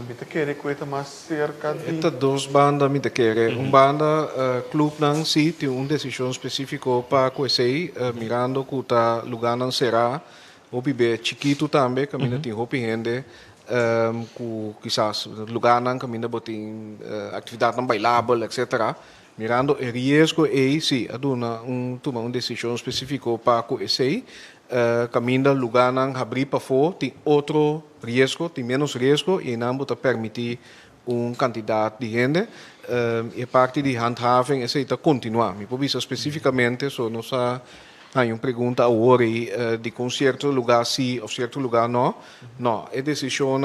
Me te querer cuenta mais cerca de... Estas dos bandas me te querer. Banda club não sim tem decisão específica para conhecer, mirando que o lugar não será, o bebê chiquito também, que ainda tem roupa gente, que quizás lugar não que ainda tem atividade não bailável, etc. Mirando o risco é sim, toma uma decisão específica para conhecer. Caminho lugar não abrir para fora tem outro risco, tem menos risco e não pode permitir quantidade de gente e parte de handhaving é continuar. Me pode especificamente só nós há uma pergunta agora de com certo lugar sim ou certo lugar não a decisão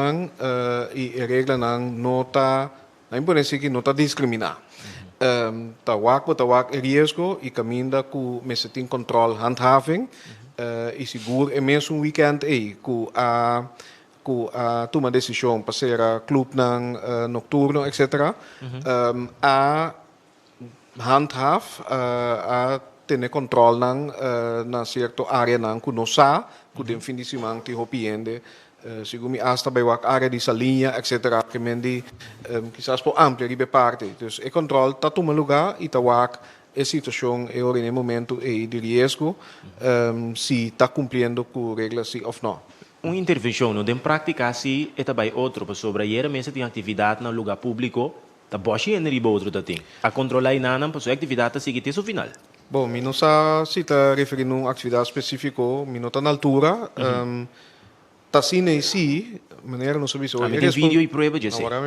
e a regra não está não pode ser que não está discriminar. Tawak risco e caminho com mesmo tem controle handhaving e seguro é mesmo weekend toma decisão para ser club nocturno, etc. A handhav a ter controle na certa área que não sabe que tem fim de semana tem hopiende segundo me hasta bij wat área de salinha, etc. que mendi quizás por amplia ribe parte. Dus e controle tá toma lugar e tá wak a situação é ora no momento de risco se está cumprindo com regras sim ou não. Uma intervenção não tem prática assim é também outro sobre a mesa tem atividade no lugar público tá boa e riba outro tá tem a controlar e não para sua atividade seguir até o final. Bom, me não sabe se está referindo a uma atividade específica, me não está na altura. Tá sim e sim, maneira não sabe se tem vídeo e prova de ser. A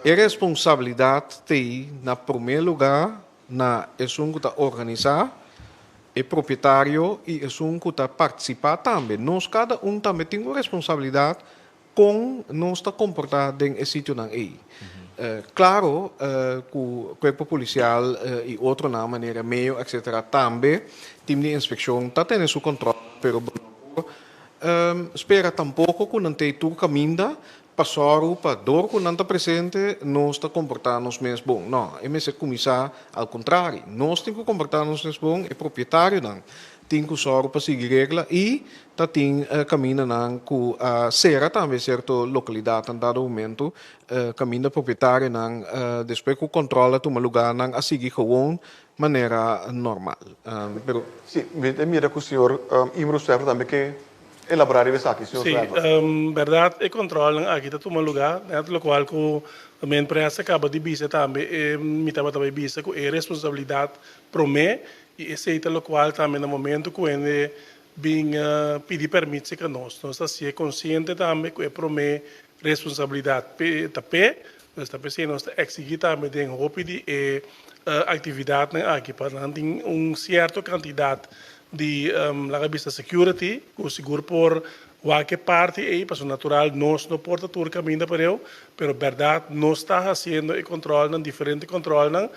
responsabilidade tem na primeiro lugar na esum que está organizar, é proprietário e esum que está participar também. Nós cada também tem uma responsabilidade com nós está comportar em sítio não é. Claro, que o corpo policial e outro na maneira meio, etc. também tem de inspeção está tendo seu controle, pero espera tampouco que não tem tudo caminho passou para dor que não está presente, nós está comportando-nos mesmo bom. Não, é mesmo começar ao contrário. Nós temos que comportar-nos mesmo bom, é proprietário não. Tem que usar para seguir regra e tá tem caminho não que será também certa localidade em dado momento caminho proprietário não depois que controla toma lugar não a seguir gewoon maneira normal. Pero sim, mira que o senhor Imro serve também que elaborar isso aqui, senhor. Sim, verdade, e controle aqui está tomando lugar, né, lo qual que a minha empresa acaba de bisa também, me estava também bisa que é responsabilidade para mim e esse é o qual também no momento que ele vem pedir permissão que nós está se consciente também que é para mim responsabilidade tapé, nós está pensando nós exigir também de roupa de atividade aqui para não ter certa quantidade de la revista security, que seguro por qualquer parte aí, para natural, nós não porta todo caminho para eu, pero verdade, nós está fazendo o controle, não diferente controle, não,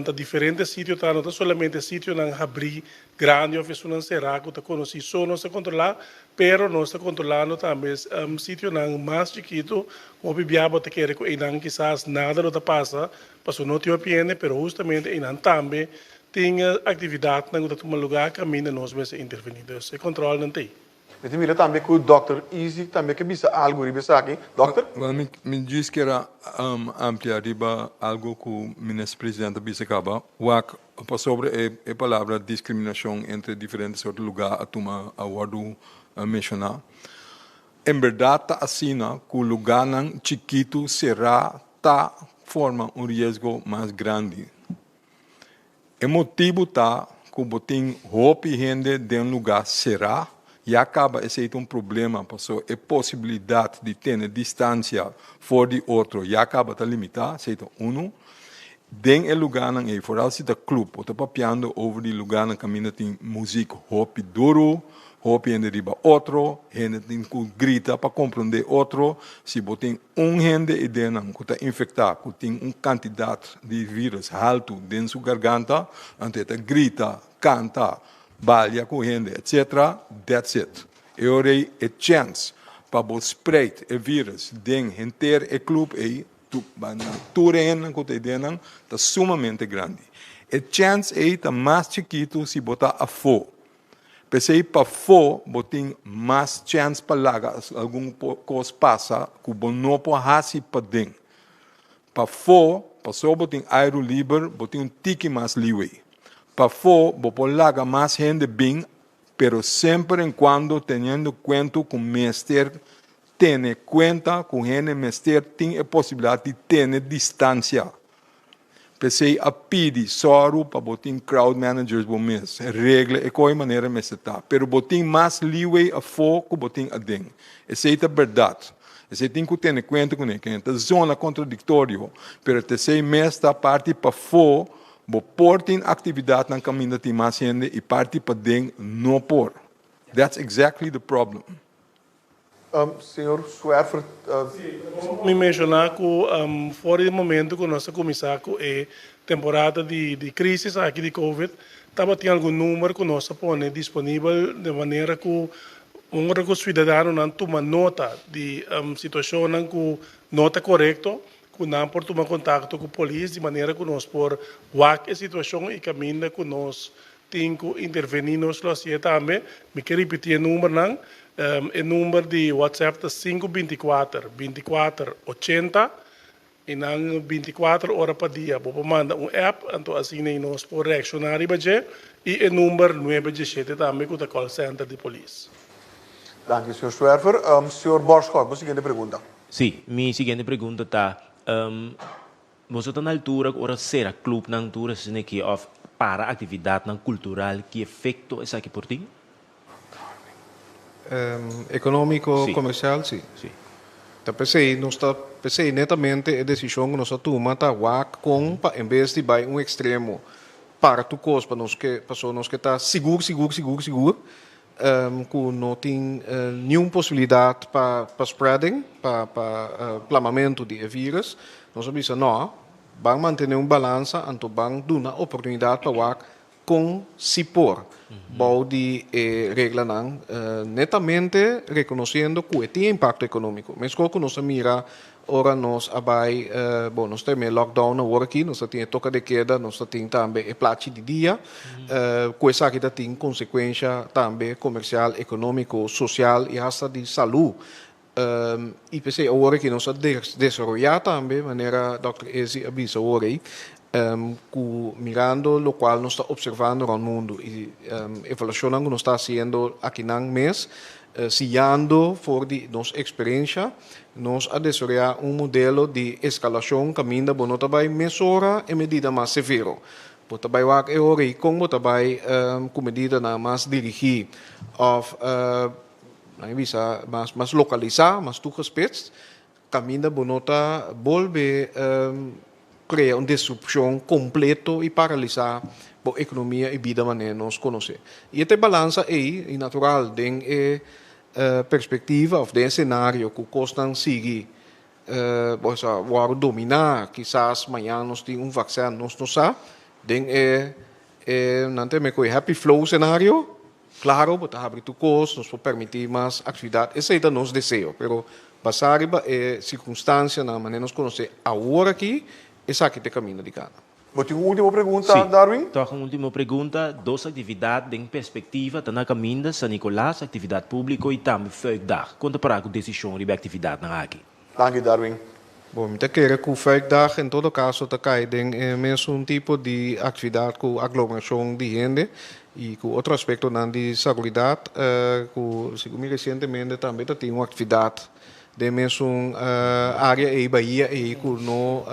da diferente sítio, tá, não somente sítio não abrir grande, ou não será que está conhecido, só nós está controlar, pero nós está controlando também sítio não mais chiquito, o bibiabo te quer que não quizás nada não passa, para não te opine, pero justamente não também tem atividade não está tomando lugar caminho nós mesmos intervenidos, o controle não tem. E mira também com o Dr. Easy, também que bisa algo riba aqui. Doctor? Well, me diz que era ampliar riba algo que o ministro-presidente bisa acaba. Sobre a palavra discriminação entre diferentes outros lugares, a turma aguardo mencionar. Em verdade, está assim, que o lugar chiquito será, forma risco mais grande. O motivo está que o botim roupa e rende de lugar será, e acaba esse problema, porque a possibilidade de ter distância fora de outro, e acaba de limitar, den lugar não vooral se de club, ou papiando over die lugar na caminho tem música roupa duro, roupa ainda riba outro, gente tem que grita para compreender outro, se botem gente e denam que está infectado, que tem quantidade de vírus alto dentro sua garganta, ante grita, canta, balha com gente, etc. That's it. Eu rei a chance para spread o vírus dentro inteiro o clube aí, turen que te denan, está sumamente grande. A chance aí está mais chiquito se botar a fo. Pensei para fo, botem mais chance para lagar algum coisa passa, que o não pode hasi para dentro. Para fo, passou botem aero livre, botem tique mais livre. Para fo, pode lagar mais gente bem, pero sempre em quando tendo cuenta com o mestre tem conta com gente mestre tem a possibilidade de ter distância. Pensei a pedir só para botar crowd managers bom mês, regra e qual maneira me está. Pero botar mais livre a foco botar a dentro. Essa é a verdade. Esse tem que ter conta com ele. É zona contraditória. Pero terceiro mês está parte para fo, bo portem atividade na caminho de mais gente e parte para dentro não por. That's exactly the problem. Senhor Swerfer, me mencionar que fora do momento que nós começamos com a temporada de crise aqui de Covid, estava tendo algum número que nós põe disponível de maneira que o cidadão não toma nota de situação que nota correto, que não por tomar contato com a polícia de maneira que nós por a situação e caminho que nós temos que intervenir nós também. Me quero repetir o número não. O número de WhatsApp é 524-2480 e não 24 horas por dia. Vou mandar app, então assim nós podemos reaccionar e o número 917 também com o call center de polícia. Danke, Sr. Swerfer. Sr. Borschot, a seguinte pergunta. Sim, minha seguinte pergunta está, você está na altura, ora será clube na altura, se que para atividade cultural que efeito essa aqui por ti? Econômico, comercial, sim. Então, pensei netamente a decisão que nós tomamos com, em vez de ir um extremo para tu coisa, para nós que está seguro, que não tem nenhuma possibilidade para spreading, para plamamento de vírus, nós sabemos não, vamos manter balança, então vamos dar uma oportunidade para com se por. Body regla não, netamente reconhecendo que tem impacto econômico. Mas quando nós mira, ora nós abai, nós temos lockdown agora aqui, nós temos toca de queda, nós temos também placa de dia, coisa que tem consequência também comercial, econômico, social e até de saúde. E pensei agora que nós desenvolver também, maneira Dr. Ezi avisa agora aí, mirando lo qual nós está observando no mundo e evaluação que nós está fazendo aqui no mês, siguindo for de nossa experiência, nós a desenvolver modelo de escalação caminho para nós também mesurar em medida mais severa. Para também agora como também com medida mais dirigir of mais localizar, mais toegespitst, caminho para nós volver criar uma disrupção completa e paralisar a economia e vida maneira nós conhecemos. E essa balança é natural, tem perspectiva ou tem cenário que costam seguir, vamos dominar, quizás amanhã nós temos vacina, nós não sabemos, não temos um happy flow cenário, claro, para abrir tu curso, nos permitir mais atividade, esse é o nosso desejo, mas passar a circunstância na maneira nós conhecemos agora aqui, essa aqui é o caminho de cada. Bote uma última pergunta, Sim. Darwin. Toch uma última pergunta. Duas atividades em perspectiva, tá na caminho São Nicolás, atividade pública e também Vuikdag. Conta para a decisão de atividade na aqui. Dank Darwin. Bom, ik quero que o Vuikdag, em todo caso, te cair mesmo tipo de atividade com aglomeração de gente e com outro aspecto de segurança, segundo recentemente também tem uma atividade de mesmo área e Bahia e que não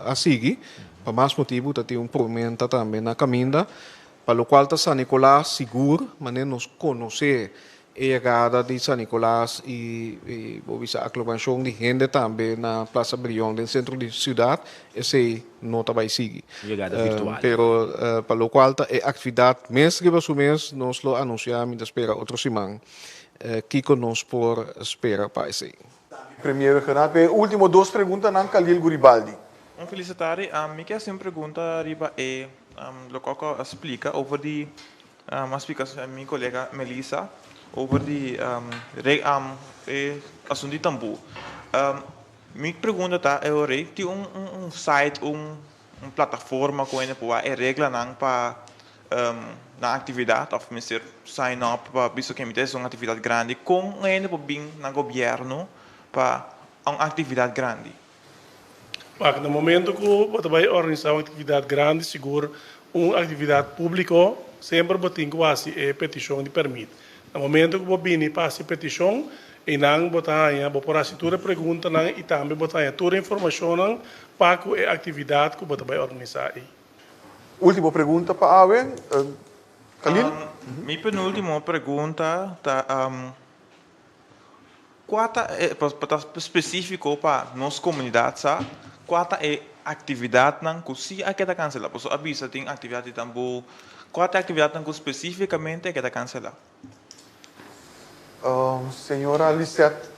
a seguir. Por mais motivo, tem problema também na caminho, para o qual São Nicolás seguro, mas nos conhecer a chegada de São Nicolás e a aglomeração de gente também na Praça Brion, no centro da cidade, esse não vai seguir. Chegada virtual. Pero, para o qual a atividade, mês que vai mês, nós lo anunciamos e espera outra semana. Que conosco por espera para esse. Primeiro, Renato, último duas perguntas na Khalil Guribaldi. Um felicitário. Me quer uma pergunta riba é o que explica over die explicação minha colega Melissa over die assunto de tambu. Minha pergunta tá é o rei tem site plataforma com ele para regra não para na atividade of Mr. sign up para visto que me uma atividade grande com ele para bem na governo para uma atividade grande. Mas no momento que você vai organizar uma atividade grande, seguro, uma atividade pública, sempre você tem quase a petição de permite. No momento que você vem para essa petição, e não você por assinatura pergunta e também você toda a informação para a atividade que você vai organizar. Última pergunta para Awe. Khalil? Minha penúltima pergunta qual é específico para nossa comunidade, sabe? Qual é a atividade que se quer cancelar? Porque a visa tem atividade também. Qual é a atividade que especificamente quer cancelar? Senhora Lisette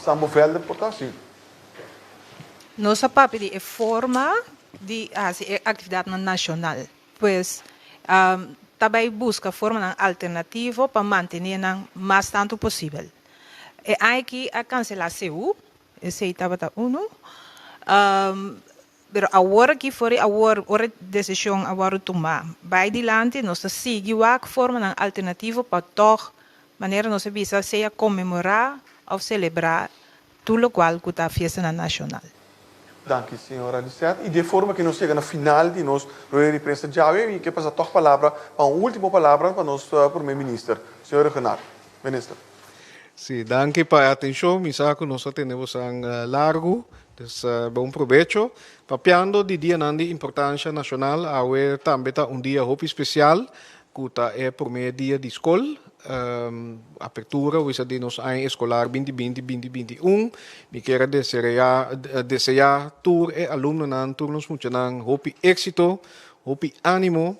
Sambovelder, portanto, sim. Nossa papel é forma de atividade nacional, pois também busca forma alternativa para manter mais tanto possível. E aqui a cancelar CU, esse estava pero agora que foi a decisão agora tomar, vai adiante nós seguimos a forma alternativa para toch maneira nós bisa seja comemorar ou celebrar tudo o qual que a festa nacional. Dank u, senhora Lisette. E de forma que nós chegamos no final de nossa reunião de prensa de hoje, e que passa a palavra para uma última palavra para nosso primeiro-ministro, senhor Renato. Ministro. Sim, danke para a atenção. Me saco nós temos largo, bom proveito. Papiando de dia de importância nacional, hoje também está dia muito especial, que é por meio dia de escola, apertura, hoje de nos ano escolar 2020-2021. Me quero desejar tour e aluno nan turnos muito muito éxito, muito ânimo,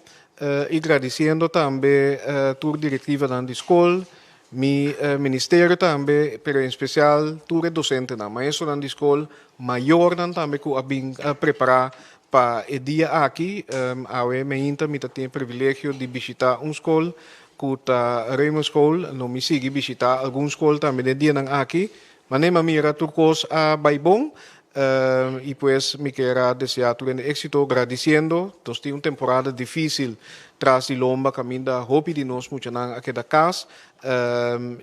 e agradecendo também tour diretiva da escola. Mi ministério também, pero em especial, tour docente na maestro da escola, maior também que abin preparar para o dia aqui, awe me inta me tem o privilégio de visitar uma escola, que tá Raymond School, não me sigue visitar alguma escola também de dia aqui, mas nem mira turcos a baibon. E pues me quero desejar todo o éxito, agradecendo. Nós tínhamos uma temporada difícil tras de lomba, caminho da hopi de nós muito aqui da casa,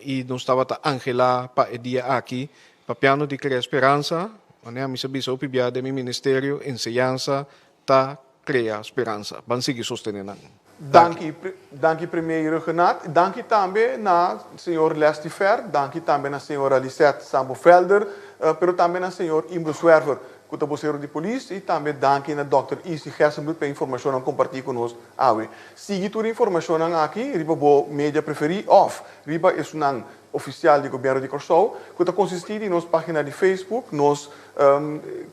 e nós estava a angelar para o dia aqui, para piano de criar esperança, maneira me sabia o pibia de meu ministério, ensinança, tá criar esperança, vamos seguir sostenendo. Dank primeiro Renato, dank também na senhor Leslie Fer, dank também na senhora Lisette Sambovelder, pero também na senhor Imro Swerver, que é o vocero de polícia, e também dank na Dr. Isi Gersenblut para a informação que compartilha conosco. Siga toda a informação aqui, riba o mídia preferido, riba é um oficial do governo de Corsou, que está consistindo em nossa página de Facebook, nossa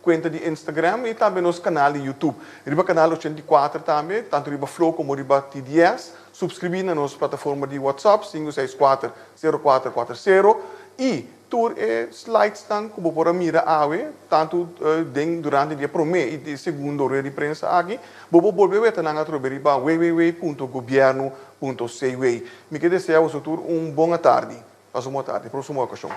conta de Instagram e também nosso canal de YouTube. Riba canal 84 também, tanto riba Flow como riba TDS. Subscrever na nossa plataforma de WhatsApp, 564-0440 e tur slides tan como por mira awe tanto durante o dia primeiro e de segundo hora de prensa aqui bobo volver a nanga trober ba www.governo.cw. Me que desejo a todos uma boa tarde. Próxima tarde, próxima ocasião.